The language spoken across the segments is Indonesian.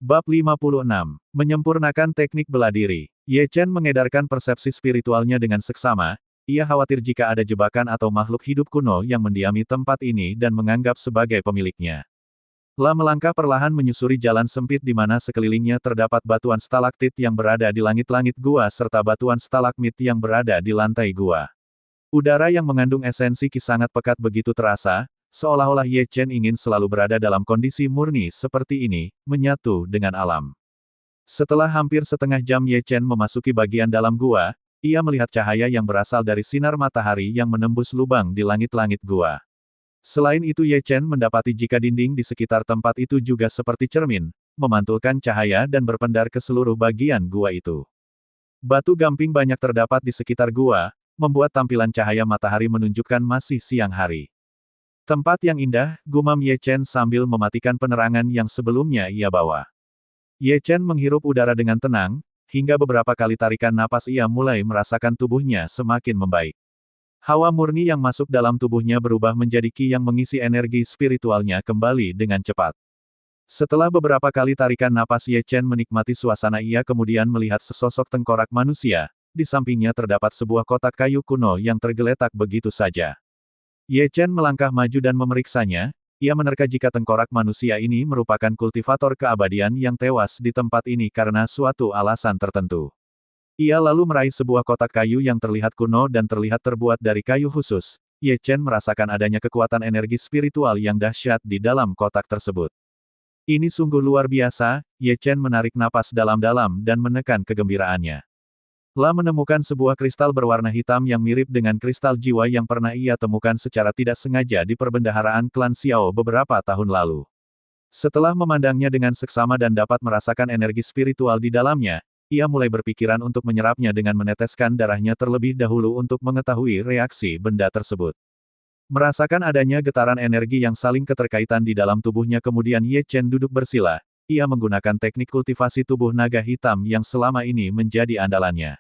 Bab 56. Menyempurnakan teknik bela diri. Ye Chen mengedarkan persepsi spiritualnya dengan seksama, ia khawatir jika ada jebakan atau makhluk hidup kuno yang mendiami tempat ini dan menganggap sebagai pemiliknya. La melangkah perlahan menyusuri jalan sempit di mana sekelilingnya terdapat batuan stalaktit yang berada di langit-langit gua serta batuan stalagmit yang berada di lantai gua. Udara yang mengandung esensi Qi sangat pekat begitu terasa, seolah-olah Ye Chen ingin selalu berada dalam kondisi murni seperti ini, menyatu dengan alam. Setelah hampir setengah jam Ye Chen memasuki bagian dalam gua, ia melihat cahaya yang berasal dari sinar matahari yang menembus lubang di langit-langit gua. Selain itu Ye Chen mendapati jika dinding di sekitar tempat itu juga seperti cermin, memantulkan cahaya dan berpendar ke seluruh bagian gua itu. Batu gamping banyak terdapat di sekitar gua, membuat tampilan cahaya matahari menunjukkan masih siang hari. Tempat yang indah, gumam Ye Chen sambil mematikan penerangan yang sebelumnya ia bawa. Ye Chen menghirup udara dengan tenang, hingga beberapa kali tarikan napas ia mulai merasakan tubuhnya semakin membaik. Hawa murni yang masuk dalam tubuhnya berubah menjadi Qi yang mengisi energi spiritualnya kembali dengan cepat. Setelah beberapa kali tarikan napas Ye Chen menikmati suasana, ia kemudian melihat sesosok tengkorak manusia, di sampingnya terdapat sebuah kotak kayu kuno yang tergeletak begitu saja. Ye Chen melangkah maju dan memeriksanya, ia menerka jika tengkorak manusia ini merupakan kultivator keabadian yang tewas di tempat ini karena suatu alasan tertentu. Ia lalu meraih sebuah kotak kayu yang terlihat kuno dan terlihat terbuat dari kayu khusus. Ye Chen merasakan adanya kekuatan energi spiritual yang dahsyat di dalam kotak tersebut. Ini sungguh luar biasa, Ye Chen menarik napas dalam-dalam dan menekan kegembiraannya. La menemukan sebuah kristal berwarna hitam yang mirip dengan kristal jiwa yang pernah ia temukan secara tidak sengaja di perbendaharaan klan Xiao beberapa tahun lalu. Setelah memandangnya dengan seksama dan dapat merasakan energi spiritual di dalamnya, ia mulai berpikiran untuk menyerapnya dengan meneteskan darahnya terlebih dahulu untuk mengetahui reaksi benda tersebut. Merasakan adanya getaran energi yang saling keterkaitan di dalam tubuhnya, kemudian Ye Chen duduk bersila, ia menggunakan teknik kultivasi tubuh naga hitam yang selama ini menjadi andalannya.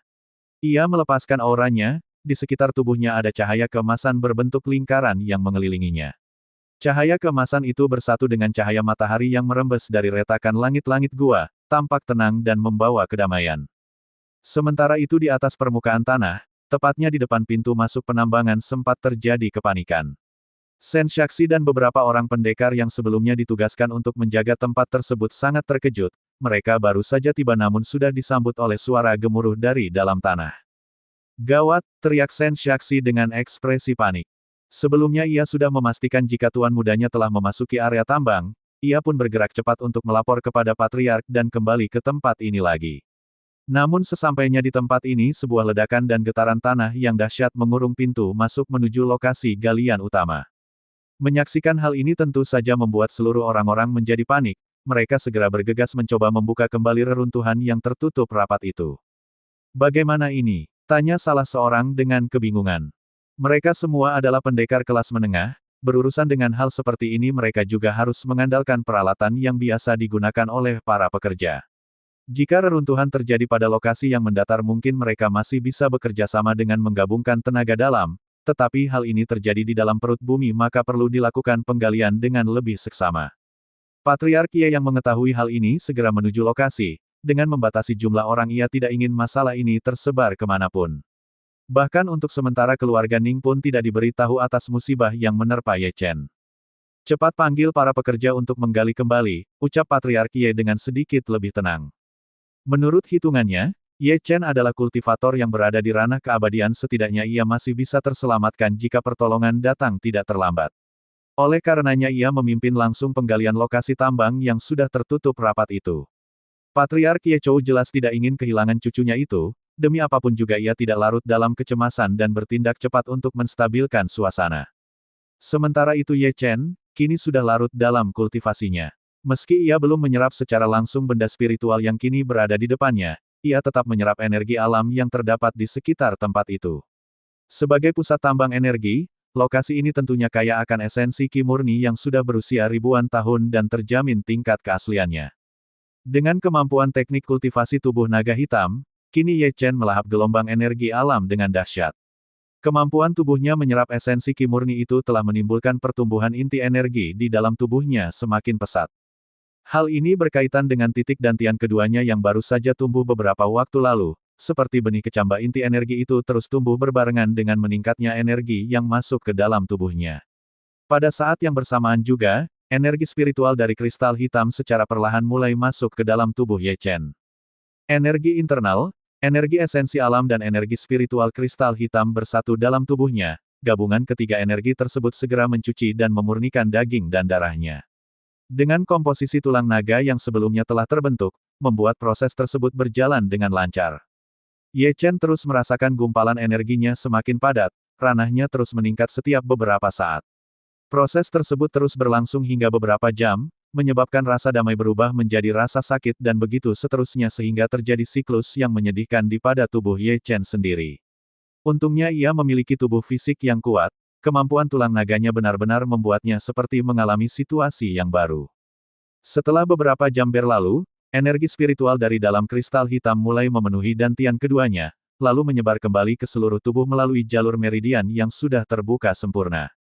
Ia melepaskan auranya, di sekitar tubuhnya ada cahaya keemasan berbentuk lingkaran yang mengelilinginya. Cahaya keemasan itu bersatu dengan cahaya matahari yang merembes dari retakan langit-langit gua, tampak tenang dan membawa kedamaian. Sementara itu di atas permukaan tanah, tepatnya di depan pintu masuk penambangan sempat terjadi kepanikan. Sen Shaxi dan beberapa orang pendekar yang sebelumnya ditugaskan untuk menjaga tempat tersebut sangat terkejut. Mereka baru saja tiba namun sudah disambut oleh suara gemuruh dari dalam tanah. Gawat, teriak Sen Shaxi dengan ekspresi panik. Sebelumnya ia sudah memastikan jika tuan mudanya telah memasuki area tambang, ia pun bergerak cepat untuk melapor kepada Patriark dan kembali ke tempat ini lagi. Namun sesampainya di tempat ini sebuah ledakan dan getaran tanah yang dahsyat mengurung pintu masuk menuju lokasi galian utama. Menyaksikan hal ini tentu saja membuat seluruh orang-orang menjadi panik. Mereka segera bergegas mencoba membuka kembali reruntuhan yang tertutup rapat itu. Bagaimana ini? Tanya salah seorang dengan kebingungan. Mereka semua adalah pendekar kelas menengah, berurusan dengan hal seperti ini mereka juga harus mengandalkan peralatan yang biasa digunakan oleh para pekerja. Jika reruntuhan terjadi pada lokasi yang mendatar mungkin mereka masih bisa bekerja sama dengan menggabungkan tenaga dalam, tetapi hal ini terjadi di dalam perut bumi maka perlu dilakukan penggalian dengan lebih seksama. Patriark Ye yang mengetahui hal ini segera menuju lokasi, dengan membatasi jumlah orang ia tidak ingin masalah ini tersebar kemanapun. Bahkan untuk sementara keluarga Ning pun tidak diberi tahu atas musibah yang menerpa Ye Chen. Cepat panggil para pekerja untuk menggali kembali, ucap Patriark Ye dengan sedikit lebih tenang. Menurut hitungannya, Ye Chen adalah kultivator yang berada di ranah keabadian, setidaknya ia masih bisa terselamatkan jika pertolongan datang tidak terlambat. Oleh karenanya ia memimpin langsung penggalian lokasi tambang yang sudah tertutup rapat itu. Patriark Ye Chou jelas tidak ingin kehilangan cucunya itu, demi apapun juga ia tidak larut dalam kecemasan dan bertindak cepat untuk menstabilkan suasana. Sementara itu Ye Chen, kini sudah larut dalam kultivasinya. Meski ia belum menyerap secara langsung benda spiritual yang kini berada di depannya, ia tetap menyerap energi alam yang terdapat di sekitar tempat itu. Sebagai pusat tambang energi, lokasi ini tentunya kaya akan esensi Qi murni yang sudah berusia ribuan tahun dan terjamin tingkat keasliannya. Dengan kemampuan teknik kultivasi tubuh naga hitam, kini Ye Chen melahap gelombang energi alam dengan dahsyat. Kemampuan tubuhnya menyerap esensi Qi murni itu telah menimbulkan pertumbuhan inti energi di dalam tubuhnya semakin pesat. Hal ini berkaitan dengan titik dantian keduanya yang baru saja tumbuh beberapa waktu lalu, seperti benih kecamba inti energi itu terus tumbuh berbarengan dengan meningkatnya energi yang masuk ke dalam tubuhnya. Pada saat yang bersamaan juga, energi spiritual dari kristal hitam secara perlahan mulai masuk ke dalam tubuh Ye Chen. Energi internal, energi esensi alam dan energi spiritual kristal hitam bersatu dalam tubuhnya. Gabungan ketiga energi tersebut segera mencuci dan memurnikan daging dan darahnya. Dengan komposisi tulang naga yang sebelumnya telah terbentuk, membuat proses tersebut berjalan dengan lancar. Ye Chen terus merasakan gumpalan energinya semakin padat, ranahnya terus meningkat setiap beberapa saat. Proses tersebut terus berlangsung hingga beberapa jam, menyebabkan rasa damai berubah menjadi rasa sakit dan begitu seterusnya sehingga terjadi siklus yang menyedihkan di pada tubuh Ye Chen sendiri. Untungnya ia memiliki tubuh fisik yang kuat, kemampuan tulang naganya benar-benar membuatnya seperti mengalami situasi yang baru. Setelah beberapa jam berlalu, energi spiritual dari dalam kristal hitam mulai memenuhi dantian keduanya, lalu menyebar kembali ke seluruh tubuh melalui jalur meridian yang sudah terbuka sempurna.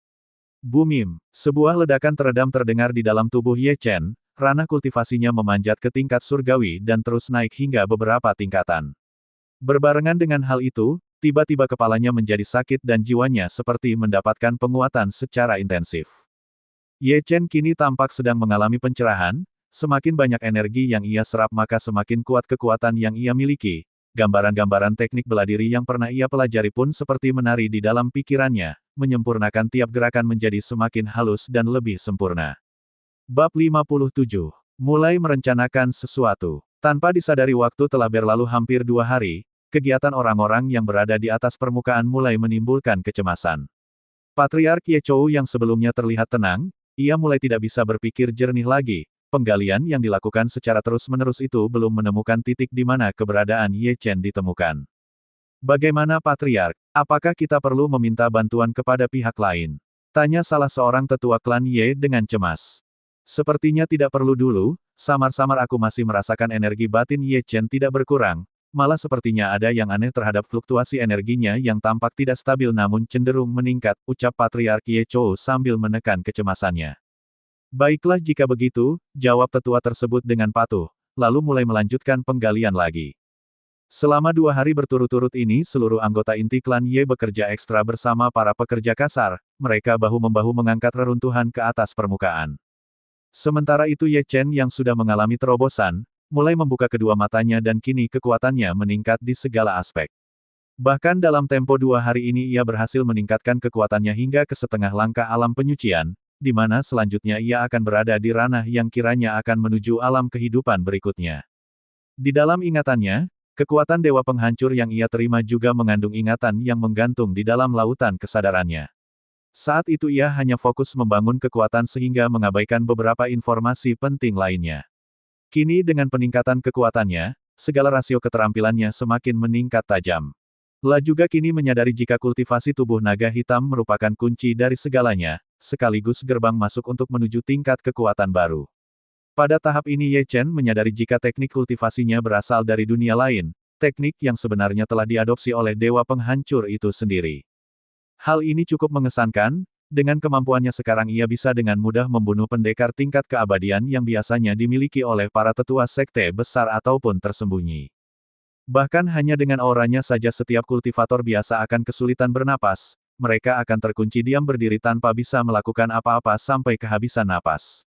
Bumim, sebuah ledakan teredam terdengar di dalam tubuh Ye Chen, ranah kultivasinya memanjat ke tingkat surgawi dan terus naik hingga beberapa tingkatan. Berbarengan dengan hal itu, tiba-tiba kepalanya menjadi sakit dan jiwanya seperti mendapatkan penguatan secara intensif. Ye Chen kini tampak sedang mengalami pencerahan, semakin banyak energi yang ia serap maka semakin kuat kekuatan yang ia miliki. Gambaran-gambaran teknik bela diri yang pernah ia pelajari pun seperti menari di dalam pikirannya, menyempurnakan tiap gerakan menjadi semakin halus dan lebih sempurna. Bab 57. Mulai merencanakan sesuatu. Tanpa disadari waktu telah berlalu hampir 2 hari, kegiatan orang-orang yang berada di atas permukaan mulai menimbulkan kecemasan. Patriark Ye Chou yang sebelumnya terlihat tenang, ia mulai tidak bisa berpikir jernih lagi. Penggalian yang dilakukan secara terus-menerus itu belum menemukan titik di mana keberadaan Ye Chen ditemukan. Bagaimana Patriark? Apakah kita perlu meminta bantuan kepada pihak lain? Tanya salah seorang tetua klan Ye dengan cemas. Sepertinya tidak perlu dulu, samar-samar aku masih merasakan energi batin Ye Chen tidak berkurang, malah sepertinya ada yang aneh terhadap fluktuasi energinya yang tampak tidak stabil namun cenderung meningkat, ucap Patriark Ye Chou sambil menekan kecemasannya. Baiklah jika begitu, jawab tetua tersebut dengan patuh, lalu mulai melanjutkan penggalian lagi. Selama 2 hari berturut-turut ini seluruh anggota inti klan Ye bekerja ekstra bersama para pekerja kasar, mereka bahu-membahu mengangkat reruntuhan ke atas permukaan. Sementara itu Ye Chen yang sudah mengalami terobosan, mulai membuka kedua matanya dan kini kekuatannya meningkat di segala aspek. Bahkan dalam tempo 2 hari ini ia berhasil meningkatkan kekuatannya hingga ke setengah langkah alam penyucian, di mana selanjutnya ia akan berada di ranah yang kiranya akan menuju alam kehidupan berikutnya. Di dalam ingatannya, kekuatan dewa penghancur yang ia terima juga mengandung ingatan yang menggantung di dalam lautan kesadarannya. Saat itu ia hanya fokus membangun kekuatan sehingga mengabaikan beberapa informasi penting lainnya. Kini dengan peningkatan kekuatannya, segala rasio keterampilannya semakin meningkat tajam. La juga kini menyadari jika kultivasi tubuh naga hitam merupakan kunci dari segalanya, sekaligus gerbang masuk untuk menuju tingkat kekuatan baru. Pada tahap ini Ye Chen menyadari jika teknik kultivasinya berasal dari dunia lain, teknik yang sebenarnya telah diadopsi oleh dewa penghancur itu sendiri. Hal ini cukup mengesankan, dengan kemampuannya sekarang ia bisa dengan mudah membunuh pendekar tingkat keabadian yang biasanya dimiliki oleh para tetua sekte besar ataupun tersembunyi. Bahkan hanya dengan auranya saja setiap kultivator biasa akan kesulitan bernapas, mereka akan terkunci diam berdiri tanpa bisa melakukan apa-apa sampai kehabisan napas.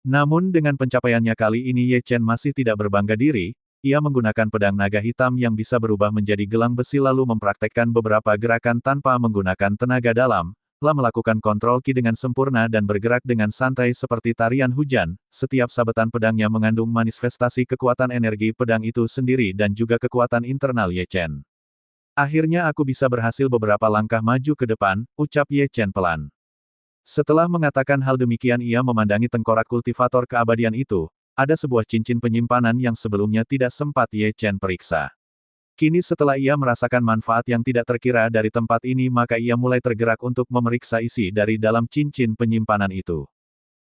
Namun dengan pencapaiannya kali ini Ye Chen masih tidak berbangga diri, ia menggunakan pedang naga hitam yang bisa berubah menjadi gelang besi lalu mempraktekkan beberapa gerakan tanpa menggunakan tenaga dalam, lalu melakukan kontrol ki dengan sempurna dan bergerak dengan santai seperti tarian hujan, setiap sabetan pedangnya mengandung manifestasi kekuatan energi pedang itu sendiri dan juga kekuatan internal Ye Chen. Akhirnya aku bisa berhasil beberapa langkah maju ke depan, ucap Ye Chen pelan. Setelah mengatakan hal demikian ia memandangi tengkorak kultivator keabadian itu, ada sebuah cincin penyimpanan yang sebelumnya tidak sempat Ye Chen periksa. Kini setelah ia merasakan manfaat yang tidak terkira dari tempat ini maka ia mulai tergerak untuk memeriksa isi dari dalam cincin penyimpanan itu.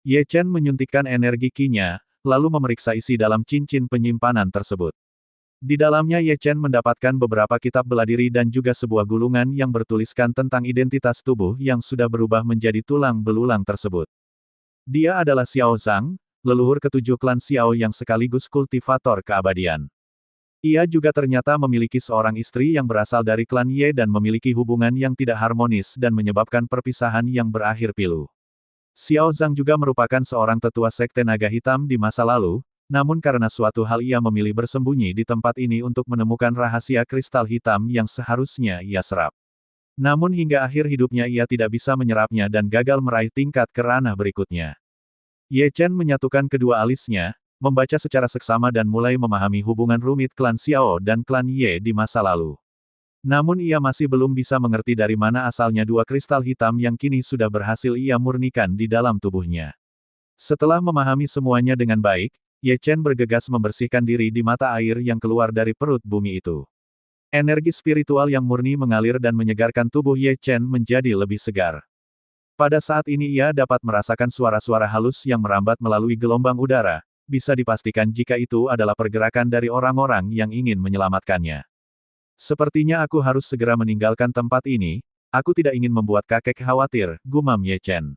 Ye Chen menyuntikkan energi ki-nya, lalu memeriksa isi dalam cincin penyimpanan tersebut. Di dalamnya Ye Chen mendapatkan beberapa kitab bela diri dan juga sebuah gulungan yang bertuliskan tentang identitas tubuh yang sudah berubah menjadi tulang belulang tersebut. Dia adalah Xiao Zhang, leluhur ketujuh klan Xiao yang sekaligus kultivator keabadian. Ia juga ternyata memiliki seorang istri yang berasal dari klan Ye dan memiliki hubungan yang tidak harmonis dan menyebabkan perpisahan yang berakhir pilu. Xiao Zhang juga merupakan seorang tetua sekte naga hitam di masa lalu, namun karena suatu hal ia memilih bersembunyi di tempat ini untuk menemukan rahasia kristal hitam yang seharusnya ia serap. Namun hingga akhir hidupnya ia tidak bisa menyerapnya dan gagal meraih tingkat ke ranah berikutnya. Ye Chen menyatukan kedua alisnya, membaca secara seksama dan mulai memahami hubungan rumit klan Xiao dan klan Ye di masa lalu. Namun ia masih belum bisa mengerti dari mana asalnya dua kristal hitam yang kini sudah berhasil ia murnikan di dalam tubuhnya. Setelah memahami semuanya dengan baik, Ye Chen bergegas membersihkan diri di mata air yang keluar dari perut bumi itu. Energi spiritual yang murni mengalir dan menyegarkan tubuh Ye Chen menjadi lebih segar. Pada saat ini ia dapat merasakan suara-suara halus yang merambat melalui gelombang udara, bisa dipastikan jika itu adalah pergerakan dari orang-orang yang ingin menyelamatkannya. Sepertinya aku harus segera meninggalkan tempat ini, aku tidak ingin membuat kakek khawatir, gumam Ye Chen.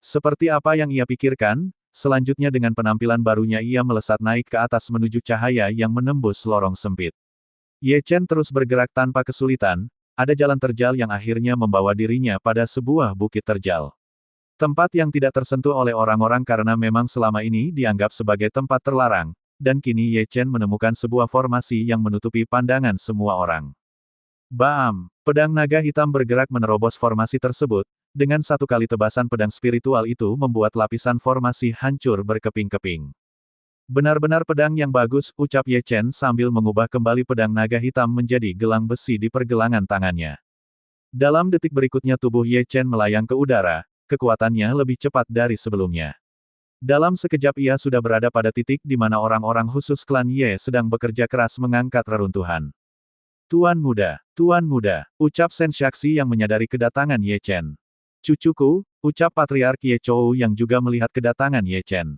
Seperti apa yang ia pikirkan? Selanjutnya dengan penampilan barunya ia melesat naik ke atas menuju cahaya yang menembus lorong sempit. Ye Chen terus bergerak tanpa kesulitan, ada jalan terjal yang akhirnya membawa dirinya pada sebuah bukit terjal. Tempat yang tidak tersentuh oleh orang-orang karena memang selama ini dianggap sebagai tempat terlarang, dan kini Ye Chen menemukan sebuah formasi yang menutupi pandangan semua orang. Bam! Pedang naga hitam bergerak menerobos formasi tersebut, dengan satu kali tebasan pedang spiritual itu membuat lapisan formasi hancur berkeping-keping. Benar-benar pedang yang bagus, ucap Ye Chen sambil mengubah kembali pedang naga hitam menjadi gelang besi di pergelangan tangannya. Dalam detik berikutnya tubuh Ye Chen melayang ke udara, kekuatannya lebih cepat dari sebelumnya. Dalam sekejap ia sudah berada pada titik di mana orang-orang khusus klan Ye sedang bekerja keras mengangkat reruntuhan. Tuan muda, ucap Shen Shaxi yang menyadari kedatangan Ye Chen. Cucuku, ucap Patriark Ye Chou yang juga melihat kedatangan Ye Chen.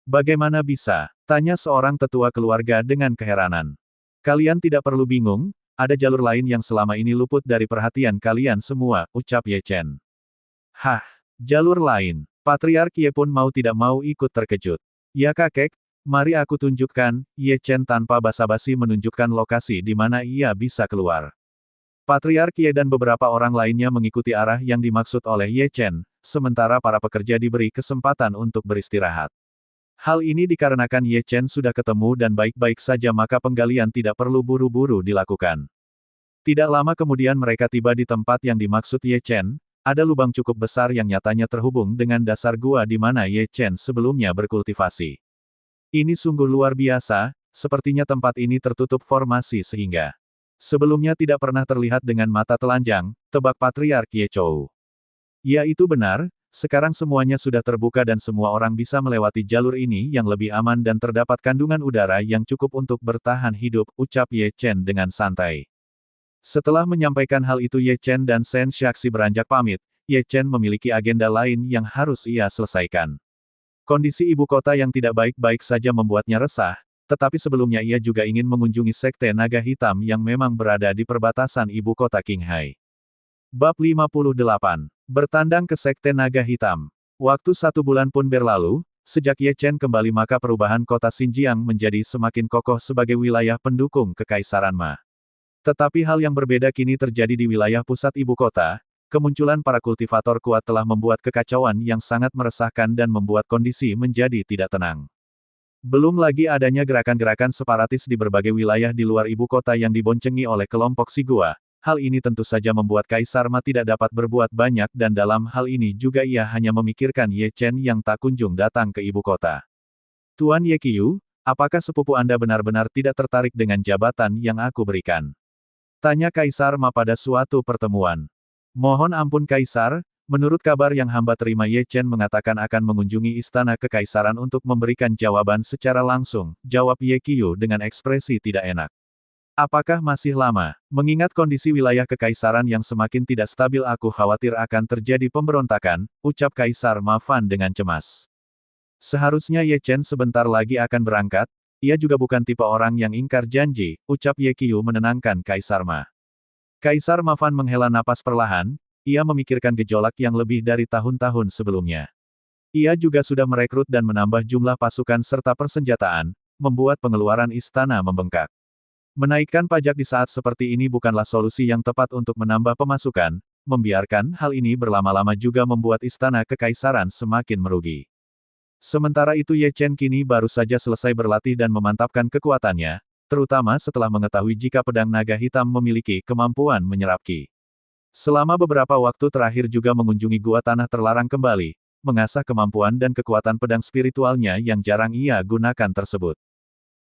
Bagaimana bisa? Tanya seorang tetua keluarga dengan keheranan. Kalian tidak perlu bingung, ada jalur lain yang selama ini luput dari perhatian kalian semua, ucap Ye Chen. Hah, jalur lain. Patriark Ye pun mau tidak mau ikut terkejut. Ya kakek, mari aku tunjukkan, Ye Chen tanpa basa-basi menunjukkan lokasi di mana ia bisa keluar. Patriark Ye dan beberapa orang lainnya mengikuti arah yang dimaksud oleh Ye Chen, sementara para pekerja diberi kesempatan untuk beristirahat. Hal ini dikarenakan Ye Chen sudah ketemu dan baik-baik saja maka penggalian tidak perlu buru-buru dilakukan. Tidak lama kemudian mereka tiba di tempat yang dimaksud Ye Chen, ada lubang cukup besar yang nyatanya terhubung dengan dasar gua di mana Ye Chen sebelumnya berkultivasi. Ini sungguh luar biasa, sepertinya tempat ini tertutup formasi sehingga sebelumnya tidak pernah terlihat dengan mata telanjang, tebak Patriark Ye Chou. Ya itu benar, sekarang semuanya sudah terbuka dan semua orang bisa melewati jalur ini yang lebih aman dan terdapat kandungan udara yang cukup untuk bertahan hidup, ucap Ye Chen dengan santai. Setelah menyampaikan hal itu Ye Chen dan Shen Shaxi beranjak pamit, Ye Chen memiliki agenda lain yang harus ia selesaikan. Kondisi ibu kota yang tidak baik-baik saja membuatnya resah, tetapi sebelumnya ia juga ingin mengunjungi Sekte Naga Hitam yang memang berada di perbatasan ibu kota Qinghai. Bab 58. Bertandang ke Sekte Naga Hitam. Waktu 1 bulan pun berlalu, sejak Ye Chen kembali maka perubahan kota Xinjiang menjadi semakin kokoh sebagai wilayah pendukung Kekaisaran Ma. Tetapi hal yang berbeda kini terjadi di wilayah pusat ibu kota, kemunculan para kultivator kuat telah membuat kekacauan yang sangat meresahkan dan membuat kondisi menjadi tidak tenang. Belum lagi adanya gerakan-gerakan separatis di berbagai wilayah di luar ibu kota yang diboncengi oleh kelompok Sigua. Hal ini tentu saja membuat Kaisar Ma tidak dapat berbuat banyak dan dalam hal ini juga ia hanya memikirkan Ye Chen yang tak kunjung datang ke ibu kota. Tuan Ye Qiu, apakah sepupu Anda benar-benar tidak tertarik dengan jabatan yang aku berikan? Tanya Kaisar Ma pada suatu pertemuan. Mohon ampun Kaisar, menurut kabar yang hamba terima Ye Chen mengatakan akan mengunjungi istana kekaisaran untuk memberikan jawaban secara langsung, jawab Ye Qiu dengan ekspresi tidak enak. Apakah masih lama? Mengingat kondisi wilayah kekaisaran yang semakin tidak stabil aku khawatir akan terjadi pemberontakan, ucap Kaisar Ma Fan dengan cemas. Seharusnya Ye Chen sebentar lagi akan berangkat, ia juga bukan tipe orang yang ingkar janji, ucap Ye Qiu menenangkan Kaisar Ma. Kaisar Ma Fan menghela napas perlahan, ia memikirkan gejolak yang lebih dari tahun-tahun sebelumnya. Ia juga sudah merekrut dan menambah jumlah pasukan serta persenjataan, membuat pengeluaran istana membengkak. Menaikkan pajak di saat seperti ini bukanlah solusi yang tepat untuk menambah pemasukan, membiarkan hal ini berlama-lama juga membuat istana kekaisaran semakin merugi. Sementara itu Ye Chen kini baru saja selesai berlatih dan memantapkan kekuatannya, terutama setelah mengetahui jika pedang naga hitam memiliki kemampuan menyerap ki. Selama beberapa waktu terakhir juga mengunjungi gua tanah terlarang kembali, mengasah kemampuan dan kekuatan pedang spiritualnya yang jarang ia gunakan tersebut.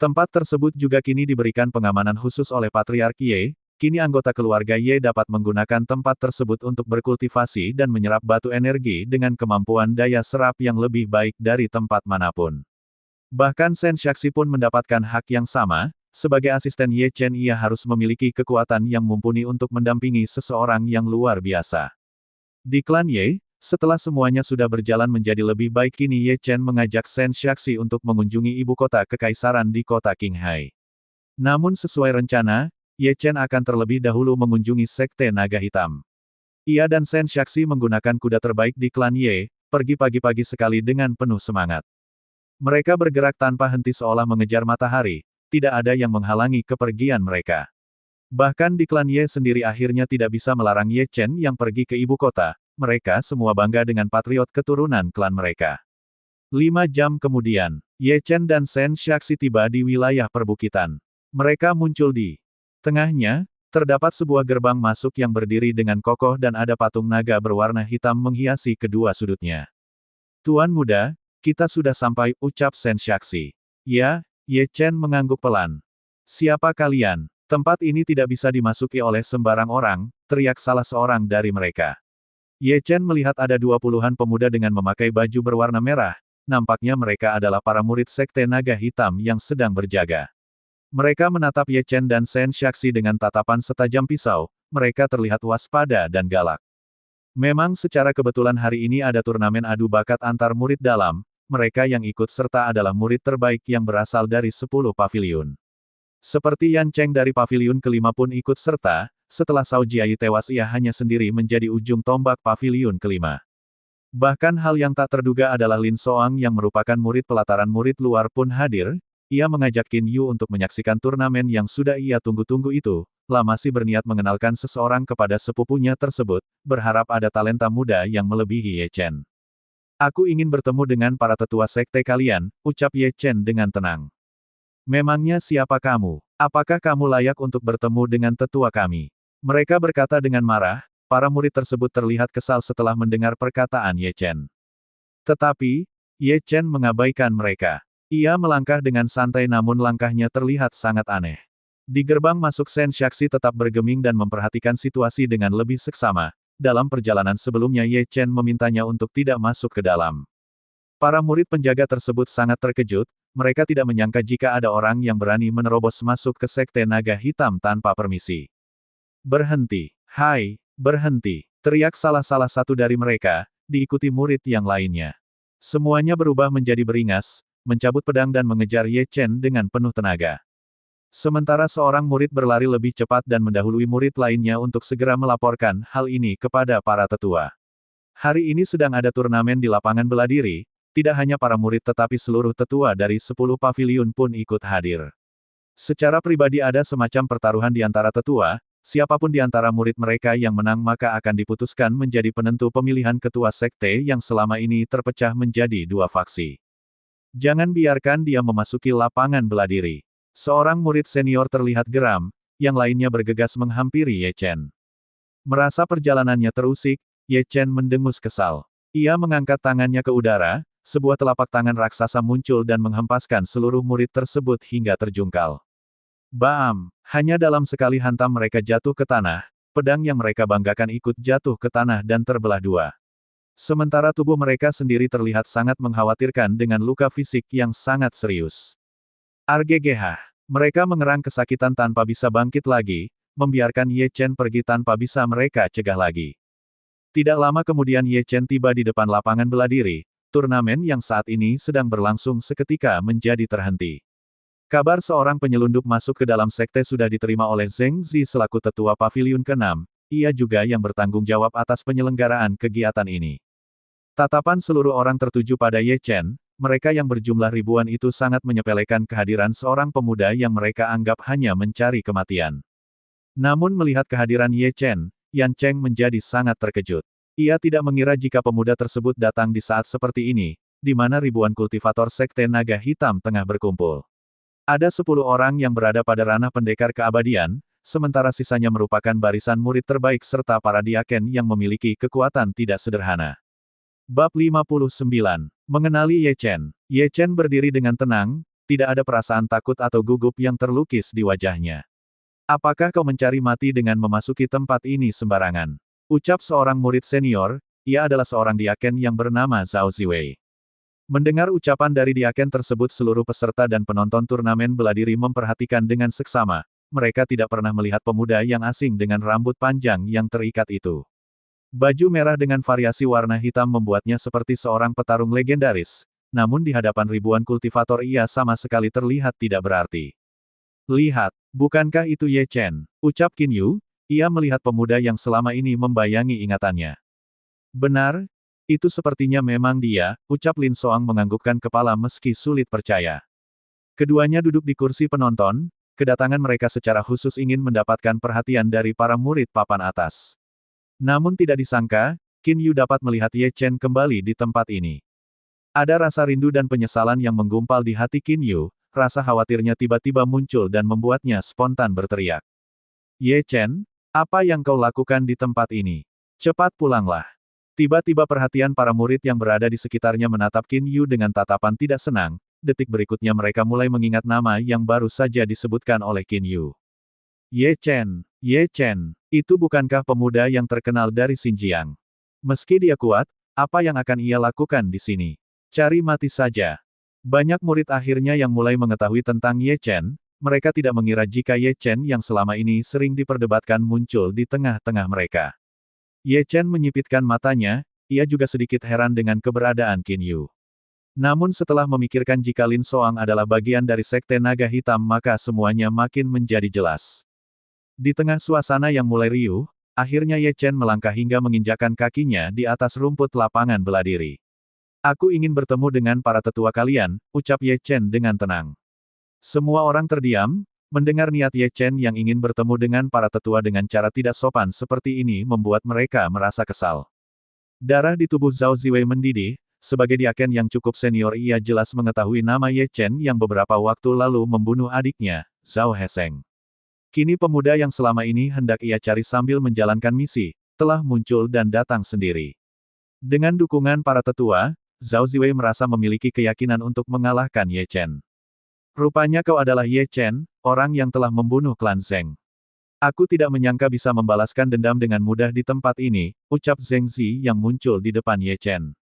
Tempat tersebut juga kini diberikan pengamanan khusus oleh Patriark Ye, kini anggota keluarga Ye dapat menggunakan tempat tersebut untuk berkultivasi dan menyerap batu energi dengan kemampuan daya serap yang lebih baik dari tempat manapun. Bahkan Shen Shaxi pun mendapatkan hak yang sama, sebagai asisten Ye Chen ia harus memiliki kekuatan yang mumpuni untuk mendampingi seseorang yang luar biasa. Di klan Ye, setelah semuanya sudah berjalan menjadi lebih baik kini Ye Chen mengajak Shen Shaxi untuk mengunjungi ibu kota kekaisaran di kota Qinghai. Namun sesuai rencana, Ye Chen akan terlebih dahulu mengunjungi Sekte Naga Hitam. Ia dan Shen Shaxi menggunakan kuda terbaik di klan Ye, pergi pagi-pagi sekali dengan penuh semangat. Mereka bergerak tanpa henti seolah mengejar matahari, tidak ada yang menghalangi kepergian mereka. Bahkan di klan Ye sendiri akhirnya tidak bisa melarang Ye Chen yang pergi ke ibu kota. Mereka semua bangga dengan patriot keturunan klan mereka. 5 jam kemudian, Ye Chen dan Shen Shaxi tiba di wilayah perbukitan. Mereka muncul di tengahnya, terdapat sebuah gerbang masuk yang berdiri dengan kokoh dan ada patung naga berwarna hitam menghiasi kedua sudutnya. Tuan muda, kita sudah sampai, ucap Shen Shaxi. Ya, Ye Chen mengangguk pelan. Siapa kalian? Tempat ini tidak bisa dimasuki oleh sembarang orang, teriak salah seorang dari mereka. Ye Chen melihat ada 20-an pemuda dengan memakai baju berwarna merah, nampaknya mereka adalah para murid Sekte Naga Hitam yang sedang berjaga. Mereka menatap Ye Chen dan Shen Shaxi dengan tatapan setajam pisau, mereka terlihat waspada dan galak. Memang secara kebetulan hari ini ada turnamen adu bakat antar murid dalam, mereka yang ikut serta adalah murid terbaik yang berasal dari 10 paviliun. Seperti Yan Cheng dari paviliun kelima pun ikut serta, setelah Cao Jiai tewas ia hanya sendiri menjadi ujung tombak paviliun kelima. Bahkan hal yang tak terduga adalah Lin Soang yang merupakan murid pelataran murid luar pun hadir, ia mengajak Qin Yu untuk menyaksikan turnamen yang sudah ia tunggu-tunggu itu, Lah masih berniat mengenalkan seseorang kepada sepupunya tersebut, berharap ada talenta muda yang melebihi Ye Chen. Aku ingin bertemu dengan para tetua sekte kalian, ucap Ye Chen dengan tenang. Memangnya siapa kamu? Apakah kamu layak untuk bertemu dengan tetua kami? Mereka berkata dengan marah, para murid tersebut terlihat kesal setelah mendengar perkataan Ye Chen. Tetapi, Ye Chen mengabaikan mereka. Ia melangkah dengan santai namun langkahnya terlihat sangat aneh. Di gerbang masuk Shen Shaxi tetap bergeming dan memperhatikan situasi dengan lebih seksama. Dalam perjalanan sebelumnya Ye Chen memintanya untuk tidak masuk ke dalam. Para murid penjaga tersebut sangat terkejut, mereka tidak menyangka jika ada orang yang berani menerobos masuk ke Sekte Naga Hitam tanpa permisi. Berhenti, hai, berhenti, teriak salah satu dari mereka, diikuti murid yang lainnya. Semuanya berubah menjadi beringas, mencabut pedang dan mengejar Ye Chen dengan penuh tenaga. Sementara seorang murid berlari lebih cepat dan mendahului murid lainnya untuk segera melaporkan hal ini kepada para tetua. Hari ini sedang ada turnamen di lapangan bela diri, tidak hanya para murid tetapi seluruh tetua dari 10 paviliun pun ikut hadir. Secara pribadi ada semacam pertaruhan di antara tetua, siapapun di antara murid mereka yang menang maka akan diputuskan menjadi penentu pemilihan ketua sekte yang selama ini terpecah menjadi 2 faksi. Jangan biarkan dia memasuki lapangan bela diri. Seorang murid senior terlihat geram, yang lainnya bergegas menghampiri Ye Chen. Merasa perjalanannya terusik, Ye Chen mendengus kesal. Ia mengangkat tangannya ke udara, sebuah telapak tangan raksasa muncul dan menghempaskan seluruh murid tersebut hingga terjungkal. Bam! Hanya dalam sekali hantam mereka jatuh ke tanah, pedang yang mereka banggakan ikut jatuh ke tanah dan terbelah 2. Sementara tubuh mereka sendiri terlihat sangat mengkhawatirkan dengan luka fisik yang sangat serius. RGGH. Mereka mengerang kesakitan tanpa bisa bangkit lagi, membiarkan Ye Chen pergi tanpa bisa mereka cegah lagi. Tidak lama kemudian Ye Chen tiba di depan lapangan bela diri, turnamen yang saat ini sedang berlangsung seketika menjadi terhenti. Kabar seorang penyelundup masuk ke dalam sekte sudah diterima oleh Zheng Zi selaku tetua paviliun ke-6, ia juga yang bertanggung jawab atas penyelenggaraan kegiatan ini. Tatapan seluruh orang tertuju pada Ye Chen, mereka yang berjumlah ribuan itu sangat menyepelekan kehadiran seorang pemuda yang mereka anggap hanya mencari kematian. Namun melihat kehadiran Ye Chen, Yan Cheng menjadi sangat terkejut. Ia tidak mengira jika pemuda tersebut datang di saat seperti ini, di mana ribuan kultivator Sekte Naga Hitam tengah berkumpul. Ada 10 orang yang berada pada ranah pendekar keabadian, sementara sisanya merupakan barisan murid terbaik serta para diaken yang memiliki kekuatan tidak sederhana. Bab 59. Mengenali Ye Chen. Ye Chen berdiri dengan tenang, tidak ada perasaan takut atau gugup yang terlukis di wajahnya. Apakah kau mencari mati dengan memasuki tempat ini sembarangan? Ucap seorang murid senior, ia adalah seorang diaken yang bernama Zhao Ziwei. Mendengar ucapan dari diaken tersebut seluruh peserta dan penonton turnamen bela diri memperhatikan dengan seksama, mereka tidak pernah melihat pemuda yang asing dengan rambut panjang yang terikat itu. Baju merah dengan variasi warna hitam membuatnya seperti seorang petarung legendaris, namun di hadapan ribuan kultivator ia sama sekali terlihat tidak berarti. Lihat, bukankah itu Ye Chen? Ucap Qin Yu, ia melihat pemuda yang selama ini membayangi ingatannya. Benar, itu sepertinya memang dia, ucap Lin Soang menganggukkan kepala meski sulit percaya. Keduanya duduk di kursi penonton, kedatangan mereka secara khusus ingin mendapatkan perhatian dari para murid papan atas. Namun tidak disangka, Qin Yu dapat melihat Ye Chen kembali di tempat ini. Ada rasa rindu dan penyesalan yang menggumpal di hati Qin Yu, rasa khawatirnya tiba-tiba muncul dan membuatnya spontan berteriak. Ye Chen, apa yang kau lakukan di tempat ini? Cepat pulanglah. Tiba-tiba perhatian para murid yang berada di sekitarnya menatap Qin Yu dengan tatapan tidak senang, detik berikutnya mereka mulai mengingat nama yang baru saja disebutkan oleh Qin Yu. Ye Chen, itu bukankah pemuda yang terkenal dari Xinjiang? Meski dia kuat, apa yang akan ia lakukan di sini? Cari mati saja. Banyak murid akhirnya yang mulai mengetahui tentang Ye Chen, mereka tidak mengira jika Ye Chen yang selama ini sering diperdebatkan muncul di tengah-tengah mereka. Ye Chen menyipitkan matanya, ia juga sedikit heran dengan keberadaan Qin Yu. Namun setelah memikirkan jika Lin Soang adalah bagian dari Sekte Naga Hitam maka semuanya makin menjadi jelas. Di tengah suasana yang mulai riuh, akhirnya Ye Chen melangkah hingga menginjakkan kakinya di atas rumput lapangan bela diri. Aku ingin bertemu dengan para tetua kalian, ucap Ye Chen dengan tenang. Semua orang terdiam, mendengar niat Ye Chen yang ingin bertemu dengan para tetua dengan cara tidak sopan seperti ini membuat mereka merasa kesal. Darah di tubuh Zhao Ziwei mendidih, sebagai diaken yang cukup senior ia jelas mengetahui nama Ye Chen yang beberapa waktu lalu membunuh adiknya, Zhao Hesheng. Kini pemuda yang selama ini hendak ia cari sambil menjalankan misi, telah muncul dan datang sendiri. Dengan dukungan para tetua, Zhao Ziwei merasa memiliki keyakinan untuk mengalahkan Ye Chen. Rupanya kau adalah Ye Chen, orang yang telah membunuh klan Zheng. Aku tidak menyangka bisa membalaskan dendam dengan mudah di tempat ini, ucap Zheng Zi yang muncul di depan Ye Chen.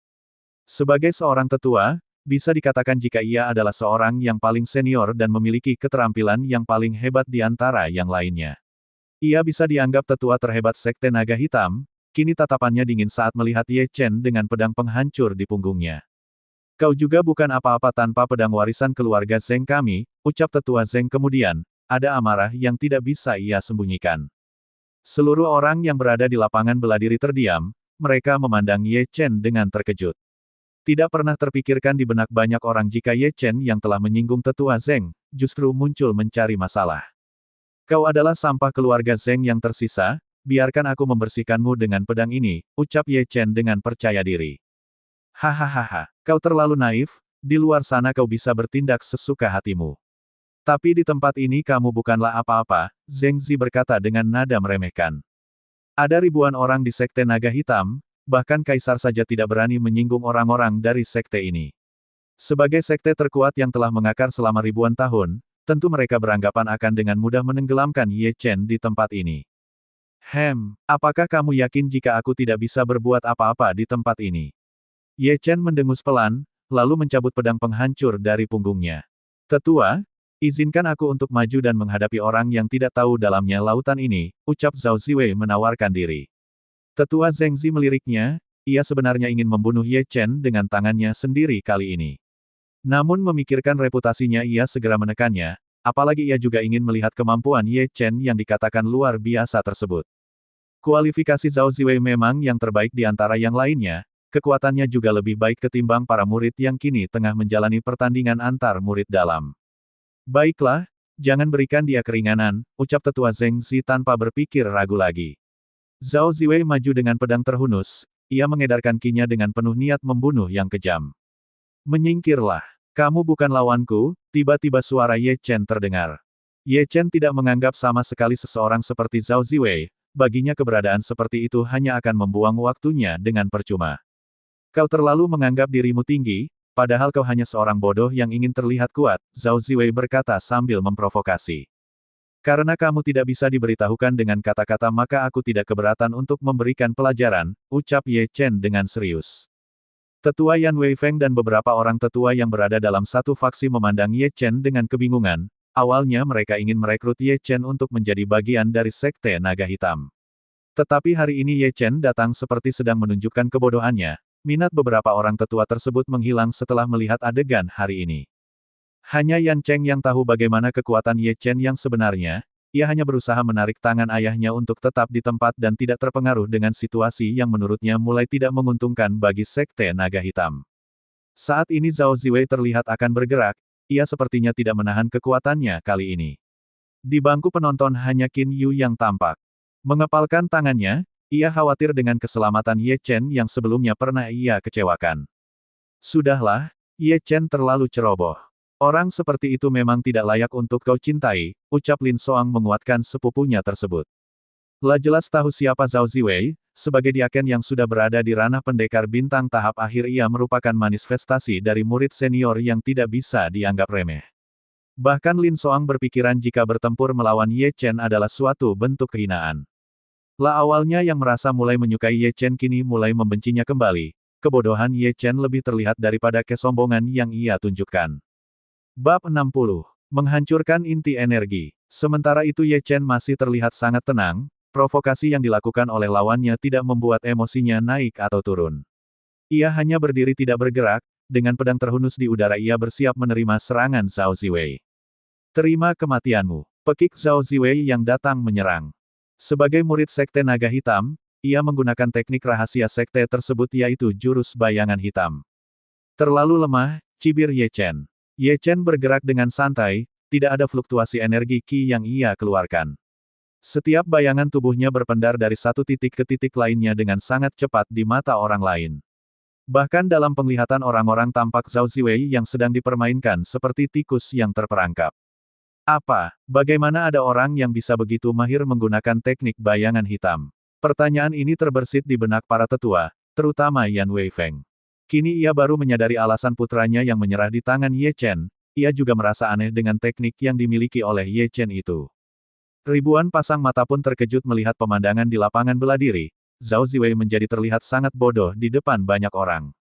Sebagai seorang tetua, bisa dikatakan jika ia adalah seorang yang paling senior dan memiliki keterampilan yang paling hebat di antara yang lainnya. Ia bisa dianggap tetua terhebat Sekte Naga Hitam, kini tatapannya dingin saat melihat Ye Chen dengan pedang penghancur di punggungnya. Kau juga bukan apa-apa tanpa pedang warisan keluarga Zheng kami, ucap tetua Zheng kemudian, ada amarah yang tidak bisa ia sembunyikan. Seluruh orang yang berada di lapangan bela diri terdiam, mereka memandang Ye Chen dengan terkejut. Tidak pernah terpikirkan di benak banyak orang jika Ye Chen yang telah menyinggung tetua Zheng, justru muncul mencari masalah. Kau adalah sampah keluarga Zheng yang tersisa, biarkan aku membersihkanmu dengan pedang ini, ucap Ye Chen dengan percaya diri. Hahaha, kau terlalu naif, di luar sana kau bisa bertindak sesuka hatimu. Tapi di tempat ini kamu bukanlah apa-apa, Zheng Zi berkata dengan nada meremehkan. Ada ribuan orang di Sekte Naga Hitam, bahkan kaisar saja tidak berani menyinggung orang-orang dari sekte ini. Sebagai sekte terkuat yang telah mengakar selama ribuan tahun, tentu mereka beranggapan akan dengan mudah menenggelamkan Ye Chen di tempat ini. Apakah kamu yakin jika aku tidak bisa berbuat apa-apa di tempat ini? Ye Chen mendengus pelan, lalu mencabut pedang penghancur dari punggungnya. Tetua, izinkan aku untuk maju dan menghadapi orang yang tidak tahu dalamnya lautan ini, ucap Zhao Ziwei menawarkan diri. Tetua Zheng Zi meliriknya, ia sebenarnya ingin membunuh Ye Chen dengan tangannya sendiri kali ini. Namun memikirkan reputasinya ia segera menekannya, apalagi ia juga ingin melihat kemampuan Ye Chen yang dikatakan luar biasa tersebut. Kualifikasi Zhao Ziwei memang yang terbaik di antara yang lainnya, kekuatannya juga lebih baik ketimbang para murid yang kini tengah menjalani pertandingan antar murid dalam. Baiklah, jangan berikan dia keringanan, ucap tetua Zheng Zi tanpa berpikir ragu lagi. Zhao Ziwei maju dengan pedang terhunus, ia mengedarkan ki-nya dengan penuh niat membunuh yang kejam. Menyingkirlah, kamu bukan lawanku, tiba-tiba suara Ye Chen terdengar. Ye Chen tidak menganggap sama sekali seseorang seperti Zhao Ziwei, baginya keberadaan seperti itu hanya akan membuang waktunya dengan percuma. Kau terlalu menganggap dirimu tinggi, padahal kau hanya seorang bodoh yang ingin terlihat kuat, Zhao Ziwei berkata sambil memprovokasi. Karena kamu tidak bisa diberitahukan dengan kata-kata maka aku tidak keberatan untuk memberikan pelajaran, ucap Ye Chen dengan serius. Tetua Yan Weifeng dan beberapa orang tetua yang berada dalam satu faksi memandang Ye Chen dengan kebingungan. Awalnya mereka ingin merekrut Ye Chen untuk menjadi bagian dari Sekte Naga Hitam. Tetapi hari ini Ye Chen datang seperti sedang menunjukkan kebodohannya. Minat beberapa orang tetua tersebut menghilang setelah melihat adegan hari ini. Hanya Yan Cheng yang tahu bagaimana kekuatan Ye Chen yang sebenarnya. Ia hanya berusaha menarik tangan ayahnya untuk tetap di tempat dan tidak terpengaruh dengan situasi yang menurutnya mulai tidak menguntungkan bagi Sekte Naga Hitam. Saat ini Zhao Ziwei terlihat akan bergerak. Ia sepertinya tidak menahan kekuatannya kali ini. Di bangku penonton hanya Qin Yu yang tampak. Mengepalkan tangannya, ia khawatir dengan keselamatan Ye Chen yang sebelumnya pernah ia kecewakan. Sudahlah, Ye Chen terlalu ceroboh. Orang seperti itu memang tidak layak untuk kau cintai, ucap Lin Soang menguatkan sepupunya tersebut. Lah jelas tahu siapa Zhao Ziwei, sebagai diaken yang sudah berada di ranah pendekar bintang tahap akhir ia merupakan manifestasi dari murid senior yang tidak bisa dianggap remeh. Bahkan Lin Soang berpikiran jika bertempur melawan Ye Chen adalah suatu bentuk kehinaan. Lah awalnya yang merasa mulai menyukai Ye Chen kini mulai membencinya kembali, kebodohan Ye Chen lebih terlihat daripada kesombongan yang ia tunjukkan. Bab 60. Menghancurkan inti energi. Sementara itu Ye Chen masih terlihat sangat tenang. Provokasi yang dilakukan oleh lawannya tidak membuat emosinya naik atau turun. Ia hanya berdiri tidak bergerak, dengan pedang terhunus di udara ia bersiap menerima serangan Zhao Ziwei. Terima kematianmu, pekik Zhao Ziwei yang datang menyerang. Sebagai murid Sekte Naga Hitam, ia menggunakan teknik rahasia Sekte tersebut yaitu jurus bayangan hitam. Terlalu lemah, cibir Ye Chen. Ye Chen bergerak dengan santai, tidak ada fluktuasi energi Qi yang ia keluarkan. Setiap bayangan tubuhnya berpendar dari satu titik ke titik lainnya dengan sangat cepat di mata orang lain. Bahkan dalam penglihatan orang-orang tampak Zhao Ziwei yang sedang dipermainkan seperti tikus yang terperangkap. Apa? Bagaimana ada orang yang bisa begitu mahir menggunakan teknik bayangan hitam? Pertanyaan ini terbersit di benak para tetua, terutama Yan Weifeng. Kini ia baru menyadari alasan putranya yang menyerah di tangan Ye Chen. Ia juga merasa aneh dengan teknik yang dimiliki oleh Ye Chen itu. Ribuan pasang mata pun terkejut melihat pemandangan di lapangan bela diri. Zhao Ziwei menjadi terlihat sangat bodoh di depan banyak orang.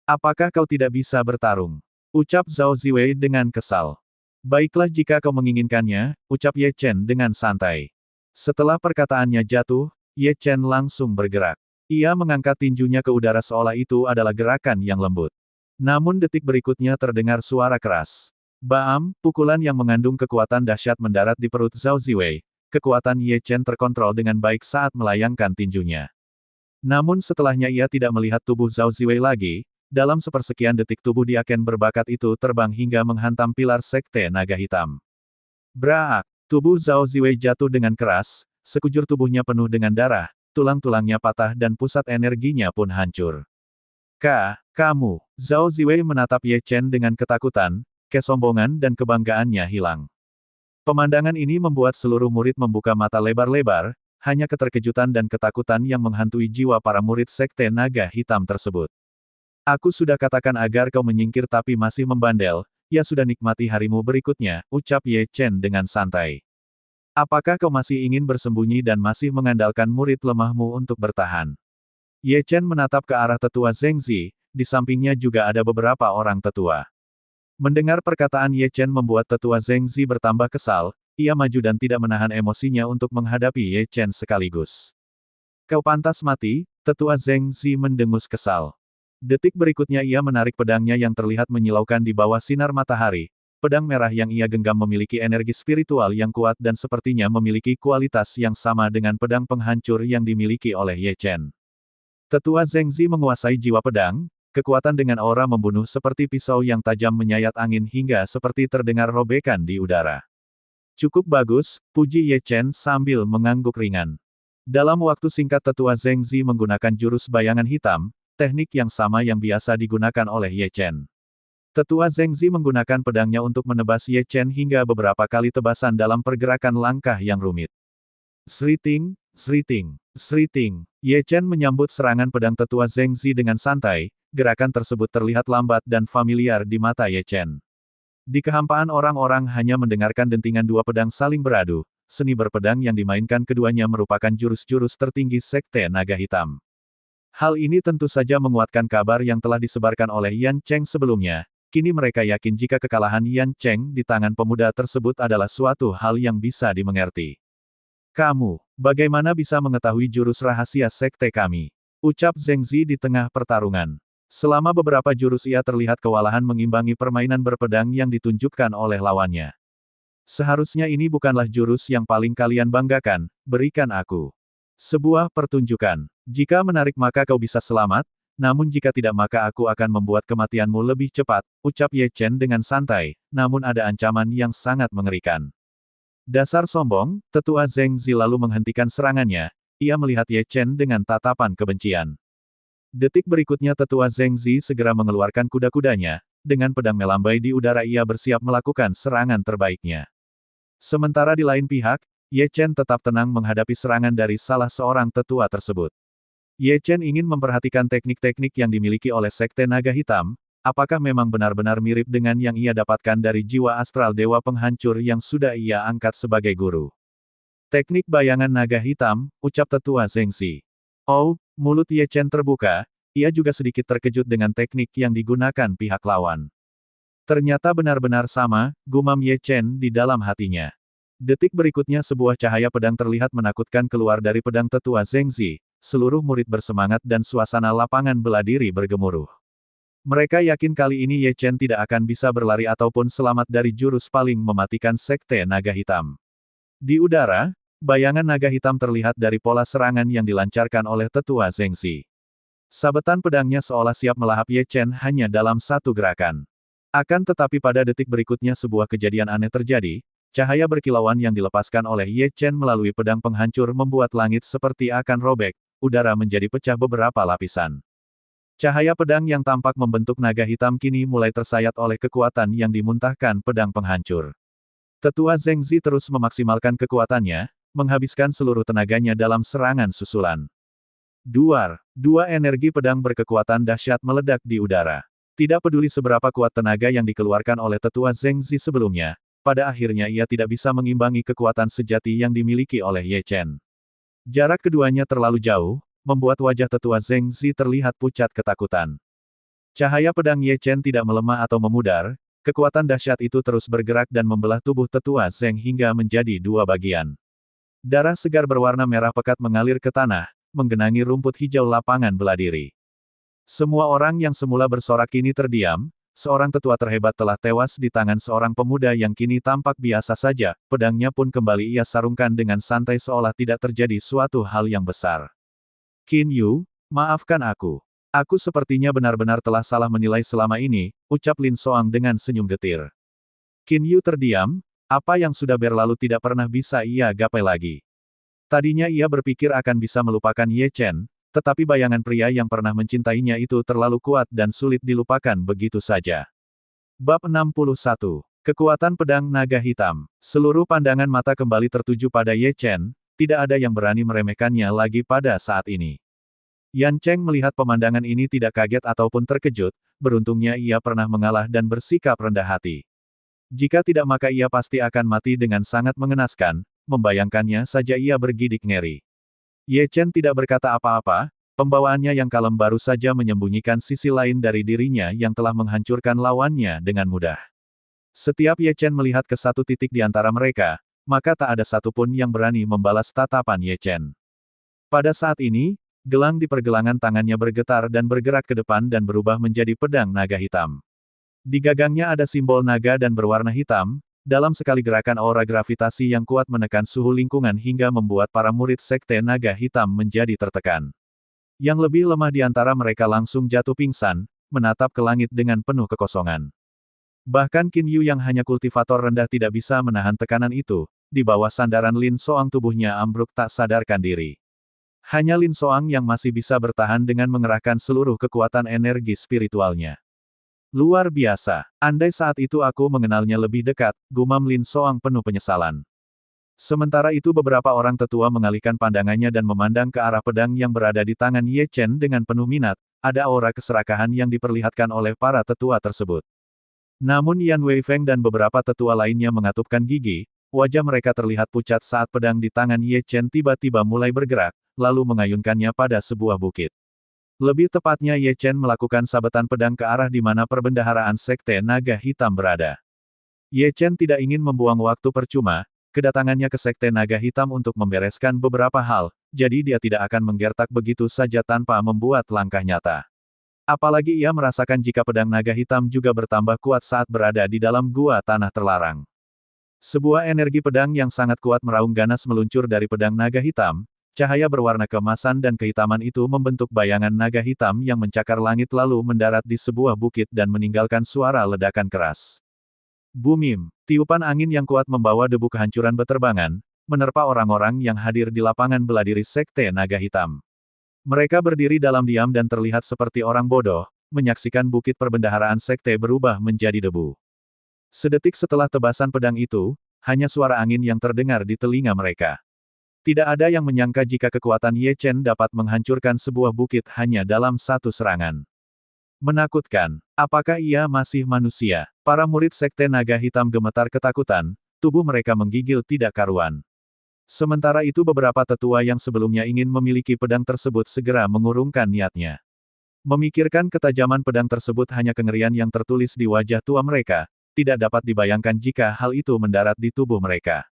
Apakah kau tidak bisa bertarung? Ucap Zhao Ziwei dengan kesal. Baiklah jika kau menginginkannya, ucap Ye Chen dengan santai. Setelah perkataannya jatuh, Ye Chen langsung bergerak. Ia mengangkat tinjunya ke udara seolah itu adalah gerakan yang lembut. Namun detik berikutnya terdengar suara keras. Baam, pukulan yang mengandung kekuatan dahsyat mendarat di perut Zhao Ziwei. Kekuatan Ye Chen terkontrol dengan baik saat melayangkan tinjunya. Namun setelahnya ia tidak melihat tubuh Zhao Ziwei lagi. Dalam sepersekian detik tubuh diaken berbakat itu terbang hingga menghantam pilar Sekte Naga Hitam. Braak! Tubuh Zhao Ziwei jatuh dengan keras, sekujur tubuhnya penuh dengan darah, tulang-tulangnya patah dan pusat energinya pun hancur. Kamu! Zhao Ziwei menatap Ye Chen dengan ketakutan. Kesombongan dan kebanggaannya hilang. Pemandangan ini membuat seluruh murid membuka mata lebar-lebar, hanya keterkejutan dan ketakutan yang menghantui jiwa para murid Sekte Naga Hitam tersebut. Aku sudah katakan agar kau menyingkir tapi masih membandel, ya sudah nikmati harimu berikutnya, ucap Ye Chen dengan santai. Apakah kau masih ingin bersembunyi dan masih mengandalkan murid lemahmu untuk bertahan? Ye Chen menatap ke arah tetua Zheng Zi, di sampingnya juga ada beberapa orang tetua. Mendengar perkataan Ye Chen membuat tetua Zheng Zi bertambah kesal, ia maju dan tidak menahan emosinya untuk menghadapi Ye Chen sekaligus. Kau pantas mati, tetua Zheng Zi mendengus kesal. Detik berikutnya ia menarik pedangnya yang terlihat menyilaukan di bawah sinar matahari. Pedang merah yang ia genggam memiliki energi spiritual yang kuat dan sepertinya memiliki kualitas yang sama dengan pedang penghancur yang dimiliki oleh Ye Chen. Tetua Zhengzi menguasai jiwa pedang, kekuatan dengan aura membunuh seperti pisau yang tajam menyayat angin hingga seperti terdengar robekan di udara. Cukup bagus, puji Ye Chen sambil mengangguk ringan. Dalam waktu singkat Tetua Zhengzi menggunakan jurus bayangan hitam, teknik yang sama yang biasa digunakan oleh Ye Chen. Tetua Zhengzi menggunakan pedangnya untuk menebas Ye Chen hingga beberapa kali tebasan dalam pergerakan langkah yang rumit. Sriting, sriting, sriting. Ye Chen menyambut serangan pedang Tetua Zhengzi dengan santai, gerakan tersebut terlihat lambat dan familiar di mata Ye Chen. Di kehampaan orang-orang hanya mendengarkan dentingan dua pedang saling beradu, seni berpedang yang dimainkan keduanya merupakan jurus-jurus tertinggi Sekte Naga Hitam. Hal ini tentu saja menguatkan kabar yang telah disebarkan oleh Yan Cheng sebelumnya. Kini mereka yakin jika kekalahan Yan Cheng di tangan pemuda tersebut adalah suatu hal yang bisa dimengerti. Kamu, bagaimana bisa mengetahui jurus rahasia sekte kami? Ucap Zhengzi di tengah pertarungan. Selama beberapa jurus ia terlihat kewalahan mengimbangi permainan berpedang yang ditunjukkan oleh lawannya. Seharusnya ini bukanlah jurus yang paling kalian banggakan, berikan aku sebuah pertunjukan. Jika menarik maka kau bisa selamat, namun jika tidak maka aku akan membuat kematianmu lebih cepat, ucap Ye Chen dengan santai, namun ada ancaman yang sangat mengerikan. Dasar sombong, Tetua Zhengzi lalu menghentikan serangannya, ia melihat Ye Chen dengan tatapan kebencian. Detik berikutnya Tetua Zhengzi segera mengeluarkan kuda-kudanya, dengan pedang melambai di udara ia bersiap melakukan serangan terbaiknya. Sementara di lain pihak, Ye Chen tetap tenang menghadapi serangan dari salah seorang tetua tersebut. Ye Chen ingin memperhatikan teknik-teknik yang dimiliki oleh Sekte Naga Hitam, apakah memang benar-benar mirip dengan yang ia dapatkan dari jiwa astral Dewa Penghancur yang sudah ia angkat sebagai guru. Teknik bayangan naga hitam, ucap Tetua Zhengzi. Oh, mulut Ye Chen terbuka, ia juga sedikit terkejut dengan teknik yang digunakan pihak lawan. Ternyata benar-benar sama, gumam Ye Chen di dalam hatinya. Detik berikutnya sebuah cahaya pedang terlihat menakutkan keluar dari pedang Tetua Zhengzi. Seluruh murid bersemangat dan suasana lapangan bela diri bergemuruh. Mereka yakin kali ini Ye Chen tidak akan bisa berlari ataupun selamat dari jurus paling mematikan Sekte Naga Hitam. Di udara, bayangan naga hitam terlihat dari pola serangan yang dilancarkan oleh Tetua Zhengzi. Sabetan pedangnya seolah siap melahap Ye Chen hanya dalam satu gerakan. Akan tetapi pada detik berikutnya sebuah kejadian aneh terjadi. Cahaya berkilauan yang dilepaskan oleh Ye Chen melalui pedang penghancur membuat langit seperti akan robek. Udara menjadi pecah beberapa lapisan. Cahaya pedang yang tampak membentuk naga hitam kini mulai tersayat oleh kekuatan yang dimuntahkan pedang penghancur. Tetua Zhengzi terus memaksimalkan kekuatannya, menghabiskan seluruh tenaganya dalam serangan susulan. Dua energi pedang berkekuatan dahsyat meledak di udara. Tidak peduli seberapa kuat tenaga yang dikeluarkan oleh Tetua Zhengzi sebelumnya, pada akhirnya ia tidak bisa mengimbangi kekuatan sejati yang dimiliki oleh Ye Chen. Jarak keduanya terlalu jauh, membuat wajah Tetua Zhengzi terlihat pucat ketakutan. Cahaya pedang Ye Chen tidak melemah atau memudar, kekuatan dahsyat itu terus bergerak dan membelah tubuh Tetua Zheng hingga menjadi dua bagian. Darah segar berwarna merah pekat mengalir ke tanah, menggenangi rumput hijau lapangan bela diri. Semua orang yang semula bersorak kini terdiam, seorang tetua terhebat telah tewas di tangan seorang pemuda yang kini tampak biasa saja, pedangnya pun kembali ia sarungkan dengan santai seolah tidak terjadi suatu hal yang besar. Qin Yu, maafkan aku. Aku sepertinya benar-benar telah salah menilai selama ini, ucap Lin Soang dengan senyum getir. Qin Yu terdiam, apa yang sudah berlalu tidak pernah bisa ia gapai lagi. Tadinya ia berpikir akan bisa melupakan Ye Chen, tetapi bayangan pria yang pernah mencintainya itu terlalu kuat dan sulit dilupakan begitu saja. Bab 61. Kekuatan Pedang Naga Hitam. Seluruh pandangan mata kembali tertuju pada Ye Chen, tidak ada yang berani meremehkannya lagi pada saat ini. Yan Cheng melihat pemandangan ini tidak kaget ataupun terkejut, beruntungnya ia pernah mengalah dan bersikap rendah hati. Jika tidak maka ia pasti akan mati dengan sangat mengenaskan, membayangkannya saja ia bergidik ngeri. Ye Chen tidak berkata apa-apa, pembawaannya yang kalem baru saja menyembunyikan sisi lain dari dirinya yang telah menghancurkan lawannya dengan mudah. Setiap Ye Chen melihat ke satu titik di antara mereka, maka tak ada satupun yang berani membalas tatapan Ye Chen. Pada saat ini, gelang di pergelangan tangannya bergetar dan bergerak ke depan dan berubah menjadi pedang naga hitam. Di gagangnya ada simbol naga dan berwarna hitam. Dalam sekali gerakan aura gravitasi yang kuat menekan suhu lingkungan hingga membuat para murid Sekte Naga Hitam menjadi tertekan. Yang lebih lemah di antara mereka langsung jatuh pingsan, menatap ke langit dengan penuh kekosongan. Bahkan Qin Yu yang hanya kultivator rendah tidak bisa menahan tekanan itu, di bawah sandaran Lin Soang tubuhnya ambruk tak sadarkan diri. Hanya Lin Soang yang masih bisa bertahan dengan mengerahkan seluruh kekuatan energi spiritualnya. Luar biasa, andai saat itu aku mengenalnya lebih dekat, gumam Lin Soang penuh penyesalan. Sementara itu beberapa orang tetua mengalihkan pandangannya dan memandang ke arah pedang yang berada di tangan Ye Chen dengan penuh minat, ada aura keserakahan yang diperlihatkan oleh para tetua tersebut. Namun Yan Weifeng dan beberapa tetua lainnya mengatupkan gigi, wajah mereka terlihat pucat saat pedang di tangan Ye Chen tiba-tiba mulai bergerak, lalu mengayunkannya pada sebuah bukit. Lebih tepatnya Ye Chen melakukan sabetan pedang ke arah di mana perbendaharaan Sekte Naga Hitam berada. Ye Chen tidak ingin membuang waktu percuma, kedatangannya ke Sekte Naga Hitam untuk membereskan beberapa hal, jadi dia tidak akan menggertak begitu saja tanpa membuat langkah nyata. Apalagi ia merasakan jika pedang naga hitam juga bertambah kuat saat berada di dalam gua tanah terlarang. Sebuah energi pedang yang sangat kuat meraung ganas meluncur dari pedang naga hitam, cahaya berwarna keemasan dan kehitaman itu membentuk bayangan naga hitam yang mencakar langit lalu mendarat di sebuah bukit dan meninggalkan suara ledakan keras. Bumim, tiupan angin yang kuat membawa debu kehancuran beterbangan, menerpa orang-orang yang hadir di lapangan bela diri Sekte Naga Hitam. Mereka berdiri dalam diam dan terlihat seperti orang bodoh, menyaksikan bukit perbendaharaan sekte berubah menjadi debu. Sedetik setelah tebasan pedang itu, hanya suara angin yang terdengar di telinga mereka. Tidak ada yang menyangka jika kekuatan Ye Chen dapat menghancurkan sebuah bukit hanya dalam satu serangan. Menakutkan. Apakah ia masih manusia? Para murid Sekte Naga Hitam gemetar ketakutan, tubuh mereka menggigil tidak karuan. Sementara itu beberapa tetua yang sebelumnya ingin memiliki pedang tersebut segera mengurungkan niatnya. Memikirkan ketajaman pedang tersebut hanya kengerian yang tertulis di wajah tua mereka, tidak dapat dibayangkan jika hal itu mendarat di tubuh mereka.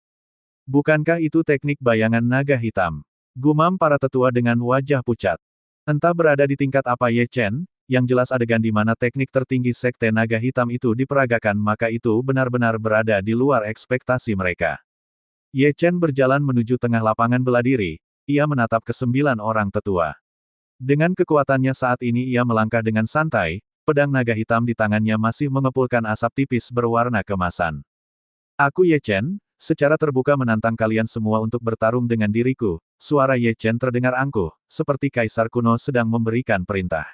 Bukankah itu teknik bayangan naga hitam? Gumam para tetua dengan wajah pucat. Entah berada di tingkat apa Ye Chen, yang jelas adegan di mana teknik tertinggi Sekte Naga Hitam itu diperagakan maka itu benar-benar berada di luar ekspektasi mereka. Ye Chen berjalan menuju tengah lapangan bela diri, ia menatap ke 9 orang tetua. Dengan kekuatannya saat ini ia melangkah dengan santai, pedang naga hitam di tangannya masih mengepulkan asap tipis berwarna keemasan. Aku Ye Chen, secara terbuka menantang kalian semua untuk bertarung dengan diriku, suara Ye Chen terdengar angkuh, seperti kaisar kuno sedang memberikan perintah.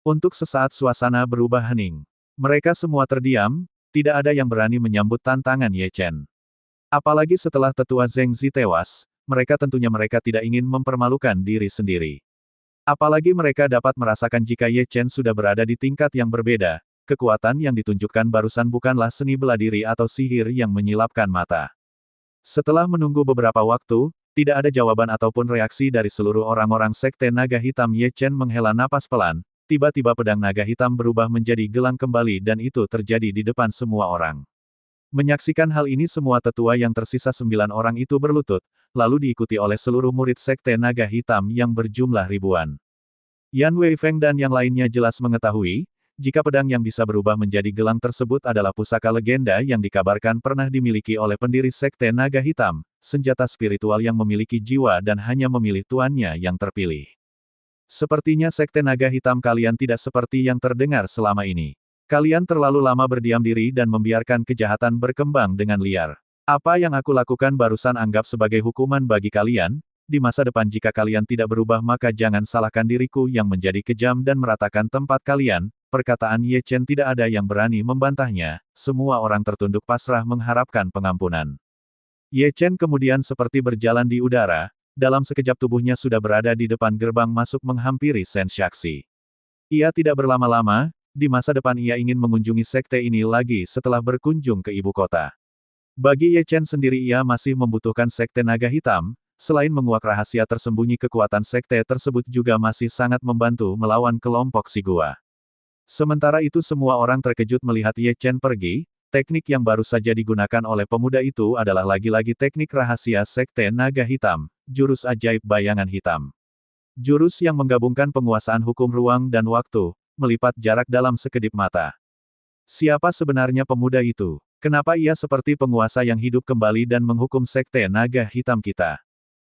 Untuk sesaat suasana berubah hening. Mereka semua terdiam, tidak ada yang berani menyambut tantangan Ye Chen. Apalagi setelah tetua Zheng Zi tewas, mereka tentunya tidak ingin mempermalukan diri sendiri. Apalagi mereka dapat merasakan jika Ye Chen sudah berada di tingkat yang berbeda, kekuatan yang ditunjukkan barusan bukanlah seni bela diri atau sihir yang menyilapkan mata. Setelah menunggu beberapa waktu, tidak ada jawaban ataupun reaksi dari seluruh orang-orang Sekte Naga Hitam. Ye Chen menghela napas pelan, tiba-tiba pedang naga hitam berubah menjadi gelang kembali dan itu terjadi di depan semua orang. Menyaksikan hal ini semua tetua yang tersisa 9 orang itu berlutut, lalu diikuti oleh seluruh murid Sekte Naga Hitam yang berjumlah ribuan. Yan Weifeng dan yang lainnya jelas mengetahui, jika pedang yang bisa berubah menjadi gelang tersebut adalah pusaka legenda yang dikabarkan pernah dimiliki oleh pendiri Sekte Naga Hitam, senjata spiritual yang memiliki jiwa dan hanya memilih tuannya yang terpilih. Sepertinya Sekte Naga Hitam kalian tidak seperti yang terdengar selama ini. Kalian terlalu lama berdiam diri dan membiarkan kejahatan berkembang dengan liar. Apa yang aku lakukan barusan anggap sebagai hukuman bagi kalian, di masa depan jika kalian tidak berubah maka jangan salahkan diriku yang menjadi kejam dan meratakan tempat kalian. Perkataan Ye Chen tidak ada yang berani membantahnya, semua orang tertunduk pasrah mengharapkan pengampunan. Ye Chen kemudian seperti berjalan di udara, dalam sekejap tubuhnya sudah berada di depan gerbang masuk menghampiri Sen Shaxi. Ia tidak berlama-lama, di masa depan ia ingin mengunjungi sekte ini lagi setelah berkunjung ke ibu kota. Bagi Ye Chen sendiri ia masih membutuhkan Sekte Naga Hitam, selain menguak rahasia tersembunyi kekuatan sekte tersebut juga masih sangat membantu melawan kelompok si gua. Sementara itu semua orang terkejut melihat Ye Chen pergi, teknik yang baru saja digunakan oleh pemuda itu adalah lagi-lagi teknik rahasia Sekte Naga Hitam, jurus ajaib bayangan hitam. Jurus yang menggabungkan penguasaan hukum ruang dan waktu, melipat jarak dalam sekedip mata. Siapa sebenarnya pemuda itu? Kenapa ia seperti penguasa yang hidup kembali dan menghukum Sekte Naga Hitam kita?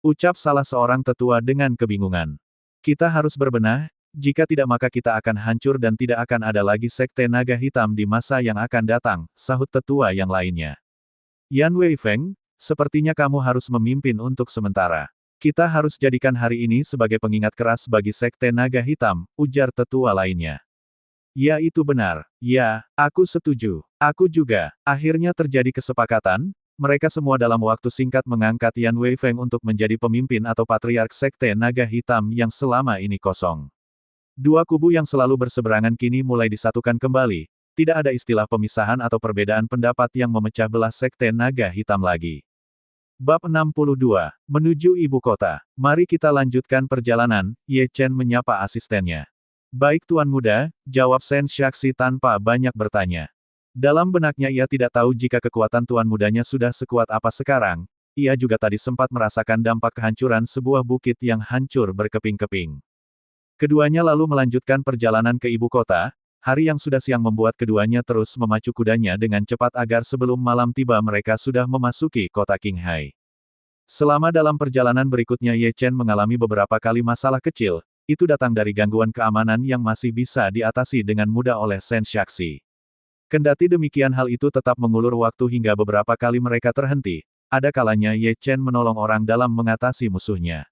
Ucap salah seorang tetua dengan kebingungan. Kita harus berbenah, jika tidak maka kita akan hancur dan tidak akan ada lagi Sekte Naga Hitam di masa yang akan datang, sahut tetua yang lainnya. Yan Weifeng, sepertinya kamu harus memimpin untuk sementara. Kita harus jadikan hari ini sebagai pengingat keras bagi Sekte Naga Hitam, ujar tetua lainnya. Ya itu benar, ya, aku setuju. Aku juga. Akhirnya terjadi kesepakatan, mereka semua dalam waktu singkat mengangkat Yan Weifeng untuk menjadi pemimpin atau patriark Sekte Naga Hitam yang selama ini kosong. Dua kubu yang selalu berseberangan kini mulai disatukan kembali, tidak ada istilah pemisahan atau perbedaan pendapat yang memecah belah Sekte Naga Hitam lagi. Bab 62, Menuju Ibu Kota. Mari kita lanjutkan perjalanan, Ye Chen menyapa asistennya. Baik Tuan Muda, jawab Shen Shaxi tanpa banyak bertanya. Dalam benaknya ia tidak tahu jika kekuatan Tuan Mudanya sudah sekuat apa sekarang, ia juga tadi sempat merasakan dampak kehancuran sebuah bukit yang hancur berkeping-keping. Keduanya lalu melanjutkan perjalanan ke ibu kota, hari yang sudah siang membuat keduanya terus memacu kudanya dengan cepat agar sebelum malam tiba mereka sudah memasuki kota Qinghai. Selama dalam perjalanan berikutnya Ye Chen mengalami beberapa kali masalah kecil, itu datang dari gangguan keamanan yang masih bisa diatasi dengan mudah oleh Shen Shaxi. Kendati demikian hal itu tetap mengulur waktu hingga beberapa kali mereka terhenti, ada kalanya Ye Chen menolong orang dalam mengatasi musuhnya.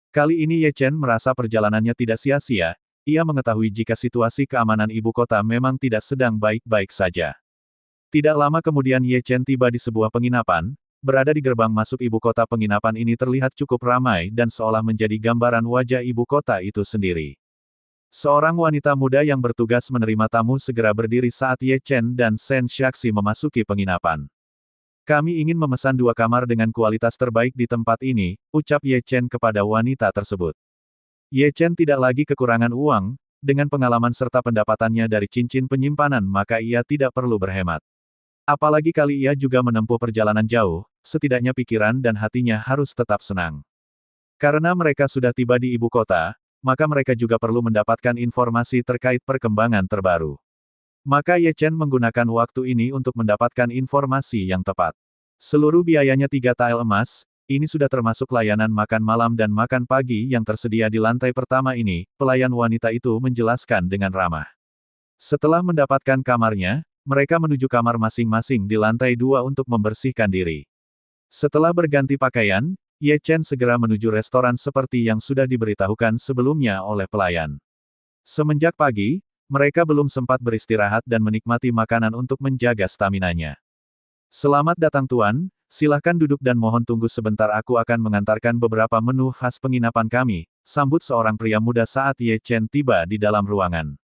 Kali ini Ye Chen merasa perjalanannya tidak sia-sia, ia mengetahui jika situasi keamanan ibu kota memang tidak sedang baik-baik saja. Tidak lama kemudian Ye Chen tiba di sebuah penginapan, berada di gerbang masuk ibu kota penginapan ini terlihat cukup ramai dan seolah menjadi gambaran wajah ibu kota itu sendiri. Seorang wanita muda yang bertugas menerima tamu segera berdiri saat Ye Chen dan Shen Shaxi memasuki penginapan. Kami ingin memesan 2 kamar dengan kualitas terbaik di tempat ini, ucap Ye Chen kepada wanita tersebut. Ye Chen tidak lagi kekurangan uang, dengan pengalaman serta pendapatannya dari cincin penyimpanan maka ia tidak perlu berhemat. Apalagi kali ia juga menempuh perjalanan jauh, setidaknya pikiran dan hatinya harus tetap senang. Karena mereka sudah tiba di ibu kota, maka mereka juga perlu mendapatkan informasi terkait perkembangan terbaru. Maka Ye Chen menggunakan waktu ini untuk mendapatkan informasi yang tepat. Seluruh biayanya 3 tael emas, ini sudah termasuk layanan makan malam dan makan pagi yang tersedia di lantai pertama ini, pelayan wanita itu menjelaskan dengan ramah. Setelah mendapatkan kamarnya, mereka menuju kamar masing-masing di lantai 2 untuk membersihkan diri. Setelah berganti pakaian, Ye Chen segera menuju restoran seperti yang sudah diberitahukan sebelumnya oleh pelayan. Semenjak pagi, mereka belum sempat beristirahat dan menikmati makanan untuk menjaga staminanya. Selamat datang Tuan, silahkan duduk dan mohon tunggu sebentar aku akan mengantarkan beberapa menu khas penginapan kami, sambut seorang pria muda saat Ye Chen tiba di dalam ruangan.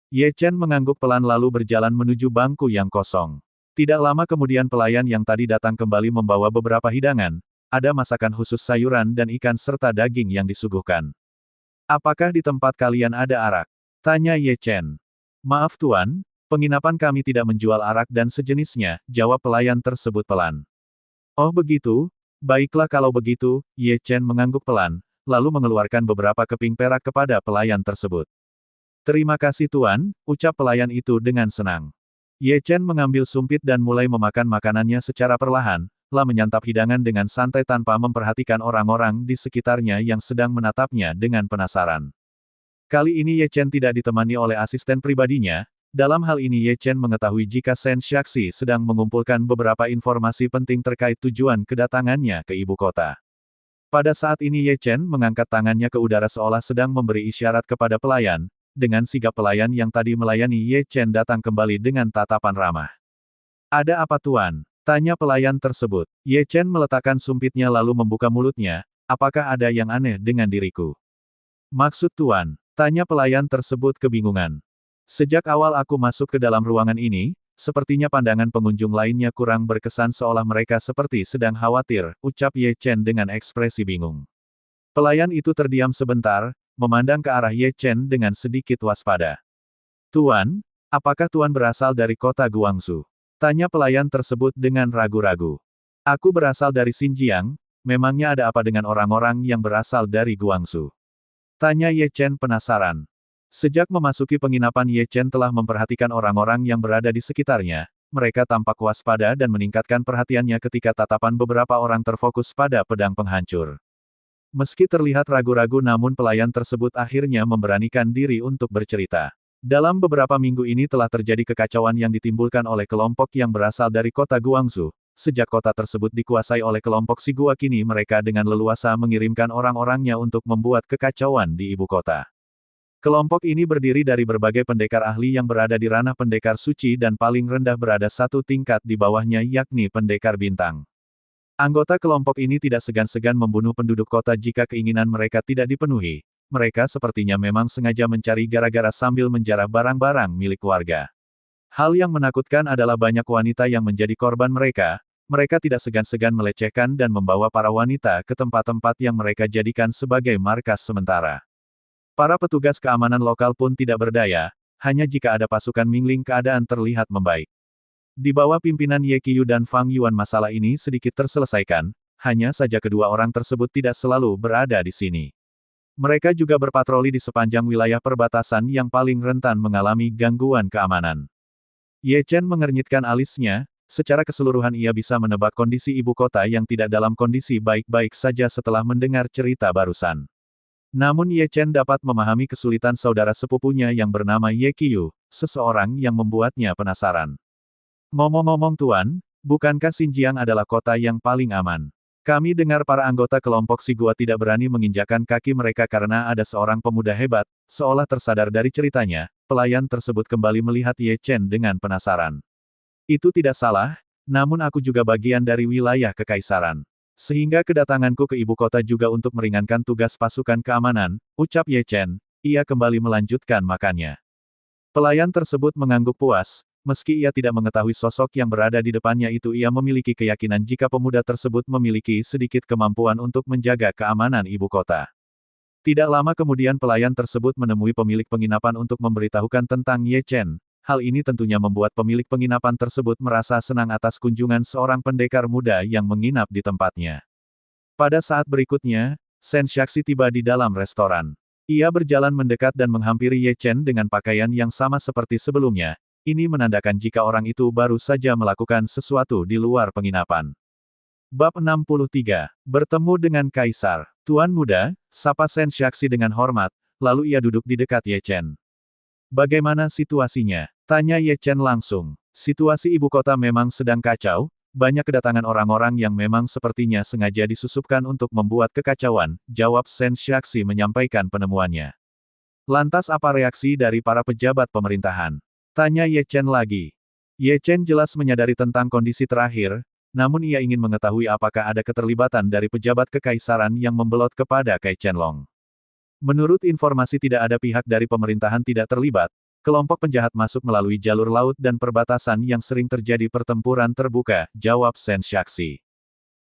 Ye Chen mengangguk pelan lalu berjalan menuju bangku yang kosong. Tidak lama kemudian pelayan yang tadi datang kembali membawa beberapa hidangan, ada masakan khusus sayuran dan ikan serta daging yang disuguhkan. Apakah di tempat kalian ada arak? Tanya Ye Chen. Maaf Tuan, penginapan kami tidak menjual arak dan sejenisnya, jawab pelayan tersebut pelan. Oh begitu, baiklah kalau begitu, Ye Chen mengangguk pelan, lalu mengeluarkan beberapa keping perak kepada pelayan tersebut. Terima kasih Tuan, ucap pelayan itu dengan senang. Ye Chen mengambil sumpit dan mulai memakan makanannya secara perlahan, lalu menyantap hidangan dengan santai tanpa memperhatikan orang-orang di sekitarnya yang sedang menatapnya dengan penasaran. Kali ini Ye Chen tidak ditemani oleh asisten pribadinya, dalam hal ini Ye Chen mengetahui jika Shen Shaxi sedang mengumpulkan beberapa informasi penting terkait tujuan kedatangannya ke ibu kota. Pada saat ini Ye Chen mengangkat tangannya ke udara seolah sedang memberi isyarat kepada pelayan. Dengan sigap pelayan yang tadi melayani Ye Chen datang kembali dengan tatapan ramah. Ada apa Tuan? Tanya pelayan tersebut. Ye Chen meletakkan sumpitnya lalu membuka mulutnya, apakah ada yang aneh dengan diriku? Maksud Tuan? Tanya pelayan tersebut kebingungan. Sejak awal aku masuk ke dalam ruangan ini, sepertinya pandangan pengunjung lainnya kurang berkesan seolah mereka seperti sedang khawatir, ucap Ye Chen dengan ekspresi bingung. Pelayan itu terdiam sebentar, memandang ke arah Ye Chen dengan sedikit waspada. Tuan, apakah Tuan berasal dari kota Guangzhou? Tanya pelayan tersebut dengan ragu-ragu. Aku berasal dari Xinjiang, memangnya ada apa dengan orang-orang yang berasal dari Guangzhou? Tanya Ye Chen penasaran. Sejak memasuki penginapan Ye Chen telah memperhatikan orang-orang yang berada di sekitarnya, mereka tampak waspada dan meningkatkan perhatiannya ketika tatapan beberapa orang terfokus pada pedang penghancur. Meski terlihat ragu-ragu namun pelayan tersebut akhirnya memberanikan diri untuk bercerita. Dalam beberapa minggu ini telah terjadi kekacauan yang ditimbulkan oleh kelompok yang berasal dari kota Guangzhou. Sejak kota tersebut dikuasai oleh kelompok Shigua kini mereka dengan leluasa mengirimkan orang-orangnya untuk membuat kekacauan di ibu kota. Kelompok ini berdiri dari berbagai pendekar ahli yang berada di ranah pendekar suci dan paling rendah berada satu tingkat di bawahnya yakni pendekar bintang. Anggota kelompok ini tidak segan-segan membunuh penduduk kota jika keinginan mereka tidak dipenuhi. Mereka sepertinya memang sengaja mencari gara-gara sambil menjarah barang-barang milik warga. Hal yang menakutkan adalah banyak wanita yang menjadi korban mereka. Mereka tidak segan-segan melecehkan dan membawa para wanita ke tempat-tempat yang mereka jadikan sebagai markas sementara. Para petugas keamanan lokal pun tidak berdaya, hanya jika ada pasukan Mingling keadaan terlihat membaik. Di bawah pimpinan Ye Qiyu dan Fang Yuan masalah ini sedikit terselesaikan, hanya saja kedua orang tersebut tidak selalu berada di sini. Mereka juga berpatroli di sepanjang wilayah perbatasan yang paling rentan mengalami gangguan keamanan. Ye Chen mengernyitkan alisnya, secara keseluruhan ia bisa menebak kondisi ibu kota yang tidak dalam kondisi baik-baik saja setelah mendengar cerita barusan. Namun Ye Chen dapat memahami kesulitan saudara sepupunya yang bernama Ye Qiyu, seseorang yang membuatnya penasaran. Ngomong-ngomong Tuan, bukankah Xinjiang adalah kota yang paling aman? Kami dengar para anggota kelompok Shigua tidak berani menginjakkan kaki mereka karena ada seorang pemuda hebat, seolah tersadar dari ceritanya, pelayan tersebut kembali melihat Ye Chen dengan penasaran. Itu tidak salah, namun aku juga bagian dari wilayah kekaisaran. Sehingga kedatanganku ke ibu kota juga untuk meringankan tugas pasukan keamanan, ucap Ye Chen, ia kembali melanjutkan makannya. Pelayan tersebut mengangguk puas. Meski ia tidak mengetahui sosok yang berada di depannya itu ia memiliki keyakinan jika pemuda tersebut memiliki sedikit kemampuan untuk menjaga keamanan ibu kota. Tidak lama kemudian pelayan tersebut menemui pemilik penginapan untuk memberitahukan tentang Ye Chen. Hal ini tentunya membuat pemilik penginapan tersebut merasa senang atas kunjungan seorang pendekar muda yang menginap di tempatnya. Pada saat berikutnya, Shen Shaxi tiba di dalam restoran. Ia berjalan mendekat dan menghampiri Ye Chen dengan pakaian yang sama seperti sebelumnya. Ini menandakan jika orang itu baru saja melakukan sesuatu di luar penginapan. Bab 63. Bertemu dengan Kaisar. Tuan muda, sapa Shen Shaxi dengan hormat, lalu ia duduk di dekat Ye Chen. Bagaimana situasinya? Tanya Ye Chen langsung. Situasi ibu kota memang sedang kacau, banyak kedatangan orang-orang yang memang sepertinya sengaja disusupkan untuk membuat kekacauan, jawab Shen Shaxi menyampaikan penemuannya. Lantas apa reaksi dari para pejabat pemerintahan? Tanya Ye Chen lagi. Ye Chen jelas menyadari tentang kondisi terakhir, namun ia ingin mengetahui apakah ada keterlibatan dari pejabat kekaisaran yang membelot kepada Kai Qianlong. Menurut informasi tidak ada pihak dari pemerintahan tidak terlibat, kelompok penjahat masuk melalui jalur laut dan perbatasan yang sering terjadi pertempuran terbuka, jawab Shen Shaxi.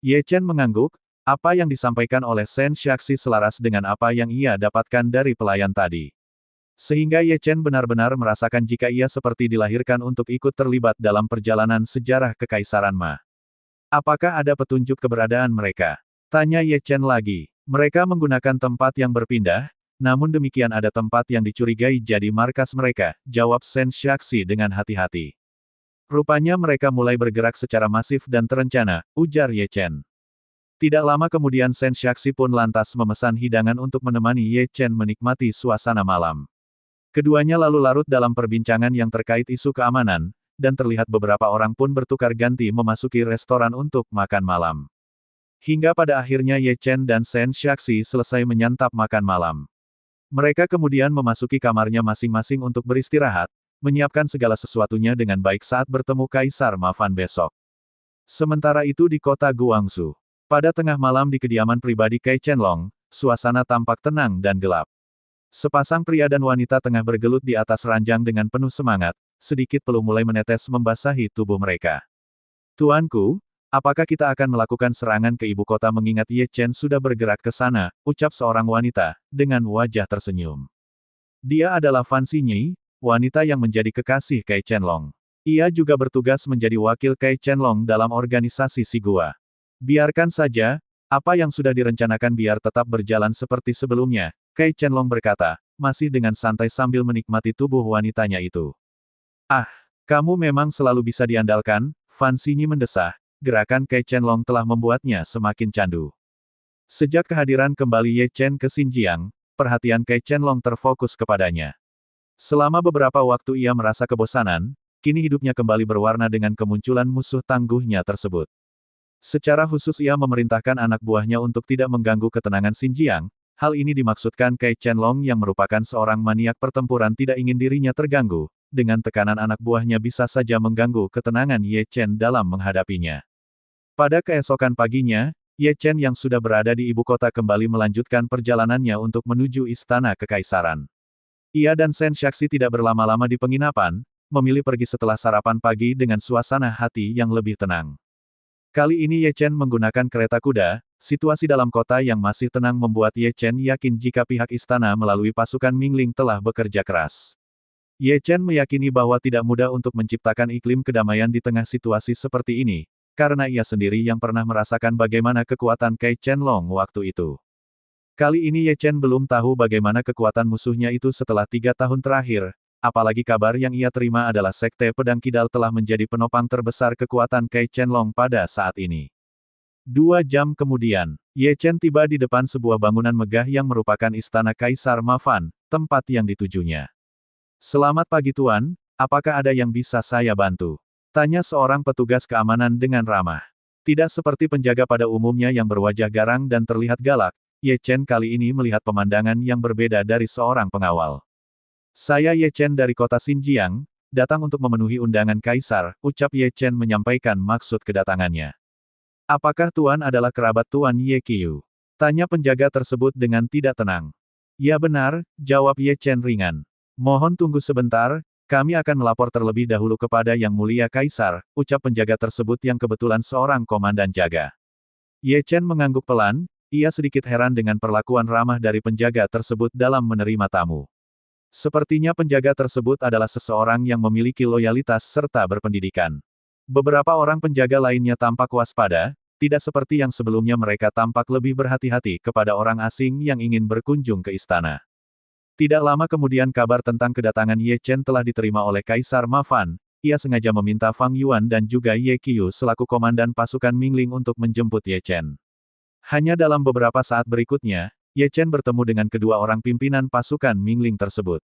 Ye Chen mengangguk, apa yang disampaikan oleh Shen Shaxi selaras dengan apa yang ia dapatkan dari pelayan tadi. Sehingga Ye Chen benar-benar merasakan jika ia seperti dilahirkan untuk ikut terlibat dalam perjalanan sejarah kekaisaran Ma. Apakah ada petunjuk keberadaan mereka? Tanya Ye Chen lagi. Mereka menggunakan tempat yang berpindah, namun demikian ada tempat yang dicurigai jadi markas mereka, jawab Shen Shaxi dengan hati-hati. Rupanya mereka mulai bergerak secara masif dan terencana, ujar Ye Chen. Tidak lama kemudian Shen Shaxi pun lantas memesan hidangan untuk menemani Ye Chen menikmati suasana malam. Keduanya lalu larut dalam perbincangan yang terkait isu keamanan, dan terlihat beberapa orang pun bertukar ganti memasuki restoran untuk makan malam. Hingga pada akhirnya Ye Chen dan Shen Shaxi selesai menyantap makan malam. Mereka kemudian memasuki kamarnya masing-masing untuk beristirahat, menyiapkan segala sesuatunya dengan baik saat bertemu Kaisar Ma Fan besok. Sementara itu di kota Guangzhou, pada tengah malam di kediaman pribadi Kai Qianlong, suasana tampak tenang dan gelap. Sepasang pria dan wanita tengah bergelut di atas ranjang dengan penuh semangat, sedikit peluh mulai menetes membasahi tubuh mereka. Tuanku, apakah kita akan melakukan serangan ke ibu kota mengingat Ye Chen sudah bergerak ke sana, ucap seorang wanita, dengan wajah tersenyum. Dia adalah Fan Xinyi, wanita yang menjadi kekasih Kai Qianlong. Ia juga bertugas menjadi wakil Kai Qianlong dalam organisasi Shigua. Biarkan saja, apa yang sudah direncanakan biar tetap berjalan seperti sebelumnya, Kai Qianlong berkata, masih dengan santai sambil menikmati tubuh wanitanya itu. Ah, kamu memang selalu bisa diandalkan, Fan Xinyi mendesah, gerakan Kai Qianlong telah membuatnya semakin candu. Sejak kehadiran kembali Ye Chen ke Xinjiang, perhatian Kai Qianlong terfokus kepadanya. Selama beberapa waktu ia merasa kebosanan, kini hidupnya kembali berwarna dengan kemunculan musuh tangguhnya tersebut. Secara khusus ia memerintahkan anak buahnya untuk tidak mengganggu ketenangan Xinjiang. Hal ini dimaksudkan Kai Qianlong yang merupakan seorang maniak pertempuran tidak ingin dirinya terganggu. Dengan tekanan anak buahnya bisa saja mengganggu ketenangan Ye Chen dalam menghadapinya. Pada keesokan paginya, Ye Chen yang sudah berada di ibu kota kembali melanjutkan perjalanannya untuk menuju istana kekaisaran. Ia dan Shen Shaxi tidak berlama-lama di penginapan, memilih pergi setelah sarapan pagi dengan suasana hati yang lebih tenang. Kali ini Ye Chen menggunakan kereta kuda. Situasi dalam kota yang masih tenang membuat Ye Chen yakin jika pihak istana melalui pasukan Mingling telah bekerja keras. Ye Chen meyakini bahwa tidak mudah untuk menciptakan iklim kedamaian di tengah situasi seperti ini, karena ia sendiri yang pernah merasakan bagaimana kekuatan Kai Qianlong waktu itu. Kali ini Ye Chen belum tahu bagaimana kekuatan musuhnya itu setelah 3 tahun terakhir, apalagi kabar yang ia terima adalah Sekte Pedang Kidal telah menjadi penopang terbesar kekuatan Kai Qianlong pada saat ini. 2 jam kemudian, Ye Chen tiba di depan sebuah bangunan megah yang merupakan istana Kaisar Ma Fan, tempat yang ditujunya. "Selamat pagi Tuan, apakah ada yang bisa saya bantu?" tanya seorang petugas keamanan dengan ramah. Tidak seperti penjaga pada umumnya yang berwajah garang dan terlihat galak, Ye Chen kali ini melihat pemandangan yang berbeda dari seorang pengawal. "Saya Ye Chen dari kota Xinjiang, datang untuk memenuhi undangan Kaisar," ucap Ye Chen menyampaikan maksud kedatangannya. "Apakah Tuan adalah kerabat Tuan Ye Qiu?" tanya penjaga tersebut dengan tidak tenang. "Ya benar," jawab Ye Chen ringan. "Mohon tunggu sebentar, kami akan melapor terlebih dahulu kepada Yang Mulia Kaisar," ucap penjaga tersebut yang kebetulan seorang komandan jaga. Ye Chen mengangguk pelan, ia sedikit heran dengan perlakuan ramah dari penjaga tersebut dalam menerima tamu. Sepertinya penjaga tersebut adalah seseorang yang memiliki loyalitas serta berpendidikan. Beberapa orang penjaga lainnya tampak waspada, tidak seperti yang sebelumnya mereka tampak lebih berhati-hati kepada orang asing yang ingin berkunjung ke istana. Tidak lama kemudian kabar tentang kedatangan Ye Chen telah diterima oleh Kaisar Ma Fan. Ia sengaja meminta Fang Yuan dan juga Ye Qiu selaku komandan pasukan Mingling untuk menjemput Ye Chen. Hanya dalam beberapa saat berikutnya, Ye Chen bertemu dengan kedua orang pimpinan pasukan Mingling tersebut.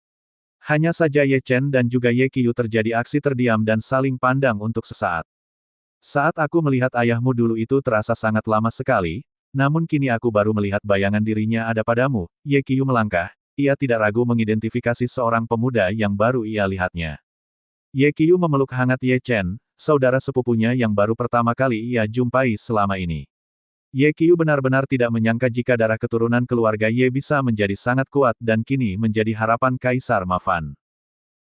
Hanya saja Ye Chen dan juga Ye Qiu terjadi aksi terdiam dan saling pandang untuk sesaat. "Saat aku melihat ayahmu dulu itu terasa sangat lama sekali, namun kini aku baru melihat bayangan dirinya ada padamu." Ye Qiu melangkah, ia tidak ragu mengidentifikasi seorang pemuda yang baru ia lihatnya. Ye Qiu memeluk hangat Ye Chen, saudara sepupunya yang baru pertama kali ia jumpai selama ini. Ye Qiu benar-benar tidak menyangka jika darah keturunan keluarga Ye bisa menjadi sangat kuat dan kini menjadi harapan Kaisar Ma Fan.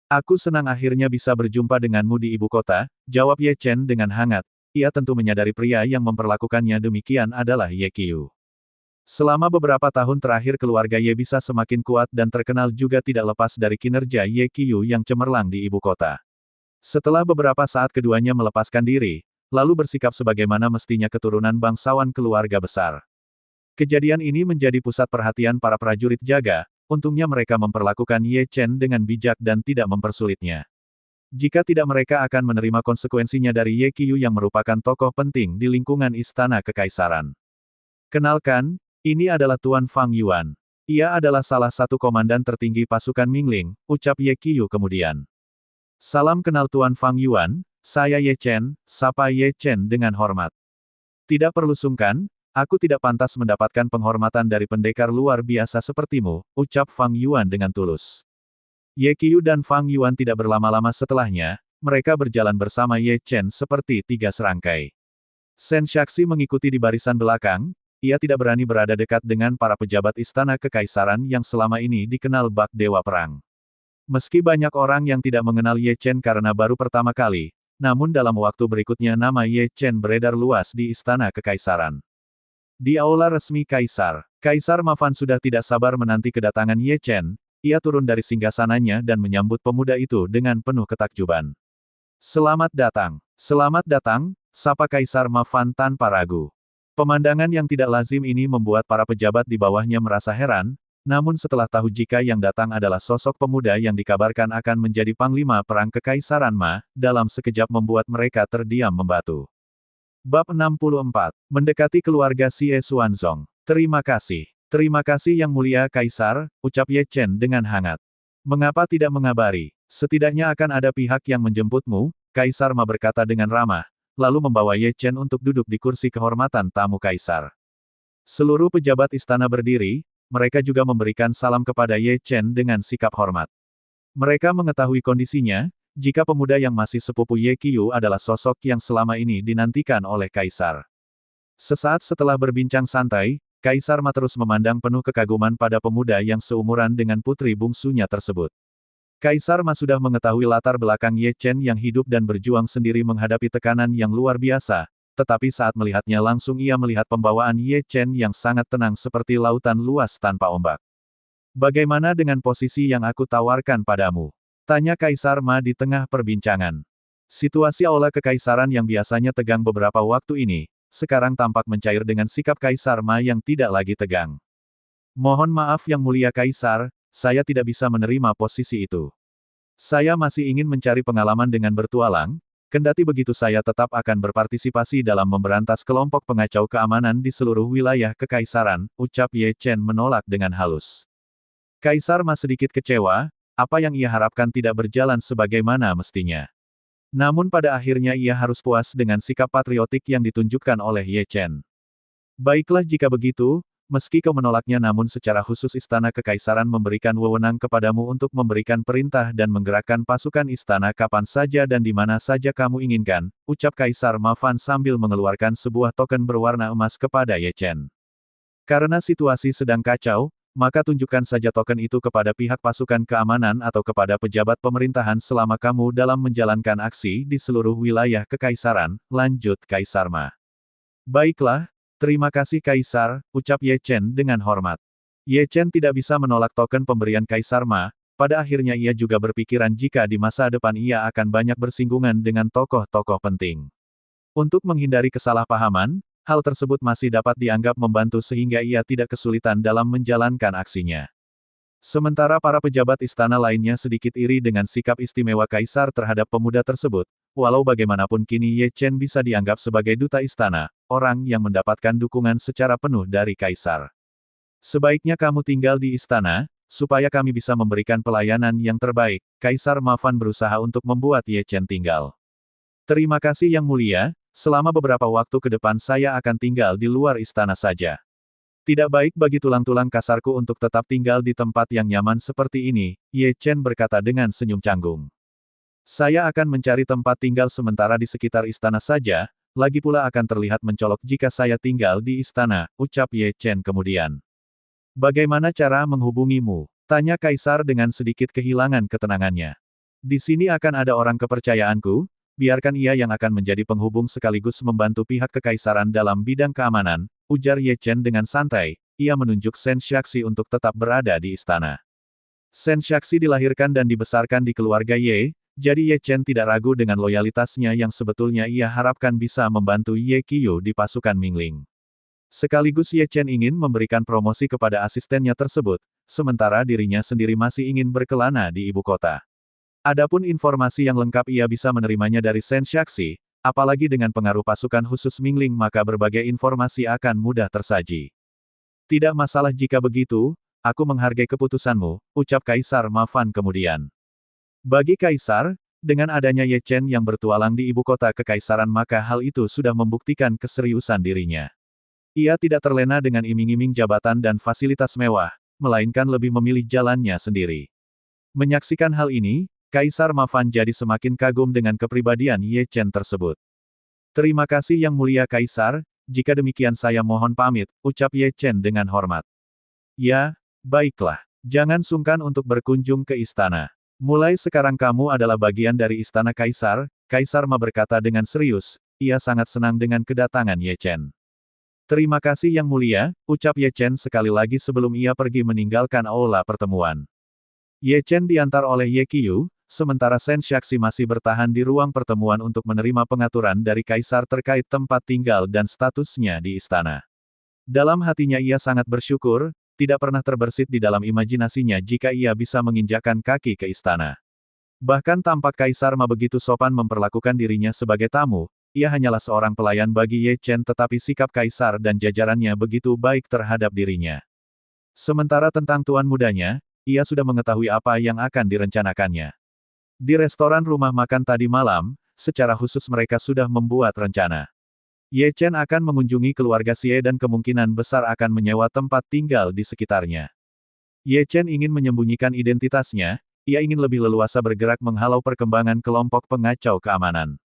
"Aku senang akhirnya bisa berjumpa denganmu di ibu kota," jawab Ye Chen dengan hangat. Ia tentu menyadari pria yang memperlakukannya demikian adalah Ye Qiu. Selama beberapa tahun terakhir keluarga Ye bisa semakin kuat dan terkenal juga tidak lepas dari kinerja Ye Qiu yang cemerlang di ibu kota. Setelah beberapa saat keduanya melepaskan diri, lalu bersikap sebagaimana mestinya keturunan bangsawan keluarga besar. Kejadian ini menjadi pusat perhatian para prajurit jaga, untungnya mereka memperlakukan Ye Chen dengan bijak dan tidak mempersulitnya. Jika tidak mereka akan menerima konsekuensinya dari Ye Qiu yang merupakan tokoh penting di lingkungan istana kekaisaran. "Kenalkan, ini adalah Tuan Fang Yuan. Ia adalah salah satu komandan tertinggi pasukan Mingling," ucap Ye Qiu kemudian. "Salam kenal Tuan Fang Yuan. Saya Ye Chen," sapa Ye Chen dengan hormat. "Tidak perlu sungkan, aku tidak pantas mendapatkan penghormatan dari pendekar luar biasa sepertimu," ucap Fang Yuan dengan tulus. Ye Qiu dan Fang Yuan tidak berlama-lama setelahnya, mereka berjalan bersama Ye Chen seperti 3 serangkai. Shen Shaxi mengikuti di barisan belakang, ia tidak berani berada dekat dengan para pejabat istana kekaisaran yang selama ini dikenal bak dewa perang. Meski banyak orang yang tidak mengenal Ye Chen karena baru pertama kali, namun dalam waktu berikutnya nama Ye Chen beredar luas di istana kekaisaran. Di aula resmi Kaisar, Kaisar Ma Fan sudah tidak sabar menanti kedatangan Ye Chen. Ia turun dari singgasananya dan menyambut pemuda itu dengan penuh ketakjuban. "Selamat datang," sapa Kaisar Ma Fan tanpa ragu. Pemandangan yang tidak lazim ini membuat para pejabat di bawahnya merasa heran, namun setelah tahu jika yang datang adalah sosok pemuda yang dikabarkan akan menjadi panglima perang kekaisaran Ma, dalam sekejap membuat mereka terdiam membatu. Bab 64. Mendekati keluarga Xie Xuanzong. Terima kasih. Terima kasih Yang Mulia Kaisar, ucap Ye Chen dengan hangat. Mengapa tidak mengabari? Setidaknya akan ada pihak yang menjemputmu, Kaisar Ma berkata dengan ramah, lalu membawa Ye Chen untuk duduk di kursi kehormatan tamu Kaisar. Seluruh pejabat istana berdiri, mereka juga memberikan salam kepada Ye Chen dengan sikap hormat. Mereka mengetahui kondisinya, jika pemuda yang masih sepupu Ye Qiu adalah sosok yang selama ini dinantikan oleh Kaisar. Sesaat setelah berbincang santai, Kaisar Ma terus memandang penuh kekaguman pada pemuda yang seumuran dengan putri bungsunya tersebut. Kaisar Ma sudah mengetahui latar belakang Ye Chen yang hidup dan berjuang sendiri menghadapi tekanan yang luar biasa, tetapi saat melihatnya langsung ia melihat pembawaan Ye Chen yang sangat tenang seperti lautan luas tanpa ombak. Bagaimana dengan posisi yang aku tawarkan padamu? Tanya Kaisar Ma di tengah perbincangan. Situasi aula kekaisaran yang biasanya tegang beberapa waktu ini, sekarang tampak mencair dengan sikap Kaisar Ma yang tidak lagi tegang. Mohon maaf Yang Mulia Kaisar, saya tidak bisa menerima posisi itu. Saya masih ingin mencari pengalaman dengan bertualang, kendati begitu saya tetap akan berpartisipasi dalam memberantas kelompok pengacau keamanan di seluruh wilayah kekaisaran, ucap Ye Chen menolak dengan halus. Kaisar Ma sedikit kecewa, apa yang ia harapkan tidak berjalan sebagaimana mestinya. Namun pada akhirnya ia harus puas dengan sikap patriotik yang ditunjukkan oleh Ye Chen. Baiklah jika begitu, meski kau menolaknya namun secara khusus Istana Kekaisaran memberikan wewenang kepadamu untuk memberikan perintah dan menggerakkan pasukan istana kapan saja dan di mana saja kamu inginkan, ucap Kaisar Ma Fan sambil mengeluarkan sebuah token berwarna emas kepada Ye Chen. Karena situasi sedang kacau, maka tunjukkan saja token itu kepada pihak pasukan keamanan atau kepada pejabat pemerintahan selama kamu dalam menjalankan aksi di seluruh wilayah kekaisaran, lanjut Kaisar Ma. Baiklah, terima kasih Kaisar, ucap Ye Chen dengan hormat. Ye Chen tidak bisa menolak token pemberian Kaisar Ma, pada akhirnya ia juga berpikiran jika di masa depan ia akan banyak bersinggungan dengan tokoh-tokoh penting. Untuk menghindari kesalahpahaman, hal tersebut masih dapat dianggap membantu sehingga ia tidak kesulitan dalam menjalankan aksinya. Sementara para pejabat istana lainnya sedikit iri dengan sikap istimewa Kaisar terhadap pemuda tersebut, walau bagaimanapun kini Ye Chen bisa dianggap sebagai duta istana, orang yang mendapatkan dukungan secara penuh dari Kaisar. Sebaiknya kamu tinggal di istana, supaya kami bisa memberikan pelayanan yang terbaik, Kaisar Ma Fan berusaha untuk membuat Ye Chen tinggal. Terima kasih Yang Mulia. Selama beberapa waktu ke depan saya akan tinggal di luar istana saja. Tidak baik bagi tulang-tulang kasarku untuk tetap tinggal di tempat yang nyaman seperti ini, Ye Chen berkata dengan senyum canggung. Saya akan mencari tempat tinggal sementara di sekitar istana saja, lagi pula akan terlihat mencolok jika saya tinggal di istana, ucap Ye Chen kemudian. Bagaimana cara menghubungimu? Tanya Kaisar dengan sedikit kehilangan ketenangannya. Di sini akan ada orang kepercayaanku, biarkan ia yang akan menjadi penghubung sekaligus membantu pihak kekaisaran dalam bidang keamanan, ujar Ye Chen dengan santai, ia menunjuk Shen Xiaxi untuk tetap berada di istana. Shen Xiaxi dilahirkan dan dibesarkan di keluarga Ye, jadi Ye Chen tidak ragu dengan loyalitasnya yang sebetulnya ia harapkan bisa membantu Ye Qiu di pasukan Mingling. Sekaligus Ye Chen ingin memberikan promosi kepada asistennya tersebut, sementara dirinya sendiri masih ingin berkelana di ibu kota. Adapun informasi yang lengkap ia bisa menerimanya dari Shen Xiaxi, apalagi dengan pengaruh pasukan khusus Mingling maka berbagai informasi akan mudah tersaji. Tidak masalah jika begitu, aku menghargai keputusanmu, ucap Kaisar Ma Fan kemudian. Bagi Kaisar, dengan adanya Ye Chen yang bertualang di ibu kota kekaisaran maka hal itu sudah membuktikan keseriusan dirinya. Ia tidak terlena dengan iming-iming jabatan dan fasilitas mewah, melainkan lebih memilih jalannya sendiri. Menyaksikan hal ini, Kaisar Ma Fan jadi semakin kagum dengan kepribadian Ye Chen tersebut. Terima kasih Yang Mulia Kaisar, jika demikian saya mohon pamit, ucap Ye Chen dengan hormat. Ya, baiklah. Jangan sungkan untuk berkunjung ke istana. Mulai sekarang kamu adalah bagian dari istana Kaisar, Kaisar Ma berkata dengan serius, ia sangat senang dengan kedatangan Ye Chen. Terima kasih Yang Mulia, ucap Ye Chen sekali lagi sebelum ia pergi meninggalkan aula pertemuan. Ye Chen diantar oleh Ye Qiu, sementara Shen Xiaxi masih bertahan di ruang pertemuan untuk menerima pengaturan dari Kaisar terkait tempat tinggal dan statusnya di istana. Dalam hatinya ia sangat bersyukur, tidak pernah terbersit di dalam imajinasinya jika ia bisa menginjakkan kaki ke istana. Bahkan tampak Kaisar Ma begitu sopan memperlakukan dirinya sebagai tamu, ia hanyalah seorang pelayan bagi Ye Chen tetapi sikap kaisar dan jajarannya begitu baik terhadap dirinya. Sementara tentang tuan mudanya, ia sudah mengetahui apa yang akan direncanakannya. Di restoran rumah makan tadi malam, secara khusus mereka sudah membuat rencana. Ye Chen akan mengunjungi keluarga Xie dan kemungkinan besar akan menyewa tempat tinggal di sekitarnya. Ye Chen ingin menyembunyikan identitasnya, ia ingin lebih leluasa bergerak menghalau perkembangan kelompok pengacau keamanan.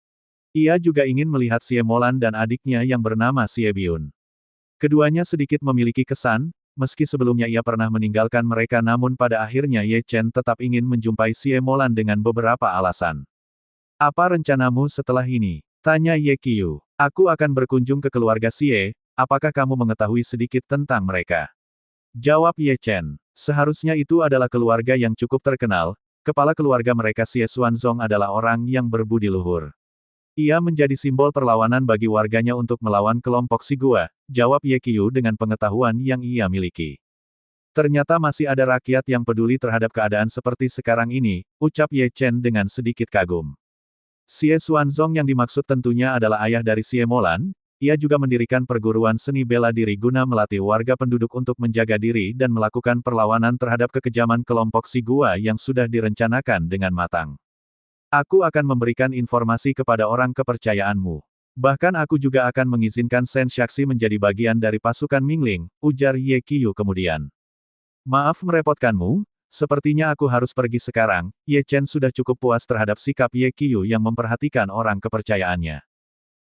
Ia juga ingin melihat Xie Molan dan adiknya yang bernama Xie Biun. Keduanya sedikit memiliki kesan, meski sebelumnya ia pernah meninggalkan mereka namun pada akhirnya Ye Chen tetap ingin menjumpai Xie Molan dengan beberapa alasan. Apa rencanamu setelah ini? Tanya Ye Qiu. Aku akan berkunjung ke keluarga Xie, apakah kamu mengetahui sedikit tentang mereka? Jawab Ye Chen. Seharusnya itu adalah keluarga yang cukup terkenal, kepala keluarga mereka Xie Xuanzong adalah orang yang berbudi luhur. Ia menjadi simbol perlawanan bagi warganya untuk melawan kelompok Sigua, jawab Ye Qiu dengan pengetahuan yang ia miliki. Ternyata masih ada rakyat yang peduli terhadap keadaan seperti sekarang ini, ucap Ye Chen dengan sedikit kagum. Xie Xuanzong yang dimaksud tentunya adalah ayah dari Xie Molan, ia juga mendirikan perguruan seni bela diri guna melatih warga penduduk untuk menjaga diri dan melakukan perlawanan terhadap kekejaman kelompok Sigua yang sudah direncanakan dengan matang. Aku akan memberikan informasi kepada orang kepercayaanmu. Bahkan aku juga akan mengizinkan Shen Shaxi menjadi bagian dari pasukan Mingling, ujar Ye Qiu kemudian. Maaf merepotkanmu, sepertinya aku harus pergi sekarang. Ye Chen sudah cukup puas terhadap sikap Ye Qiu yang memperhatikan orang kepercayaannya.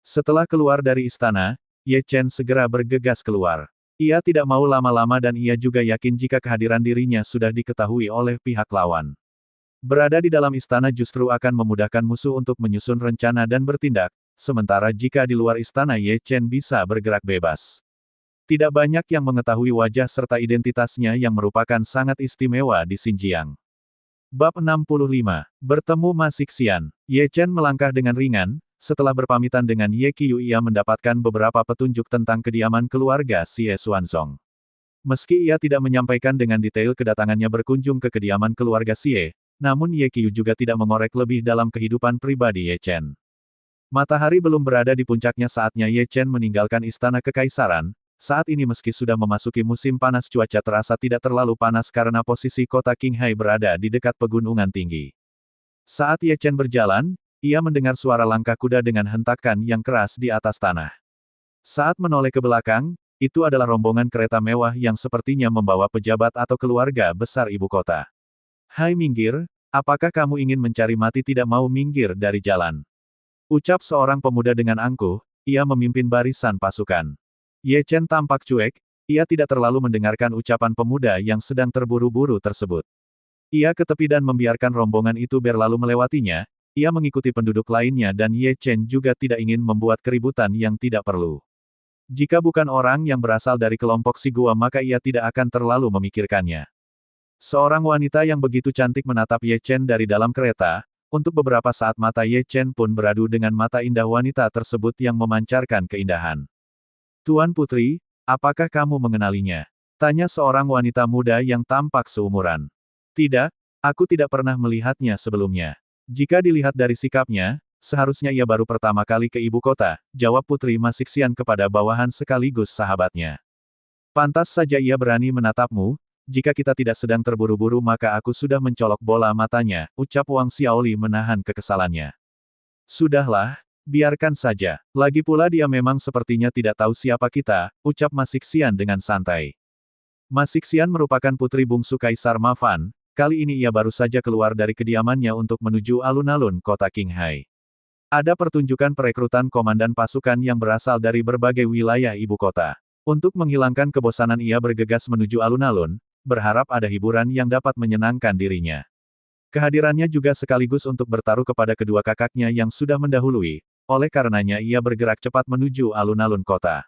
Setelah keluar dari istana, Ye Chen segera bergegas keluar. Ia tidak mau lama-lama dan ia juga yakin jika kehadiran dirinya sudah diketahui oleh pihak lawan. Berada di dalam istana justru akan memudahkan musuh untuk menyusun rencana dan bertindak, sementara jika di luar istana Ye Chen bisa bergerak bebas. Tidak banyak yang mengetahui wajah serta identitasnya yang merupakan sangat istimewa di Xinjiang. Bab 65. Bertemu Ma Sixian. Ye Chen melangkah dengan ringan, setelah berpamitan dengan Ye Qiu ia mendapatkan beberapa petunjuk tentang kediaman keluarga Xie Xuanzong. Meski ia tidak menyampaikan dengan detail kedatangannya berkunjung ke kediaman keluarga Xie, namun Ye Qiu juga tidak mengorek lebih dalam kehidupan pribadi Ye Chen. Matahari belum berada di puncaknya saatnya Ye Chen meninggalkan istana kekaisaran, saat ini meski sudah memasuki musim panas cuaca terasa tidak terlalu panas karena posisi kota Qinghai berada di dekat pegunungan tinggi. Saat Ye Chen berjalan, ia mendengar suara langkah kuda dengan hentakan yang keras di atas tanah. Saat menoleh ke belakang, itu adalah rombongan kereta mewah yang sepertinya membawa pejabat atau keluarga besar ibu kota. Hai minggir, apakah kamu ingin mencari mati tidak mau minggir dari jalan? Ucap seorang pemuda dengan angkuh, ia memimpin barisan pasukan. Ye Chen tampak cuek, ia tidak terlalu mendengarkan ucapan pemuda yang sedang terburu-buru tersebut. Ia ke tepi dan membiarkan rombongan itu berlalu melewatinya, ia mengikuti penduduk lainnya dan Ye Chen juga tidak ingin membuat keributan yang tidak perlu. Jika bukan orang yang berasal dari kelompok Sigua maka ia tidak akan terlalu memikirkannya. Seorang wanita yang begitu cantik menatap Ye Chen dari dalam kereta, untuk beberapa saat mata Ye Chen pun beradu dengan mata indah wanita tersebut yang memancarkan keindahan. Tuan Putri, apakah kamu mengenalinya? Tanya seorang wanita muda yang tampak seumuran. Tidak, aku tidak pernah melihatnya sebelumnya. Jika dilihat dari sikapnya, seharusnya ia baru pertama kali ke ibu kota, jawab Putri Ma Sixian kepada bawahan sekaligus sahabatnya. Pantas saja ia berani menatapmu. Jika kita tidak sedang terburu-buru maka aku sudah mencolok bola matanya, ucap Wang Xiaoli menahan kekesalannya. Sudahlah, biarkan saja. Lagi pula dia memang sepertinya tidak tahu siapa kita, ucap Ma Sixian dengan santai. Ma Sixian merupakan putri bungsu Kaisar Ma Fan, kali ini ia baru saja keluar dari kediamannya untuk menuju alun-alun kota Qinghai. Ada pertunjukan perekrutan komandan pasukan yang berasal dari berbagai wilayah ibu kota. Untuk menghilangkan kebosanan ia bergegas menuju alun-alun, berharap ada hiburan yang dapat menyenangkan dirinya. Kehadirannya juga sekaligus untuk bertaruh kepada kedua kakaknya yang sudah mendahului, oleh karenanya ia bergerak cepat menuju alun-alun kota.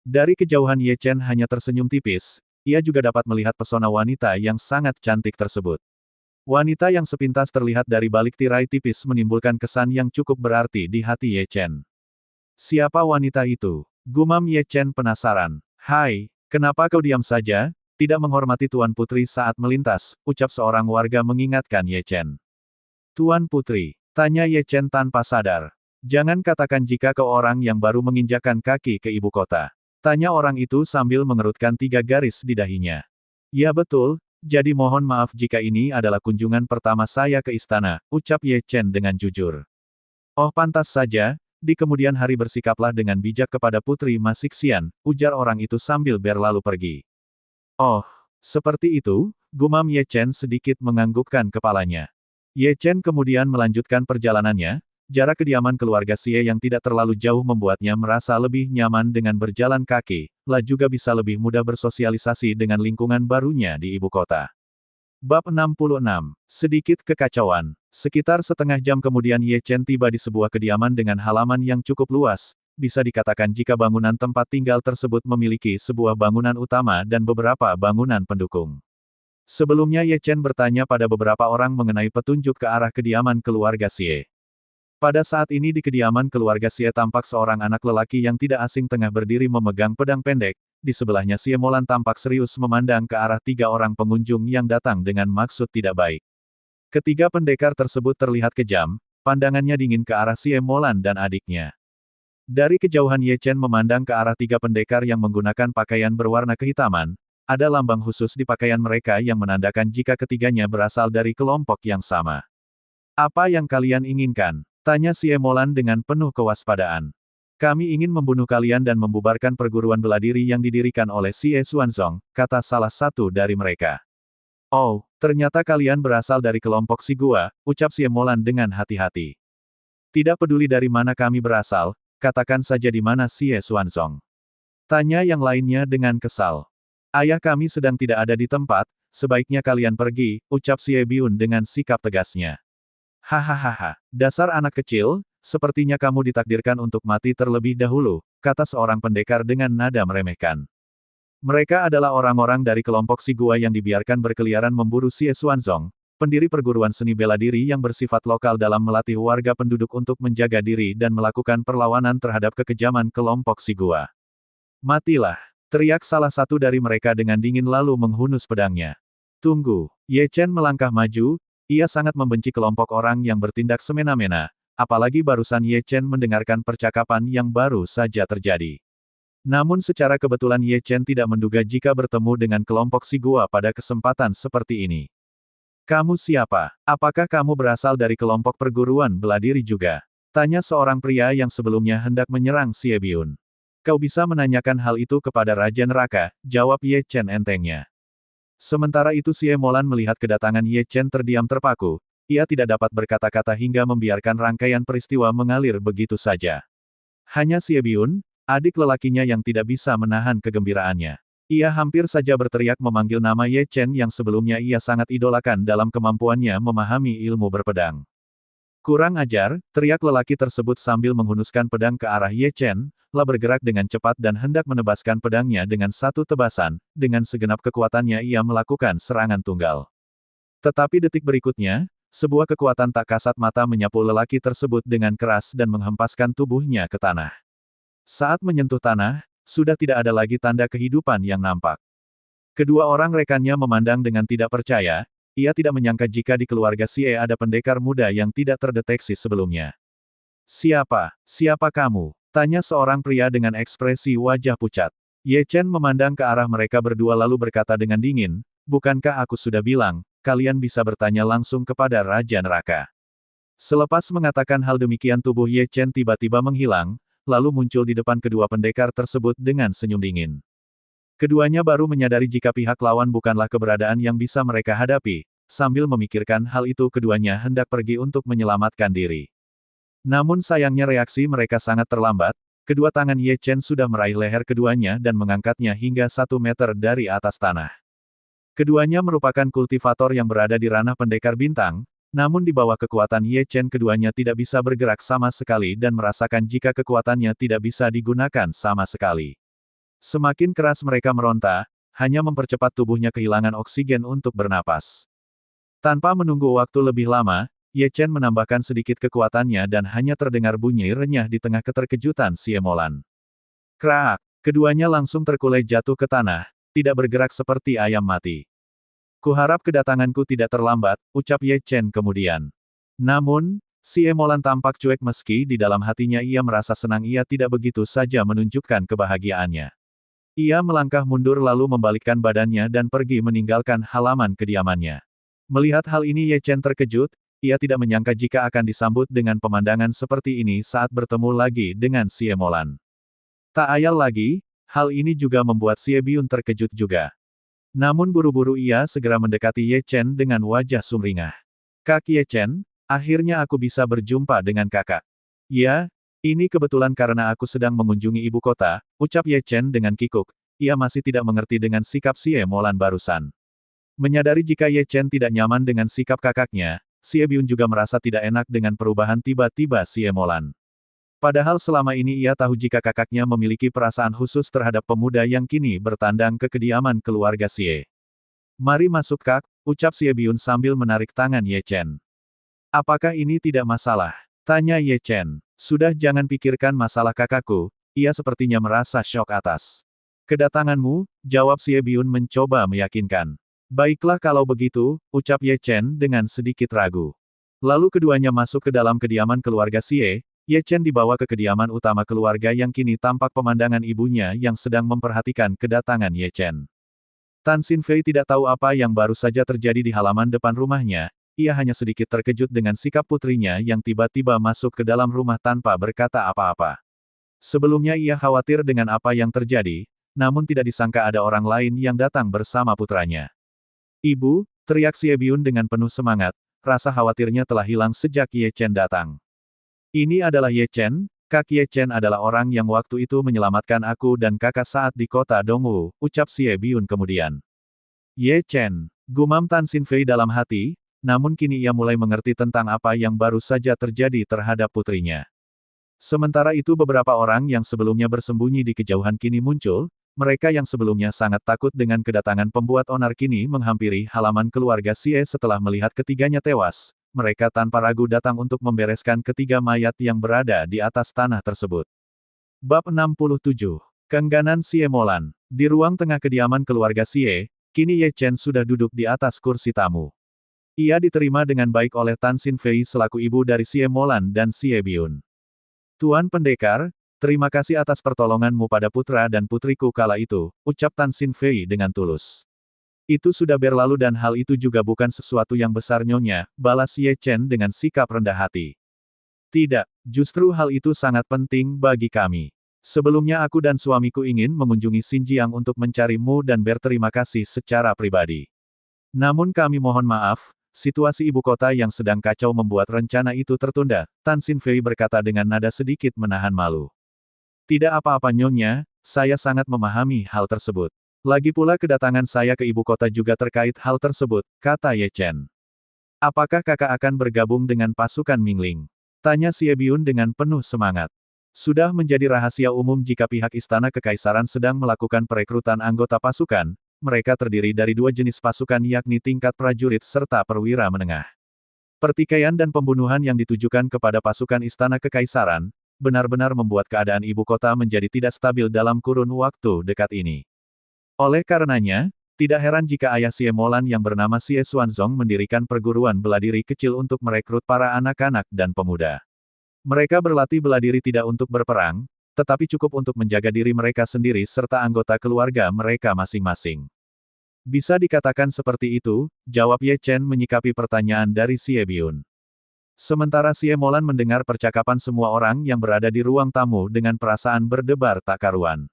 Dari kejauhan Ye Chen hanya tersenyum tipis, ia juga dapat melihat pesona wanita yang sangat cantik tersebut. Wanita yang sepintas terlihat dari balik tirai tipis menimbulkan kesan yang cukup berarti di hati Ye Chen. Siapa wanita itu? Gumam Ye Chen penasaran. Hai, kenapa kau diam saja? Tidak menghormati Tuan Putri saat melintas, ucap seorang warga mengingatkan Ye Chen. Tuan Putri, tanya Ye Chen tanpa sadar. Jangan katakan jika kau orang yang baru menginjakkan kaki ke ibu kota. Tanya orang itu sambil mengerutkan 3 garis di dahinya. Ya betul, jadi mohon maaf jika ini adalah kunjungan pertama saya ke istana, ucap Ye Chen dengan jujur. Oh pantas saja, di kemudian hari bersikaplah dengan bijak kepada Putri Masixian, ujar orang itu sambil berlalu pergi. Oh, seperti itu, gumam Ye Chen sedikit menganggukkan kepalanya. Ye Chen kemudian melanjutkan perjalanannya. Jarak kediaman keluarga Xie yang tidak terlalu jauh membuatnya merasa lebih nyaman dengan berjalan kaki, juga bisa lebih mudah bersosialisasi dengan lingkungan barunya di ibu kota. Bab 66. Sedikit kekacauan. Sekitar setengah jam kemudian Ye Chen tiba di sebuah kediaman dengan halaman yang cukup luas, bisa dikatakan jika bangunan tempat tinggal tersebut memiliki sebuah bangunan utama dan beberapa bangunan pendukung. Sebelumnya Ye Chen bertanya pada beberapa orang mengenai petunjuk ke arah kediaman keluarga Xie. Pada saat ini di kediaman keluarga Xie tampak seorang anak lelaki yang tidak asing tengah berdiri memegang pedang pendek, di sebelahnya Xie Molan tampak serius memandang ke arah 3 orang pengunjung yang datang dengan maksud tidak baik. Ketiga pendekar tersebut terlihat kejam, pandangannya dingin ke arah Xie Molan dan adiknya. Dari kejauhan Ye Chen memandang ke arah 3 pendekar yang menggunakan pakaian berwarna kehitaman, ada lambang khusus di pakaian mereka yang menandakan jika ketiganya berasal dari kelompok yang sama. Apa yang kalian inginkan? Tanya Xie Molan dengan penuh kewaspadaan. Kami ingin membunuh kalian dan membubarkan perguruan bela diri yang didirikan oleh Xie Xuanzong, kata salah satu dari mereka. Oh, ternyata kalian berasal dari kelompok Si Gua, ucap Xie Molan dengan hati-hati. Tidak peduli dari mana kami berasal, katakan saja di mana Xie Xuanzong. Tanya yang lainnya dengan kesal. Ayah kami sedang tidak ada di tempat, sebaiknya kalian pergi, ucap Xie Biun dengan sikap tegasnya. Hahaha, dasar anak kecil, sepertinya kamu ditakdirkan untuk mati terlebih dahulu, kata seorang pendekar dengan nada meremehkan. Mereka adalah orang-orang dari kelompok Si Gua yang dibiarkan berkeliaran memburu Xie Xuanzong, pendiri perguruan seni bela diri yang bersifat lokal dalam melatih warga penduduk untuk menjaga diri dan melakukan perlawanan terhadap kekejaman kelompok Si Gua. Matilah, teriak salah satu dari mereka dengan dingin lalu menghunus pedangnya. Tunggu, Ye Chen melangkah maju. Ia sangat membenci kelompok orang yang bertindak semena-mena, apalagi barusan Ye Chen mendengarkan percakapan yang baru saja terjadi. Namun secara kebetulan Ye Chen tidak menduga jika bertemu dengan kelompok Si Gua pada kesempatan seperti ini. Kamu siapa? Apakah kamu berasal dari kelompok perguruan bela diri juga? Tanya seorang pria yang sebelumnya hendak menyerang Xie Biun. Kau bisa menanyakan hal itu kepada Raja Neraka, jawab Ye Chen entengnya. Sementara itu Xie Molan melihat kedatangan Ye Chen terdiam terpaku, ia tidak dapat berkata-kata hingga membiarkan rangkaian peristiwa mengalir begitu saja. Hanya Xie Biun, adik lelakinya yang tidak bisa menahan kegembiraannya. Ia hampir saja berteriak memanggil nama Ye Chen yang sebelumnya ia sangat idolakan dalam kemampuannya memahami ilmu berpedang. Kurang ajar, teriak lelaki tersebut sambil menghunuskan pedang ke arah Ye Chen, bergerak dengan cepat dan hendak menebaskan pedangnya dengan satu tebasan, dengan segenap kekuatannya ia melakukan serangan tunggal. Tetapi detik berikutnya, sebuah kekuatan tak kasat mata menyapu lelaki tersebut dengan keras dan menghempaskan tubuhnya ke tanah. Saat menyentuh tanah, sudah tidak ada lagi tanda kehidupan yang nampak. Kedua orang rekannya memandang dengan tidak percaya, ia tidak menyangka jika di keluarga Xie ada pendekar muda yang tidak terdeteksi sebelumnya. Siapa kamu? Tanya seorang pria dengan ekspresi wajah pucat. Ye Chen memandang ke arah mereka berdua lalu berkata dengan dingin, bukankah aku sudah bilang, kalian bisa bertanya langsung kepada Raja Neraka. Selepas mengatakan hal demikian tubuh Ye Chen tiba-tiba menghilang, lalu muncul di depan kedua pendekar tersebut dengan senyum dingin. Keduanya baru menyadari jika pihak lawan bukanlah keberadaan yang bisa mereka hadapi, sambil memikirkan hal itu keduanya hendak pergi untuk menyelamatkan diri. Namun sayangnya reaksi mereka sangat terlambat, kedua tangan Ye Chen sudah meraih leher keduanya dan mengangkatnya hingga 1 meter dari atas tanah. Keduanya merupakan kultivator yang berada di ranah pendekar bintang, namun di bawah kekuatan Ye Chen keduanya tidak bisa bergerak sama sekali dan merasakan jika kekuatannya tidak bisa digunakan sama sekali. Semakin keras mereka meronta, hanya mempercepat tubuhnya kehilangan oksigen untuk bernapas. Tanpa menunggu waktu lebih lama, Ye Chen menambahkan sedikit kekuatannya dan hanya terdengar bunyi renyah di tengah keterkejutan Xie Molan. Kraak! Keduanya langsung terkulai jatuh ke tanah, tidak bergerak seperti ayam mati. Kuharap kedatanganku tidak terlambat, ucap Ye Chen kemudian. Namun, Si Emolan tampak cuek meski di dalam hatinya ia merasa senang ia tidak begitu saja menunjukkan kebahagiaannya. Ia melangkah mundur lalu membalikkan badannya dan pergi meninggalkan halaman kediamannya. Melihat hal ini Ye Chen terkejut, ia tidak menyangka jika akan disambut dengan pemandangan seperti ini saat bertemu lagi dengan si Emolan. Tak ayal lagi, hal ini juga membuat Xie Biun terkejut juga. Namun buru-buru ia segera mendekati Ye Chen dengan wajah sumringah. "Kak Ye Chen, akhirnya aku bisa berjumpa dengan kakak." "Ya, ini kebetulan karena aku sedang mengunjungi ibu kota," ucap Ye Chen dengan kikuk. Ia masih tidak mengerti dengan sikap Xie Molan barusan. Menyadari jika Ye Chen tidak nyaman dengan sikap kakaknya, Xie Biun juga merasa tidak enak dengan perubahan tiba-tiba Xie Molan. Padahal selama ini ia tahu jika kakaknya memiliki perasaan khusus terhadap pemuda yang kini bertandang ke kediaman keluarga Xie. "Mari masuk kak," ucap Xie Biun sambil menarik tangan Ye Chen. "Apakah ini tidak masalah?" tanya Ye Chen. "Sudah jangan pikirkan masalah kakakku," ia sepertinya merasa syok atas kedatanganmu, jawab Xie Biun mencoba meyakinkan. "Baiklah kalau begitu," ucap Ye Chen dengan sedikit ragu. Lalu keduanya masuk ke dalam kediaman keluarga Xie. Ye Chen dibawa ke kediaman utama keluarga yang kini tampak pemandangan ibunya yang sedang memperhatikan kedatangan Ye Chen. Tan Xin Fei tidak tahu apa yang baru saja terjadi di halaman depan rumahnya, ia hanya sedikit terkejut dengan sikap putrinya yang tiba-tiba masuk ke dalam rumah tanpa berkata apa-apa. Sebelumnya ia khawatir dengan apa yang terjadi, namun tidak disangka ada orang lain yang datang bersama putranya. "Ibu," teriak Xie Biun dengan penuh semangat, rasa khawatirnya telah hilang sejak Ye Chen datang. "Ini adalah Ye Chen, Kak Ye Chen adalah orang yang waktu itu menyelamatkan aku dan kakak saat di kota Dongwu," ucap Xie Biun kemudian. "Ye Chen," gumam Tan Xin Fei dalam hati, namun kini ia mulai mengerti tentang apa yang baru saja terjadi terhadap putrinya. Sementara itu beberapa orang yang sebelumnya bersembunyi di kejauhan kini muncul, mereka yang sebelumnya sangat takut dengan kedatangan pembuat onar kini menghampiri halaman keluarga Xie setelah melihat ketiganya tewas. Mereka tanpa ragu datang untuk membereskan ketiga mayat yang berada di atas tanah tersebut. Bab 67. Keengganan Xie Molan. Di ruang tengah kediaman keluarga Xie, kini Ye Chen sudah duduk di atas kursi tamu. Ia diterima dengan baik oleh Tan Xin Fei selaku ibu dari Xie Molan dan Xie Biun. "Tuan Pendekar, terima kasih atas pertolonganmu pada putra dan putriku kala itu," ucap Tan Xin Fei dengan tulus. "Itu sudah berlalu dan hal itu juga bukan sesuatu yang besar nyonya," balas Ye Chen dengan sikap rendah hati. "Tidak, justru hal itu sangat penting bagi kami. Sebelumnya aku dan suamiku ingin mengunjungi Xinjiang untuk mencarimu dan berterima kasih secara pribadi. Namun kami mohon maaf, situasi ibu kota yang sedang kacau membuat rencana itu tertunda," Tan Xin Fei berkata dengan nada sedikit menahan malu. "Tidak apa-apa nyonya, saya sangat memahami hal tersebut. Lagi pula kedatangan saya ke ibu kota juga terkait hal tersebut," kata Ye Chen. "Apakah kakak akan bergabung dengan pasukan Mingling?" tanya Xie Biun dengan penuh semangat. Sudah menjadi rahasia umum jika pihak Istana Kekaisaran sedang melakukan perekrutan anggota pasukan, mereka terdiri dari dua jenis pasukan yakni tingkat prajurit serta perwira menengah. Pertikaian dan pembunuhan yang ditujukan kepada pasukan Istana Kekaisaran, benar-benar membuat keadaan ibu kota menjadi tidak stabil dalam kurun waktu dekat ini. Oleh karenanya, tidak heran jika ayah Xie Molan yang bernama Xie Xuanzong mendirikan perguruan beladiri kecil untuk merekrut para anak-anak dan pemuda. Mereka berlatih beladiri tidak untuk berperang, tetapi cukup untuk menjaga diri mereka sendiri serta anggota keluarga mereka masing-masing. "Bisa dikatakan seperti itu," jawab Ye Chen menyikapi pertanyaan dari Xie Biun. Sementara Xie Molan mendengar percakapan semua orang yang berada di ruang tamu dengan perasaan berdebar tak karuan.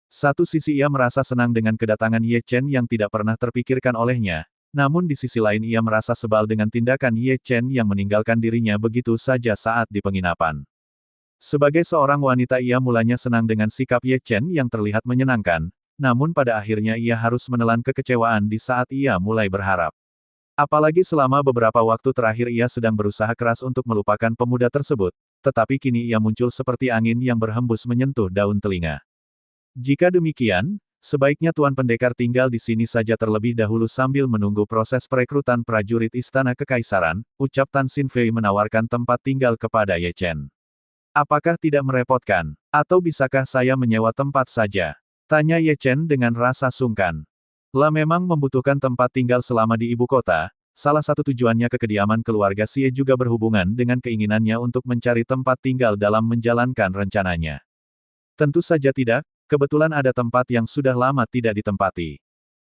Satu sisi ia merasa senang dengan kedatangan Ye Chen yang tidak pernah terpikirkan olehnya, namun di sisi lain ia merasa sebal dengan tindakan Ye Chen yang meninggalkan dirinya begitu saja saat di penginapan. Sebagai seorang wanita ia mulanya senang dengan sikap Ye Chen yang terlihat menyenangkan, namun pada akhirnya ia harus menelan kekecewaan di saat ia mulai berharap. Apalagi selama beberapa waktu terakhir ia sedang berusaha keras untuk melupakan pemuda tersebut, tetapi kini ia muncul seperti angin yang berhembus menyentuh daun telinga. "Jika demikian, sebaiknya Tuan Pendekar tinggal di sini saja terlebih dahulu sambil menunggu proses perekrutan prajurit Istana Kekaisaran," ucap Tan Xin Fei menawarkan tempat tinggal kepada Ye Chen. "Apakah tidak merepotkan? Atau bisakah saya menyewa tempat saja?" tanya Ye Chen dengan rasa sungkan. "Lah memang membutuhkan tempat tinggal selama di ibu kota, salah satu tujuannya ke kediaman keluarga Xie juga berhubungan dengan keinginannya untuk mencari tempat tinggal dalam menjalankan rencananya. Tentu saja tidak, kebetulan ada tempat yang sudah lama tidak ditempati.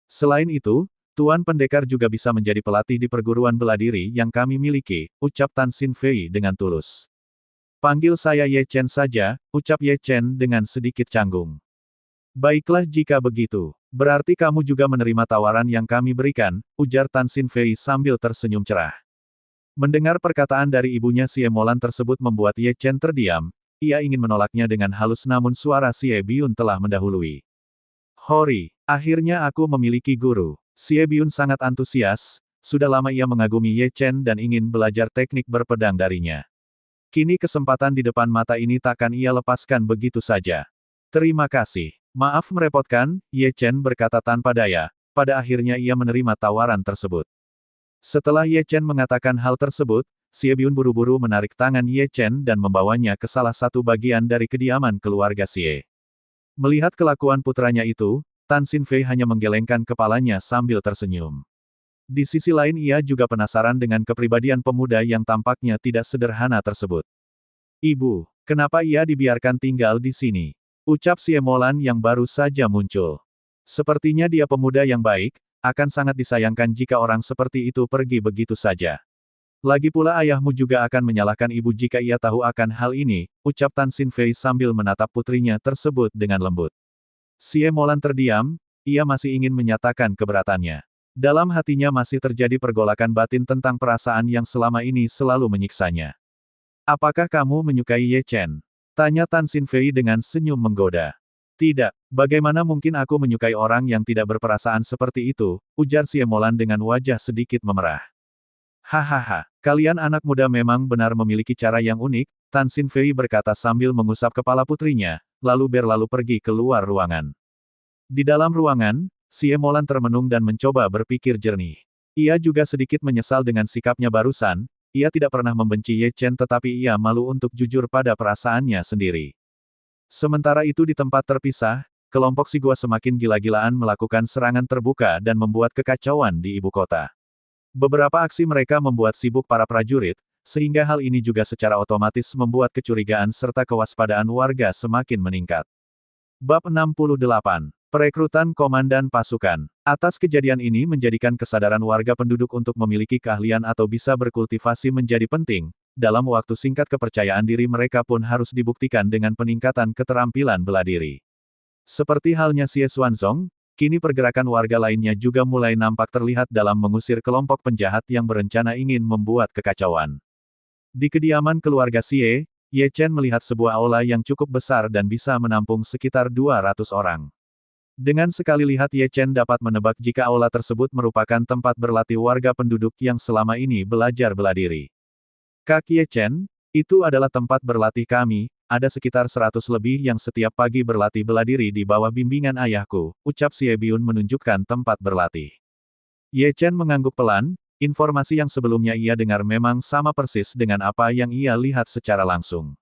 Selain itu, Tuan Pendekar juga bisa menjadi pelatih di perguruan bela diri yang kami miliki, ucap Tan Xin Fei dengan tulus. Panggil saya Ye Chen saja, ucap Ye Chen dengan sedikit canggung. Baiklah jika begitu, berarti kamu juga menerima tawaran yang kami berikan, ujar Tan Xin Fei sambil tersenyum cerah. Mendengar perkataan dari ibunya Xie Molan tersebut membuat Ye Chen terdiam, ia ingin menolaknya dengan halus namun suara Xie Biun telah mendahului. Hori, akhirnya aku memiliki guru. Xie Biun sangat antusias, sudah lama ia mengagumi Ye Chen dan ingin belajar teknik berpedang darinya. Kini kesempatan di depan mata ini takkan ia lepaskan begitu saja. Terima kasih. Maaf merepotkan, Ye Chen berkata tanpa daya, pada akhirnya ia menerima tawaran tersebut. Setelah Ye Chen mengatakan hal tersebut, Xie Biun buru-buru menarik tangan Ye Chen dan membawanya ke salah satu bagian dari kediaman keluarga Xie. Melihat kelakuan putranya itu, Tan Xin Fei hanya menggelengkan kepalanya sambil tersenyum. Di sisi lain ia juga penasaran dengan kepribadian pemuda yang tampaknya tidak sederhana tersebut. Ibu, kenapa ia dibiarkan tinggal di sini? Ucap Xie Molan yang baru saja muncul. Sepertinya dia pemuda yang baik, akan sangat disayangkan jika orang seperti itu pergi begitu saja. Lagi pula ayahmu juga akan menyalahkan ibu jika ia tahu akan hal ini, ucap Tan Xin Fei sambil menatap putrinya tersebut dengan lembut. Xie Molan terdiam, ia masih ingin menyatakan keberatannya. Dalam hatinya masih terjadi pergolakan batin tentang perasaan yang selama ini selalu menyiksanya. Apakah kamu menyukai Ye Chen? Tanya Tan Xin Fei dengan senyum menggoda. Tidak, bagaimana mungkin aku menyukai orang yang tidak berperasaan seperti itu, ujar Xie Molan dengan wajah sedikit memerah. Hahaha, kalian anak muda memang benar memiliki cara yang unik, Tan Xin Fei berkata sambil mengusap kepala putrinya, lalu berlalu pergi keluar ruangan. Di dalam ruangan, Xie Molan termenung dan mencoba berpikir jernih. Ia juga sedikit menyesal dengan sikapnya barusan, ia tidak pernah membenci Ye Chen tetapi ia malu untuk jujur pada perasaannya sendiri. Sementara itu di tempat terpisah, kelompok si gua semakin gila-gilaan melakukan serangan terbuka dan membuat kekacauan di ibu kota. Beberapa aksi mereka membuat sibuk para prajurit, sehingga hal ini juga secara otomatis membuat kecurigaan serta kewaspadaan warga semakin meningkat. Bab 68. Perekrutan Komandan Pasukan. Atas kejadian ini menjadikan kesadaran warga penduduk untuk memiliki keahlian atau bisa berkultivasi menjadi penting. Dalam waktu singkat kepercayaan diri mereka pun harus dibuktikan dengan peningkatan keterampilan bela diri. Seperti halnya Xie Xuanzong, kini pergerakan warga lainnya juga mulai nampak terlihat dalam mengusir kelompok penjahat yang berencana ingin membuat kekacauan. Di kediaman keluarga Xie, Ye Chen melihat sebuah aula yang cukup besar dan bisa menampung sekitar 200 orang. Dengan sekali lihat Ye Chen dapat menebak jika aula tersebut merupakan tempat berlatih warga penduduk yang selama ini belajar bela diri. Kak Ye Chen, itu adalah tempat berlatih kami, ada sekitar 100 lebih yang setiap pagi berlatih bela diri di bawah bimbingan ayahku, ucap Xie Biun menunjukkan tempat berlatih. Ye Chen mengangguk pelan, informasi yang sebelumnya ia dengar memang sama persis dengan apa yang ia lihat secara langsung.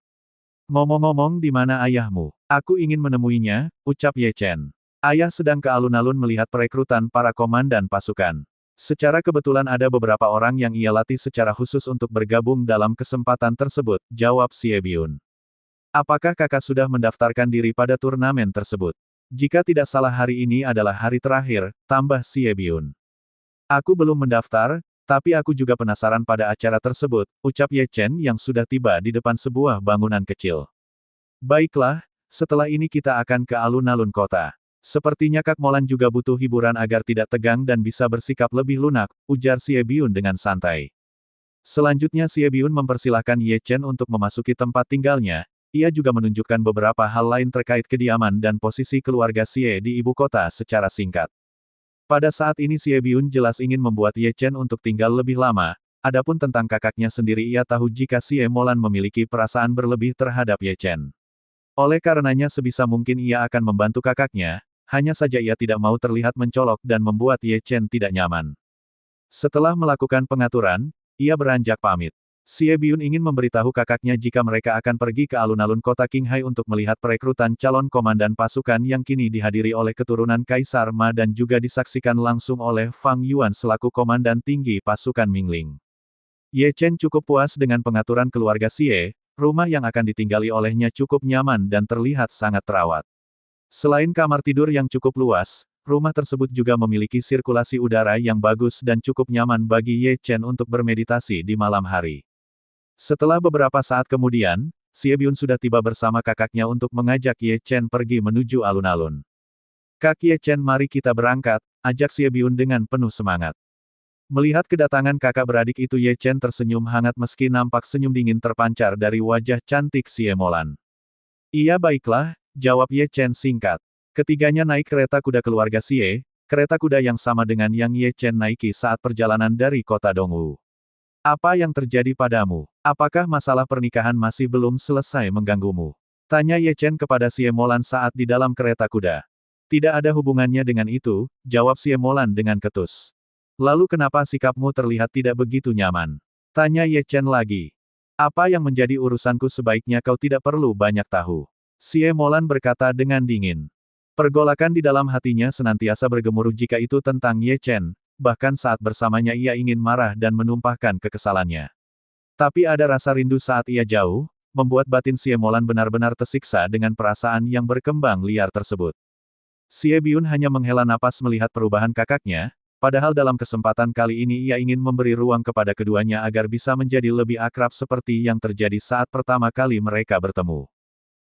Ngomong-ngomong di mana ayahmu? Aku ingin menemuinya, ucap Ye Chen. Ayah sedang ke alun-alun melihat perekrutan para komandan pasukan. Secara kebetulan ada beberapa orang yang ia latih secara khusus untuk bergabung dalam kesempatan tersebut, jawab Xie Biun. Apakah kakak sudah mendaftarkan diri pada turnamen tersebut? Jika tidak salah hari ini adalah hari terakhir, tambah Xie Biun. Aku belum mendaftar, tapi aku juga penasaran pada acara tersebut, ucap Ye Chen yang sudah tiba di depan sebuah bangunan kecil. Baiklah, setelah ini kita akan ke alun-alun kota. Sepertinya Kak Molan juga butuh hiburan agar tidak tegang dan bisa bersikap lebih lunak, ujar Xie Biun dengan santai. Selanjutnya Xie Biun mempersilahkan Ye Chen untuk memasuki tempat tinggalnya, ia juga menunjukkan beberapa hal lain terkait kediaman dan posisi keluarga Xie di ibu kota secara singkat. Pada saat ini Xie Biun jelas ingin membuat Ye Chen untuk tinggal lebih lama, adapun tentang kakaknya sendiri ia tahu jika Xie Molan memiliki perasaan berlebih terhadap Ye Chen. Oleh karenanya sebisa mungkin ia akan membantu kakaknya, hanya saja ia tidak mau terlihat mencolok dan membuat Ye Chen tidak nyaman. Setelah melakukan pengaturan, ia beranjak pamit. Xie Biun ingin memberitahu kakaknya jika mereka akan pergi ke alun-alun kota Qinghai untuk melihat perekrutan calon komandan pasukan yang kini dihadiri oleh keturunan Kaisar Ma dan juga disaksikan langsung oleh Fang Yuan selaku komandan tinggi pasukan Mingling. Ye Chen cukup puas dengan pengaturan keluarga Xie, rumah yang akan ditinggali olehnya cukup nyaman dan terlihat sangat terawat. Selain kamar tidur yang cukup luas, rumah tersebut juga memiliki sirkulasi udara yang bagus dan cukup nyaman bagi Ye Chen untuk bermeditasi di malam hari. Setelah beberapa saat kemudian, Xie Biun sudah tiba bersama kakaknya untuk mengajak Ye Chen pergi menuju alun-alun. "Kak Ye Chen, mari kita berangkat," ajak Xie Biun dengan penuh semangat. Melihat kedatangan kakak beradik itu, Ye Chen tersenyum hangat meski nampak senyum dingin terpancar dari wajah cantik Xie Molan. "Iya baiklah," jawab Ye Chen singkat. Ketiganya naik kereta kuda keluarga Xie, kereta kuda yang sama dengan yang Ye Chen naiki saat perjalanan dari kota Dongwu. "Apa yang terjadi padamu? Apakah masalah pernikahan masih belum selesai mengganggumu?" tanya Ye Chen kepada Xie Molan saat di dalam kereta kuda. "Tidak ada hubungannya dengan itu," jawab Xie Molan dengan ketus. "Lalu kenapa sikapmu terlihat tidak begitu nyaman?" tanya Ye Chen lagi. "Apa yang menjadi urusanku sebaiknya kau tidak perlu banyak tahu," Xie Molan berkata dengan dingin. Pergolakan di dalam hatinya senantiasa bergemuruh jika itu tentang Ye Chen. Bahkan saat bersamanya ia ingin marah dan menumpahkan kekesalannya. Tapi ada rasa rindu saat ia jauh, membuat batin Xie Molan benar-benar tersiksa dengan perasaan yang berkembang liar tersebut. Xie Biun hanya menghela napas melihat perubahan kakaknya, padahal dalam kesempatan kali ini ia ingin memberi ruang kepada keduanya agar bisa menjadi lebih akrab seperti yang terjadi saat pertama kali mereka bertemu.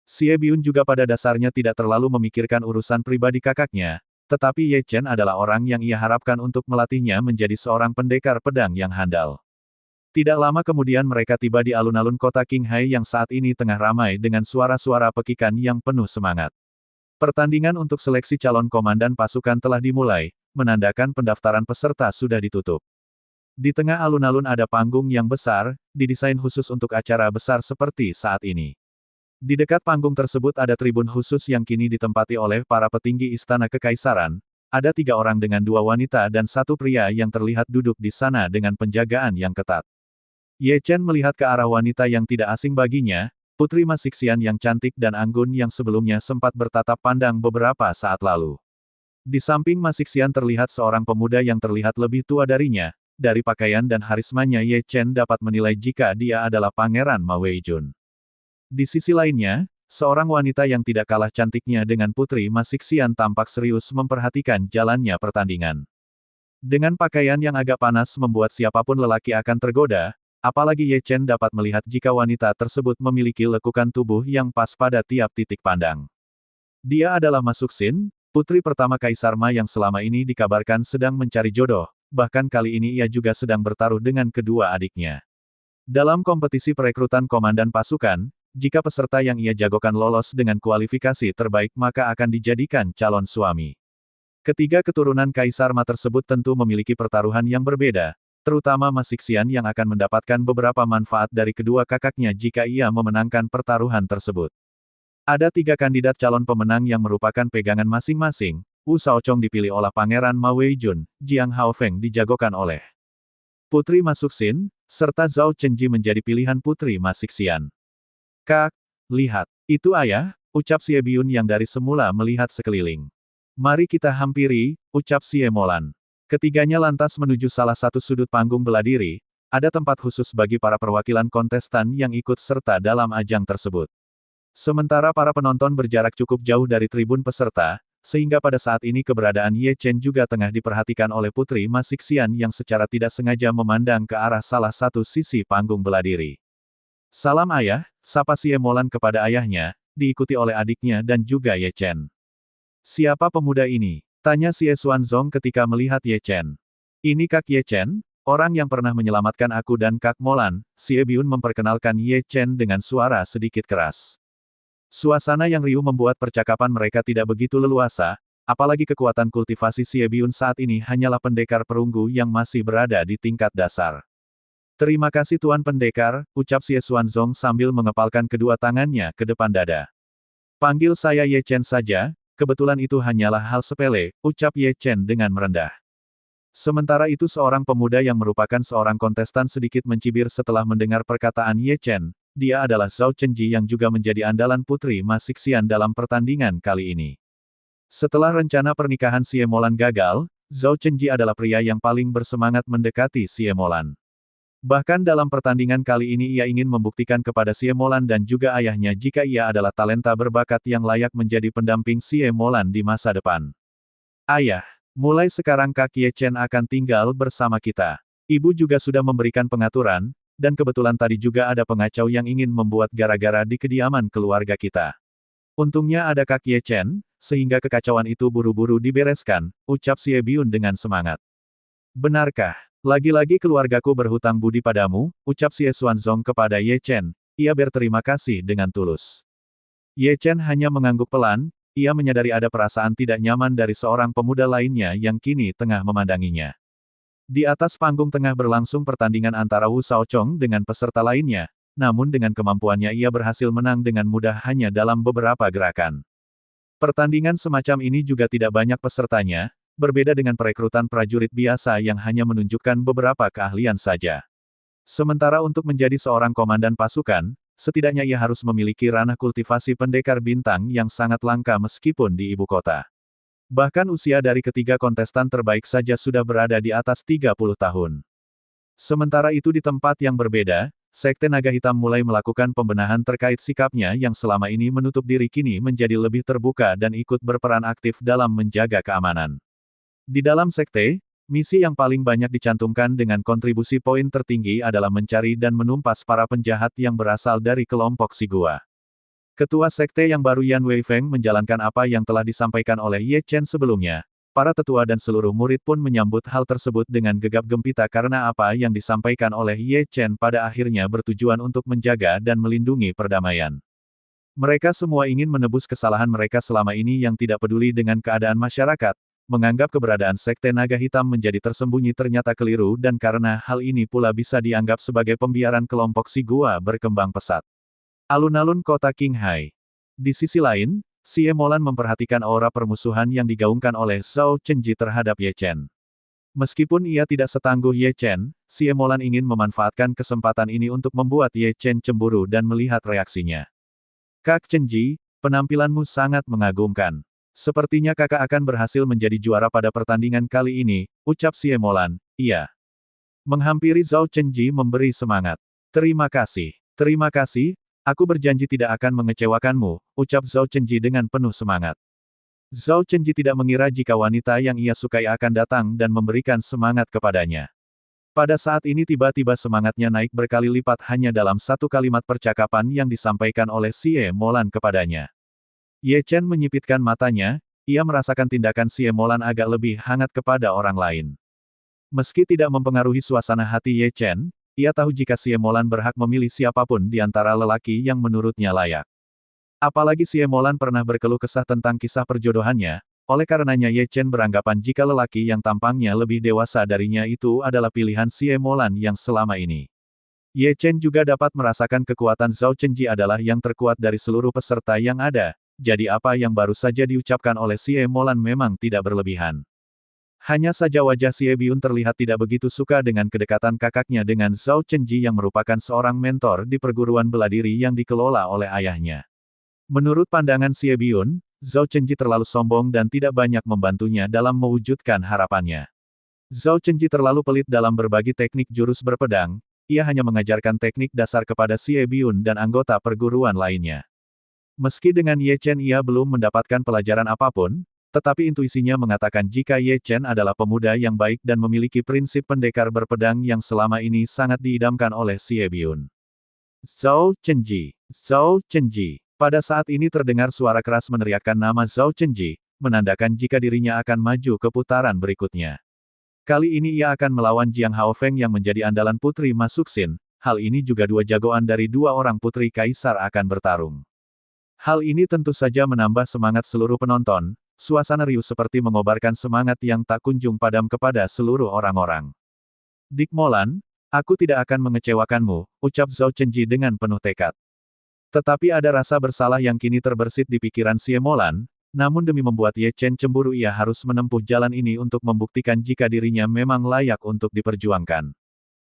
Xie Biun juga pada dasarnya tidak terlalu memikirkan urusan pribadi kakaknya, tetapi Ye Chen adalah orang yang ia harapkan untuk melatihnya menjadi seorang pendekar pedang yang handal. Tidak lama kemudian mereka tiba di alun-alun kota Qinghai yang saat ini tengah ramai dengan suara-suara pekikan yang penuh semangat. Pertandingan untuk seleksi calon komandan pasukan telah dimulai, menandakan pendaftaran peserta sudah ditutup. Di tengah alun-alun ada panggung yang besar, didesain khusus untuk acara besar seperti saat ini. Di dekat panggung tersebut ada tribun khusus yang kini ditempati oleh para petinggi istana kekaisaran. Ada 3 orang dengan 2 wanita dan 1 pria yang terlihat duduk di sana dengan penjagaan yang ketat. Ye Chen melihat ke arah wanita yang tidak asing baginya, Putri Ma Sixian yang cantik dan anggun yang sebelumnya sempat bertatap pandang beberapa saat lalu. Di samping Ma Sixian terlihat seorang pemuda yang terlihat lebih tua darinya. Dari pakaian dan harismanya Ye Chen dapat menilai jika dia adalah Pangeran Ma Weijun. Di sisi lainnya, seorang wanita yang tidak kalah cantiknya dengan Putri Ma Sixian tampak serius memperhatikan jalannya pertandingan. Dengan pakaian yang agak panas membuat siapapun lelaki akan tergoda, apalagi Ye Chen dapat melihat jika wanita tersebut memiliki lekukan tubuh yang pas pada tiap titik pandang. Dia adalah Ma Suxin, putri pertama Kaisar Ma yang selama ini dikabarkan sedang mencari jodoh, bahkan kali ini ia juga sedang bertaruh dengan kedua adiknya. Dalam kompetisi perekrutan komandan pasukan, jika peserta yang ia jagokan lolos dengan kualifikasi terbaik maka akan dijadikan calon suami. Ketiga keturunan Kaisar Ma tersebut tentu memiliki pertaruhan yang berbeda, terutama Ma Sixian yang akan mendapatkan beberapa manfaat dari kedua kakaknya jika ia memenangkan pertaruhan tersebut. Ada 3 kandidat calon pemenang yang merupakan pegangan masing-masing. Wu Shaochong dipilih oleh Pangeran Ma Weijun, Jiang Haofeng dijagokan oleh Putri Ma Suxin, serta Zhao Chenji menjadi pilihan Putri Ma Sixian. "Kak, lihat, itu ayah," ucap Xie Biun yang dari semula melihat sekeliling. "Mari kita hampiri," ucap Xie Molan. Ketiganya lantas menuju salah satu sudut panggung bela diri, ada tempat khusus bagi para perwakilan kontestan yang ikut serta dalam ajang tersebut. Sementara para penonton berjarak cukup jauh dari tribun peserta, sehingga pada saat ini keberadaan Ye Chen juga tengah diperhatikan oleh Putri Ma Sixian yang secara tidak sengaja memandang ke arah salah satu sisi panggung bela diri. "Salam ayah," sapa Xie Molan kepada ayahnya, diikuti oleh adiknya dan juga Ye Chen. "Siapa pemuda ini?" tanya Xie Xuanzong ketika melihat Ye Chen. "Ini Kak Ye Chen, orang yang pernah menyelamatkan aku dan Kak Molan," Xie Biun memperkenalkan Ye Chen dengan suara sedikit keras. Suasana yang riuh membuat percakapan mereka tidak begitu leluasa, apalagi kekuatan kultivasi Xie Biun saat ini hanyalah pendekar perunggu yang masih berada di tingkat dasar. "Terima kasih Tuan Pendekar," ucap Xie Xuanzong sambil mengepalkan kedua tangannya ke depan dada. "Panggil saya Ye Chen saja, kebetulan itu hanyalah hal sepele," ucap Ye Chen dengan merendah. Sementara itu seorang pemuda yang merupakan seorang kontestan sedikit mencibir setelah mendengar perkataan Ye Chen. Dia adalah Zhao Chenji yang juga menjadi andalan putri Ma Sixian dalam pertandingan kali ini. Setelah rencana pernikahan Xie Molan gagal, Zhao Chenji adalah pria yang paling bersemangat mendekati Xie Molan. Bahkan dalam pertandingan kali ini ia ingin membuktikan kepada Xie Molan dan juga ayahnya jika ia adalah talenta berbakat yang layak menjadi pendamping Xie Molan di masa depan. Ayah, mulai sekarang Kak Ye Chen akan tinggal bersama kita. Ibu juga sudah memberikan pengaturan, dan kebetulan tadi juga ada pengacau yang ingin membuat gara-gara di kediaman keluarga kita. Untungnya ada Kak Ye Chen, sehingga kekacauan itu buru-buru dibereskan, ucap Xie Biun dengan semangat. Benarkah? Lagi-lagi keluargaku berhutang budi padamu, ucap Xie Xuanzong kepada Ye Chen. Ia berterima kasih dengan tulus. Ye Chen hanya mengangguk pelan, ia menyadari ada perasaan tidak nyaman dari seorang pemuda lainnya yang kini tengah memandanginya. Di atas panggung tengah berlangsung pertandingan antara Wu Shaochong dengan peserta lainnya, namun dengan kemampuannya ia berhasil menang dengan mudah hanya dalam beberapa gerakan. Pertandingan semacam ini juga tidak banyak pesertanya, berbeda dengan perekrutan prajurit biasa yang hanya menunjukkan beberapa keahlian saja. Sementara untuk menjadi seorang komandan pasukan, setidaknya ia harus memiliki ranah kultivasi pendekar bintang yang sangat langka meskipun di ibu kota. Bahkan usia dari ketiga kontestan terbaik saja sudah berada di atas 30 tahun. Sementara itu di tempat yang berbeda, Sekte Naga Hitam mulai melakukan pembenahan terkait sikapnya yang selama ini menutup diri kini menjadi lebih terbuka dan ikut berperan aktif dalam menjaga keamanan. Di dalam sekte, misi yang paling banyak dicantumkan dengan kontribusi poin tertinggi adalah mencari dan menumpas para penjahat yang berasal dari kelompok si gua. Ketua sekte yang baru Yan Weifeng menjalankan apa yang telah disampaikan oleh Ye Chen sebelumnya. Para tetua dan seluruh murid pun menyambut hal tersebut dengan gegap gempita karena apa yang disampaikan oleh Ye Chen pada akhirnya bertujuan untuk menjaga dan melindungi perdamaian. Mereka semua ingin menebus kesalahan mereka selama ini yang tidak peduli dengan keadaan masyarakat. Menganggap keberadaan Sekte Naga Hitam menjadi tersembunyi ternyata keliru dan karena hal ini pula bisa dianggap sebagai pembiaran kelompok si gua berkembang pesat. Alun-alun kota Qinghai. Di sisi lain, Xie Molan memperhatikan aura permusuhan yang digaungkan oleh Zhao Chenji terhadap Ye Chen. Meskipun ia tidak setangguh Ye Chen, Xie Molan ingin memanfaatkan kesempatan ini untuk membuat Ye Chen cemburu dan melihat reaksinya. Kak Chenji, penampilanmu sangat mengagumkan. Sepertinya kakak akan berhasil menjadi juara pada pertandingan kali ini, ucap Xie Molan. Iya. Menghampiri Zhao Chenji memberi semangat. Terima kasih. Terima kasih, aku berjanji tidak akan mengecewakanmu, ucap Zhao Chenji dengan penuh semangat. Zhao Chenji tidak mengira jika wanita yang ia sukai akan datang dan memberikan semangat kepadanya. Pada saat ini tiba-tiba semangatnya naik berkali lipat hanya dalam satu kalimat percakapan yang disampaikan oleh Xie Molan kepadanya. Ye Chen menyipitkan matanya, ia merasakan tindakan Xie Molan agak lebih hangat kepada orang lain. Meski tidak mempengaruhi suasana hati Ye Chen, ia tahu jika Xie Molan berhak memilih siapapun di antara lelaki yang menurutnya layak. Apalagi Xie Molan pernah berkeluh kesah tentang kisah perjodohannya, oleh karenanya Ye Chen beranggapan jika lelaki yang tampangnya lebih dewasa darinya itu adalah pilihan Xie Molan yang selama ini. Ye Chen juga dapat merasakan kekuatan Zhao Chenji adalah yang terkuat dari seluruh peserta yang ada. Jadi apa yang baru saja diucapkan oleh Xie Molan memang tidak berlebihan. Hanya saja wajah Xie Biun terlihat tidak begitu suka dengan kedekatan kakaknya dengan Zhao Chenji yang merupakan seorang mentor di perguruan bela diri yang dikelola oleh ayahnya. Menurut pandangan Xie Biun, Zhao Chenji terlalu sombong dan tidak banyak membantunya dalam mewujudkan harapannya. Zhao Chenji terlalu pelit dalam berbagi teknik jurus berpedang, ia hanya mengajarkan teknik dasar kepada Xie Biun dan anggota perguruan lainnya. Meski dengan Ye Chen ia belum mendapatkan pelajaran apapun, tetapi intuisinya mengatakan jika Ye Chen adalah pemuda yang baik dan memiliki prinsip pendekar berpedang yang selama ini sangat diidamkan oleh Xie Biun. Zhao Chenji. Zhao Chenji. Pada saat ini terdengar suara keras meneriakkan nama Zhao Chenji, menandakan jika dirinya akan maju ke putaran berikutnya. Kali ini ia akan melawan Jiang Haofeng yang menjadi andalan putri Ma Suxin. Hal ini juga dua jagoan dari dua orang putri kaisar akan bertarung. Hal ini tentu saja menambah semangat seluruh penonton, suasana riuh seperti mengobarkan semangat yang tak kunjung padam kepada seluruh orang-orang. Dik Molan, aku tidak akan mengecewakanmu, ucap Zhao Chenji dengan penuh tekad. Tetapi ada rasa bersalah yang kini terbersit di pikiran Xie Molan, Namun demi membuat Ye Chen cemburu ia harus menempuh jalan ini untuk membuktikan jika dirinya memang layak untuk diperjuangkan.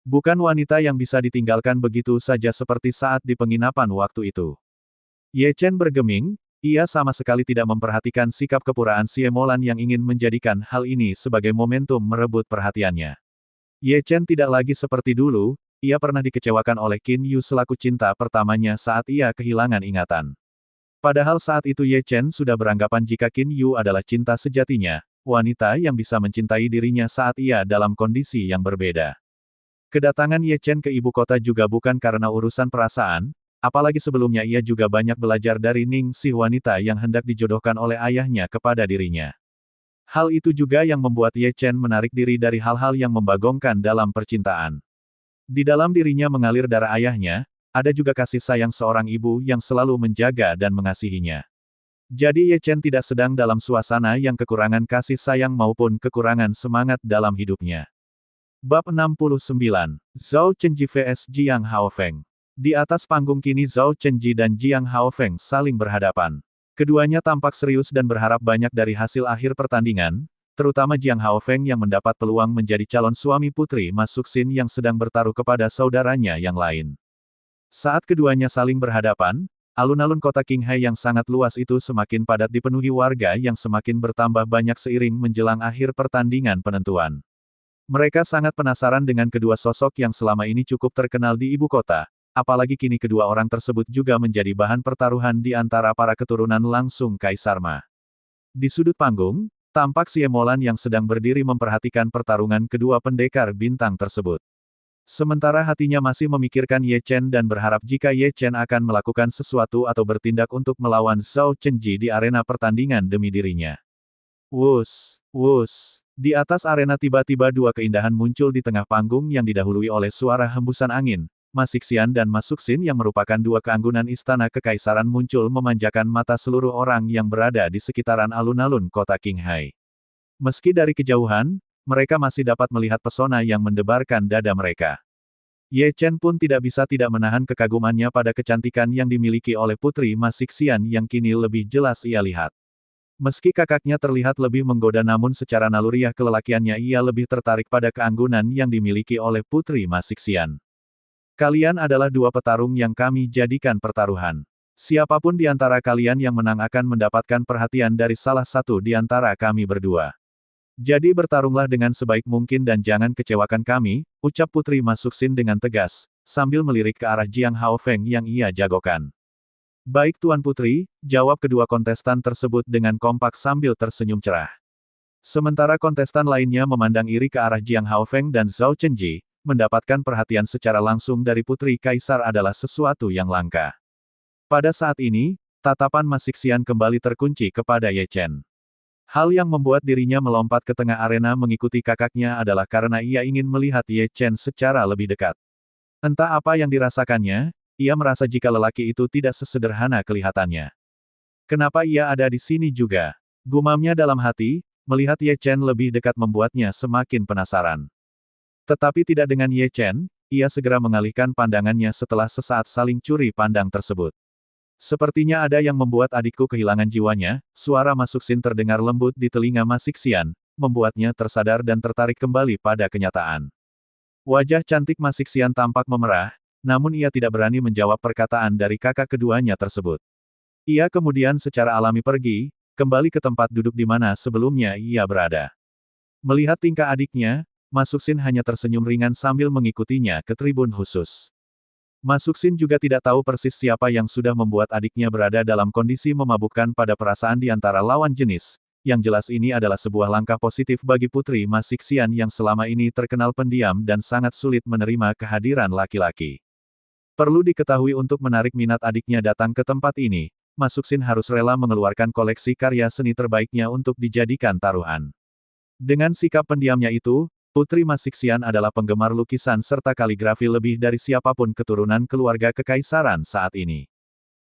Bukan wanita yang bisa ditinggalkan begitu saja seperti saat di penginapan waktu itu. Ye Chen bergeming, ia sama sekali tidak memperhatikan sikap kepuraan Xie Molan yang ingin menjadikan hal ini sebagai momentum merebut perhatiannya. Ye Chen tidak lagi seperti dulu, ia pernah dikecewakan oleh Qin Yu selaku cinta pertamanya saat ia kehilangan ingatan. Padahal saat itu Ye Chen sudah beranggapan jika Qin Yu adalah cinta sejatinya, wanita yang bisa mencintai dirinya saat ia dalam kondisi yang berbeda. Kedatangan Ye Chen ke ibu kota juga bukan karena urusan perasaan, apalagi sebelumnya ia juga banyak belajar dari Ning Si wanita yang hendak dijodohkan oleh ayahnya kepada dirinya. Hal itu juga yang membuat Ye Chen menarik diri dari hal-hal yang membagongkan dalam percintaan. Di dalam dirinya mengalir darah ayahnya, ada juga kasih sayang seorang ibu yang selalu menjaga dan mengasihinya. Jadi Ye Chen tidak sedang dalam suasana yang kekurangan kasih sayang maupun kekurangan semangat dalam hidupnya. Bab 69. Zhao Chenji vs Jiang Haofeng. Di atas panggung kini Zhao Chenji dan Jiang Haofeng saling berhadapan. Keduanya tampak serius dan berharap banyak dari hasil akhir pertandingan, terutama Jiang Haofeng yang mendapat peluang menjadi calon suami putri Mas Suxin yang sedang bertaruh kepada saudaranya yang lain. Saat keduanya saling berhadapan, alun-alun kota Qinghai yang sangat luas itu semakin padat dipenuhi warga yang semakin bertambah banyak seiring menjelang akhir pertandingan penentuan. Mereka sangat penasaran dengan kedua sosok yang selama ini cukup terkenal di ibu kota, apalagi kini kedua orang tersebut juga menjadi bahan pertaruhan di antara para keturunan langsung Kaisar Ma. Di sudut panggung, tampak Xie Molan yang sedang berdiri memperhatikan pertarungan kedua pendekar bintang tersebut. Sementara hatinya masih memikirkan Ye Chen dan berharap jika Ye Chen akan melakukan sesuatu atau bertindak untuk melawan Zhao Chenji di arena pertandingan demi dirinya. Wus, wus. Di atas arena tiba-tiba dua keindahan muncul di tengah panggung yang didahului oleh suara hembusan angin. Mas Xian dan Mas Suxin yang merupakan dua keanggunan istana kekaisaran muncul memanjakan mata seluruh orang yang berada di sekitaran alun-alun kota Qinghai. Meski dari kejauhan, mereka masih dapat melihat pesona yang mendebarkan dada mereka. Ye Chen pun tidak bisa tidak menahan kekagumannya pada kecantikan yang dimiliki oleh putri Mas Xian yang kini lebih jelas ia lihat. Meski kakaknya terlihat lebih menggoda namun secara naluriah kelelakiannya ia lebih tertarik pada keanggunan yang dimiliki oleh putri Mas Xian. Kalian adalah dua petarung yang kami jadikan pertaruhan. Siapapun di antara kalian yang menang akan mendapatkan perhatian dari salah satu di antara kami berdua. Jadi bertarunglah dengan sebaik mungkin dan jangan kecewakan kami, ucap Putri Mas Suxin dengan tegas, sambil melirik ke arah Jiang Haofeng yang ia jagokan. Baik Tuan Putri, jawab kedua kontestan tersebut dengan kompak sambil tersenyum cerah. Sementara kontestan lainnya memandang iri ke arah Jiang Haofeng dan Zhao Chenji, mendapatkan perhatian secara langsung dari Putri Kaisar adalah sesuatu yang langka. Pada saat ini, tatapan Mas Xian kembali terkunci kepada Ye Chen. Hal yang membuat dirinya melompat ke tengah arena mengikuti kakaknya adalah karena ia ingin melihat Ye Chen secara lebih dekat. Entah apa yang dirasakannya, ia merasa jika lelaki itu tidak sesederhana kelihatannya. Kenapa ia ada di sini juga? Gumamnya dalam hati, melihat Ye Chen lebih dekat membuatnya semakin penasaran. Tetapi tidak dengan Ye Chen, ia segera mengalihkan pandangannya setelah sesaat saling curi pandang tersebut. Sepertinya ada yang membuat adikku kehilangan jiwanya, suara Mas Suxin terdengar lembut di telinga Mas Xian, membuatnya tersadar dan tertarik kembali pada kenyataan. Wajah cantik Mas Xian tampak memerah, namun ia tidak berani menjawab perkataan dari kakak keduanya tersebut. Ia kemudian secara alami pergi, kembali ke tempat duduk di mana sebelumnya ia berada. Melihat tingkah adiknya, Mas Suxin hanya tersenyum ringan sambil mengikutinya ke tribun khusus. Mas Suxin juga tidak tahu persis siapa yang sudah membuat adiknya berada dalam kondisi memabukkan pada perasaan di antara lawan jenis. Yang jelas ini adalah sebuah langkah positif bagi putri Mas Xian yang selama ini terkenal pendiam dan sangat sulit menerima kehadiran laki-laki. Perlu diketahui untuk menarik minat adiknya datang ke tempat ini, Mas Suxin harus rela mengeluarkan koleksi karya seni terbaiknya untuk dijadikan taruhan. Dengan sikap pendiamnya itu, Putri Mas Xian adalah penggemar lukisan serta kaligrafi lebih dari siapapun keturunan keluarga kekaisaran saat ini.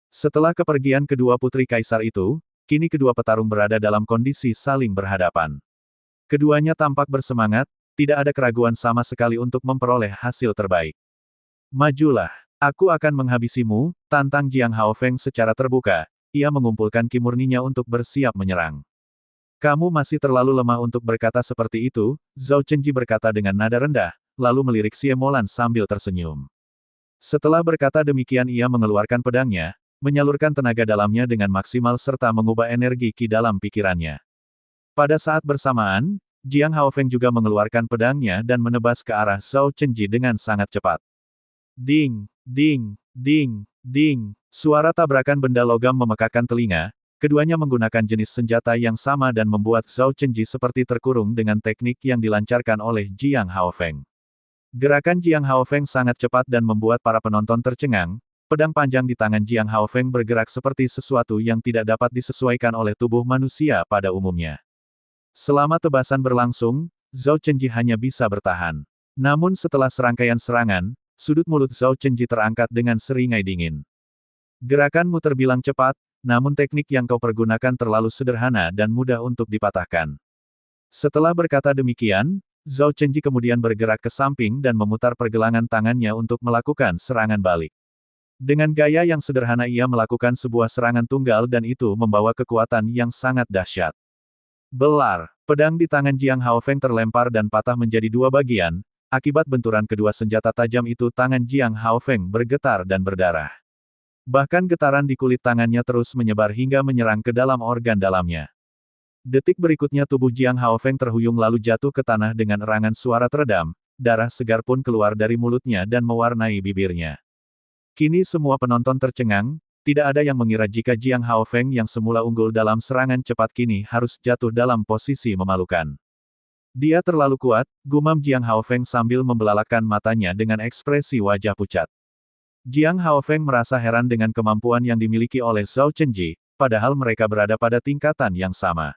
Setelah kepergian kedua putri kaisar itu, kini kedua petarung berada dalam kondisi saling berhadapan. Keduanya tampak bersemangat, tidak ada keraguan sama sekali untuk memperoleh hasil terbaik. Majulah, aku akan menghabisimu, tantang Jiang Haofeng secara terbuka. ia mengumpulkan ki murninya untuk bersiap menyerang. Kamu masih terlalu lemah untuk berkata seperti itu, Zhao Chenji berkata dengan nada rendah, lalu melirik Xie Molan sambil tersenyum. Setelah berkata demikian ia mengeluarkan pedangnya, menyalurkan tenaga dalamnya dengan maksimal serta mengubah energi ki dalam pikirannya. Pada saat bersamaan, Jiang Haofeng juga mengeluarkan pedangnya dan menebas ke arah Zhao Chenji dengan sangat cepat. Ding, ding, ding, ding. Suara tabrakan benda logam memekakkan telinga, keduanya menggunakan jenis senjata yang sama dan membuat Zhao Chenji seperti terkurung dengan teknik yang dilancarkan oleh Jiang Haofeng. Gerakan Jiang Haofeng sangat cepat dan membuat para penonton tercengang, pedang panjang di tangan Jiang Haofeng bergerak seperti sesuatu yang tidak dapat disesuaikan oleh tubuh manusia pada umumnya. Selama tebasan berlangsung, Zhao Chenji hanya bisa bertahan. Namun setelah serangkaian serangan, sudut mulut Zhao Chenji terangkat dengan seringai dingin. Gerakanmu terbilang cepat, namun teknik yang kau pergunakan terlalu sederhana dan mudah untuk dipatahkan. Setelah berkata demikian, Zhao Chenji kemudian bergerak ke samping dan memutar pergelangan tangannya untuk melakukan serangan balik. Dengan gaya yang sederhana ia melakukan sebuah serangan tunggal dan itu membawa kekuatan yang sangat dahsyat. Belar, pedang di tangan Jiang Haofeng terlempar dan patah menjadi dua bagian, akibat benturan kedua senjata tajam itu tangan Jiang Haofeng bergetar dan berdarah. Bahkan getaran di kulit tangannya terus menyebar hingga menyerang ke dalam organ dalamnya. Detik berikutnya tubuh Jiang Haofeng terhuyung lalu jatuh ke tanah dengan erangan suara teredam, darah segar pun keluar dari mulutnya dan mewarnai bibirnya. Kini semua penonton tercengang, tidak ada yang mengira jika Jiang Haofeng yang semula unggul dalam serangan cepat kini harus jatuh dalam posisi memalukan. Dia terlalu kuat, gumam Jiang Haofeng sambil membelalakkan matanya dengan ekspresi wajah pucat. Jiang Haofeng merasa heran dengan kemampuan yang dimiliki oleh Zhao Chenji, padahal mereka berada pada tingkatan yang sama.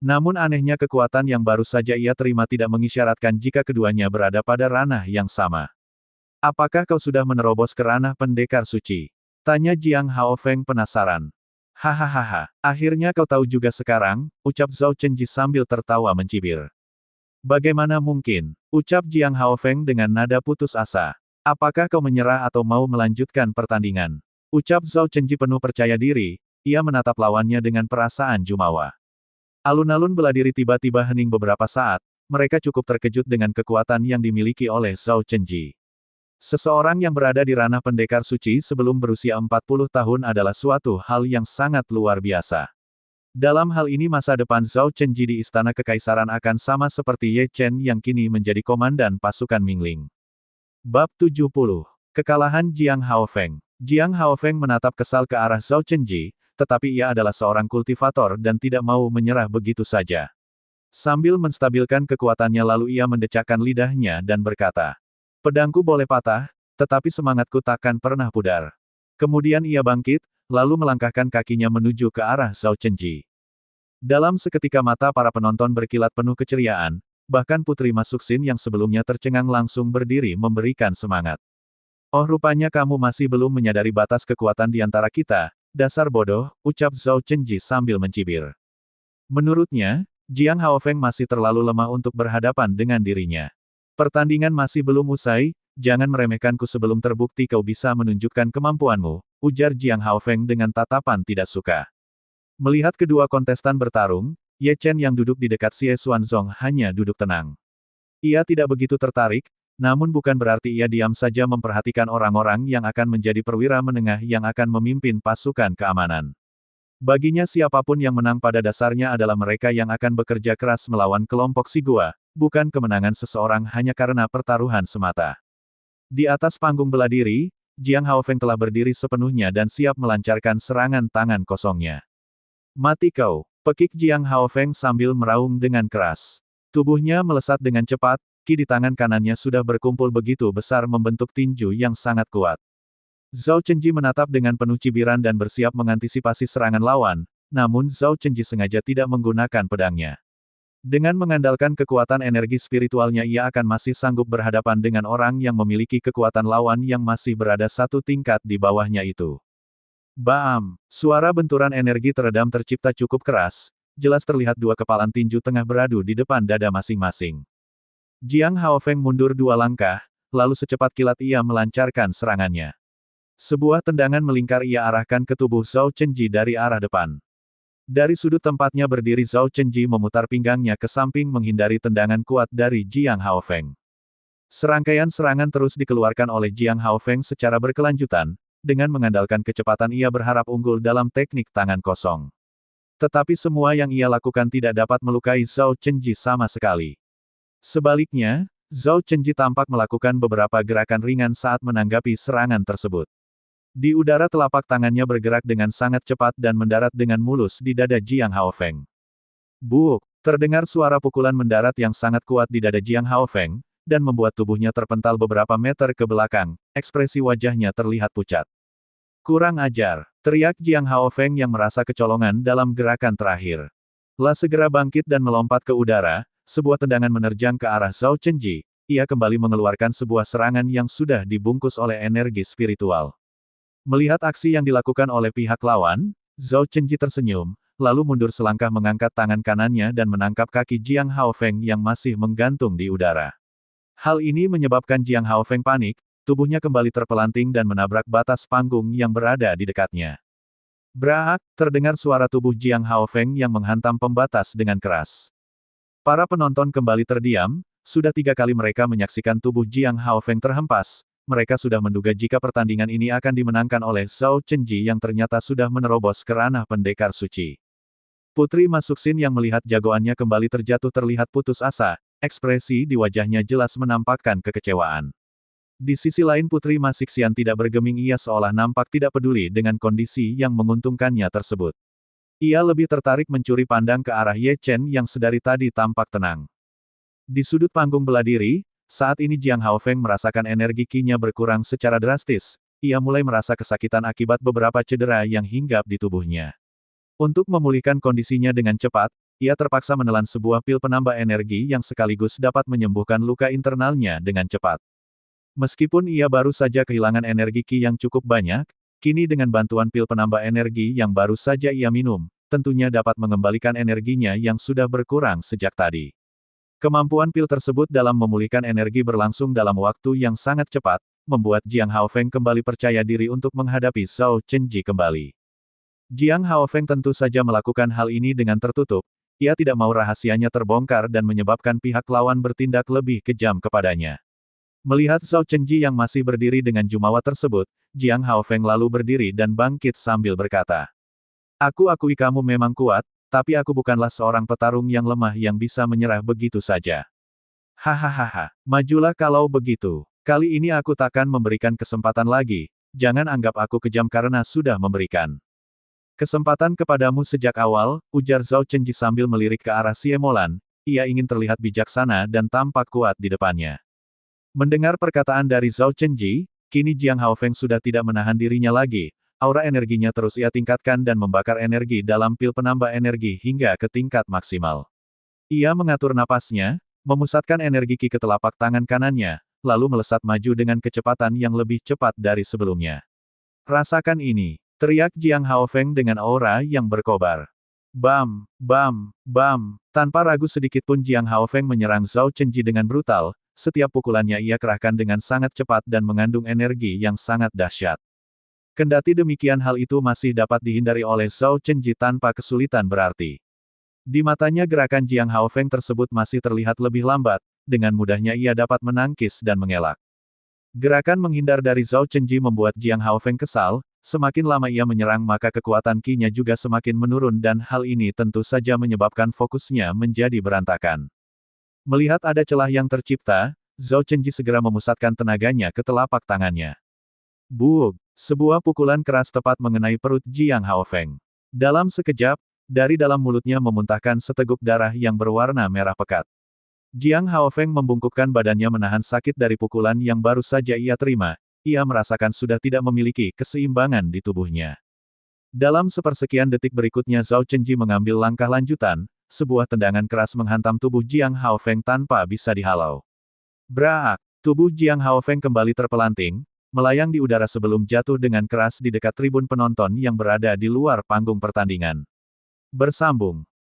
Namun anehnya kekuatan yang baru saja ia terima tidak mengisyaratkan jika keduanya berada pada ranah yang sama. Apakah kau sudah menerobos ke ranah pendekar suci? Tanya Jiang Haofeng penasaran. Hahaha, akhirnya kau tahu juga sekarang, ucap Zhao Chenji sambil tertawa mencibir. Bagaimana mungkin? Ucap Jiang Haofeng dengan nada putus asa. Apakah kau menyerah atau mau melanjutkan pertandingan? Ucap Zhao Chenji penuh percaya diri, ia menatap lawannya dengan perasaan jumawa. Alun-alun beladiri tiba-tiba hening beberapa saat, mereka cukup terkejut dengan kekuatan yang dimiliki oleh Zhao Chenji. Seseorang yang berada di ranah pendekar suci sebelum berusia 40 tahun adalah suatu hal yang sangat luar biasa. Dalam hal ini masa depan Zhao Chenji di Istana Kekaisaran akan sama seperti Ye Chen yang kini menjadi komandan pasukan Mingling. Bab 70. Kekalahan Jiang Haofeng. Jiang Haofeng menatap kesal ke arah Zhao Chenji, tetapi ia adalah seorang kultivator dan tidak mau menyerah begitu saja. Sambil menstabilkan kekuatannya lalu ia mendecakkan lidahnya dan berkata, pedangku boleh patah, tetapi semangatku takkan pernah pudar. Kemudian ia bangkit, lalu melangkahkan kakinya menuju ke arah Zhao Chenji. Dalam seketika mata para penonton berkilat penuh keceriaan, bahkan Putri Masuksin yang sebelumnya tercengang langsung berdiri memberikan semangat. Oh rupanya kamu masih belum menyadari batas kekuatan di antara kita, dasar bodoh, ucap Zhao Chenji sambil mencibir. Menurutnya, Jiang Haofeng masih terlalu lemah untuk berhadapan dengan dirinya. Pertandingan masih belum usai, jangan meremehkanku sebelum terbukti kau bisa menunjukkan kemampuanmu, ujar Jiang Haofeng dengan tatapan tidak suka. Melihat kedua kontestan bertarung, Ye Chen yang duduk di dekat Xie Xuanzong hanya duduk tenang. Ia tidak begitu tertarik, namun bukan berarti ia diam saja memperhatikan orang-orang yang akan menjadi perwira menengah yang akan memimpin pasukan keamanan. Baginya siapapun yang menang pada dasarnya adalah mereka yang akan bekerja keras melawan kelompok si Gua, bukan kemenangan seseorang hanya karena pertaruhan semata. Di atas panggung bela diri, Jiang Haofeng telah berdiri sepenuhnya dan siap melancarkan serangan tangan kosongnya. Mati kau! Pekik Jiang Haofeng sambil meraung dengan keras. Tubuhnya melesat dengan cepat, ki di tangan kanannya sudah berkumpul begitu besar membentuk tinju yang sangat kuat. Zhao Chenji menatap dengan penuh cibiran dan bersiap mengantisipasi serangan lawan, namun Zhao Chenji sengaja tidak menggunakan pedangnya. Dengan mengandalkan kekuatan energi spiritualnya ia akan masih sanggup berhadapan dengan orang yang memiliki kekuatan lawan yang masih berada satu tingkat di bawahnya itu. Baam! Suara benturan energi teredam tercipta cukup keras, jelas terlihat dua kepalan tinju tengah beradu di depan dada masing-masing. Jiang Haofeng mundur dua langkah, lalu secepat kilat ia melancarkan serangannya. Sebuah tendangan melingkar ia arahkan ke tubuh Zhao Chenji dari arah depan. Dari sudut tempatnya berdiri Zhao Chenji memutar pinggangnya ke samping menghindari tendangan kuat dari Jiang Haofeng. Serangkaian serangan terus dikeluarkan oleh Jiang Haofeng secara berkelanjutan, dengan mengandalkan kecepatan ia berharap unggul dalam teknik tangan kosong. Tetapi semua yang ia lakukan tidak dapat melukai Zhao Chenji sama sekali. Sebaliknya, Zhao Chenji tampak melakukan beberapa gerakan ringan saat menanggapi serangan tersebut. Di udara telapak tangannya bergerak dengan sangat cepat dan mendarat dengan mulus di dada Jiang Haofeng. Buuk! Terdengar suara pukulan mendarat yang sangat kuat di dada Jiang Haofeng, dan membuat tubuhnya terpental beberapa meter ke belakang, ekspresi wajahnya terlihat pucat. Kurang ajar! Teriak Jiang Haofeng yang merasa kecolongan dalam gerakan terakhir. La segera bangkit dan melompat ke udara, sebuah tendangan menerjang ke arah Zhao Chenji, ia kembali mengeluarkan sebuah serangan yang sudah dibungkus oleh energi spiritual. Melihat aksi yang dilakukan oleh pihak lawan, Zhao Chenji tersenyum, lalu mundur selangkah mengangkat tangan kanannya dan menangkap kaki Jiang Haofeng yang masih menggantung di udara. Hal ini menyebabkan Jiang Haofeng panik, tubuhnya kembali terpelanting dan menabrak batas panggung yang berada di dekatnya. Braak! Terdengar suara tubuh Jiang Haofeng yang menghantam pembatas dengan keras. Para penonton kembali terdiam, sudah 3 kali mereka menyaksikan tubuh Jiang Haofeng terhempas, mereka sudah menduga jika pertandingan ini akan dimenangkan oleh Zhao Chenji yang ternyata sudah menerobos ke ranah pendekar suci. Putri Masuksin yang melihat jagoannya kembali terjatuh terlihat putus asa, ekspresi di wajahnya jelas menampakkan kekecewaan. Di sisi lain Putri Masixian tidak bergeming, ia seolah nampak tidak peduli dengan kondisi yang menguntungkannya tersebut. Ia lebih tertarik mencuri pandang ke arah Ye Chen yang sedari tadi tampak tenang. Di sudut panggung bela diri, saat ini Jiang Haofeng merasakan energi ki-nya berkurang secara drastis, ia mulai merasa kesakitan akibat beberapa cedera yang hinggap di tubuhnya. Untuk memulihkan kondisinya dengan cepat, ia terpaksa menelan sebuah pil penambah energi yang sekaligus dapat menyembuhkan luka internalnya dengan cepat. Meskipun ia baru saja kehilangan energi ki yang cukup banyak, kini dengan bantuan pil penambah energi yang baru saja ia minum, tentunya dapat mengembalikan energinya yang sudah berkurang sejak tadi. Kemampuan pil tersebut dalam memulihkan energi berlangsung dalam waktu yang sangat cepat, membuat Jiang Haofeng kembali percaya diri untuk menghadapi Zhao Chenji kembali. Jiang Haofeng tentu saja melakukan hal ini dengan tertutup, ia tidak mau rahasianya terbongkar dan menyebabkan pihak lawan bertindak lebih kejam kepadanya. Melihat Zhao Chenji yang masih berdiri dengan jumawa tersebut, Jiang Haofeng lalu berdiri dan bangkit sambil berkata, "Aku akui kamu memang kuat, tapi aku bukanlah seorang petarung yang lemah yang bisa menyerah begitu saja. Hahaha, majulah kalau begitu. Kali ini aku takkan memberikan kesempatan lagi, jangan anggap aku kejam karena sudah memberikan kesempatan kepadamu sejak awal," ujar Zhao Chenji sambil melirik ke arah Xie Molan, ia ingin terlihat bijaksana dan tampak kuat di depannya. Mendengar perkataan dari Zhao Chenji, kini Jiang Haofeng sudah tidak menahan dirinya lagi, aura energinya terus ia tingkatkan dan membakar energi dalam pil penambah energi hingga ke tingkat maksimal. Ia mengatur napasnya, memusatkan energi ki ke telapak tangan kanannya, lalu melesat maju dengan kecepatan yang lebih cepat dari sebelumnya. "Rasakan ini!" teriak Jiang Haofeng dengan aura yang berkobar. Bam! Bam! Bam! Tanpa ragu sedikitpun Jiang Haofeng menyerang Zhao Chenji dengan brutal. Setiap pukulannya ia kerahkan dengan sangat cepat dan mengandung energi yang sangat dahsyat. Kendati demikian hal itu masih dapat dihindari oleh Zhao Chenji tanpa kesulitan berarti. Di matanya gerakan Jiang Haofeng tersebut masih terlihat lebih lambat, dengan mudahnya ia dapat menangkis dan mengelak. Gerakan menghindar dari Zhao Chenji membuat Jiang Haofeng kesal, semakin lama ia menyerang maka kekuatan ki-nya juga semakin menurun dan hal ini tentu saja menyebabkan fokusnya menjadi berantakan. Melihat ada celah yang tercipta, Zhao Chenji segera memusatkan tenaganya ke telapak tangannya. Buuk! Sebuah pukulan keras tepat mengenai perut Jiang Haofeng. Dalam sekejap, dari dalam mulutnya memuntahkan seteguk darah yang berwarna merah pekat. Jiang Haofeng membungkukkan badannya menahan sakit dari pukulan yang baru saja ia terima, ia merasakan sudah tidak memiliki keseimbangan di tubuhnya. Dalam sepersekian detik berikutnya Zhao Chenji mengambil langkah lanjutan, sebuah tendangan keras menghantam tubuh Jiang Haofeng tanpa bisa dihalau. Braak! Tubuh Jiang Haofeng kembali terpelanting, melayang di udara sebelum jatuh dengan keras di dekat tribun penonton yang berada di luar panggung pertandingan. Bersambung.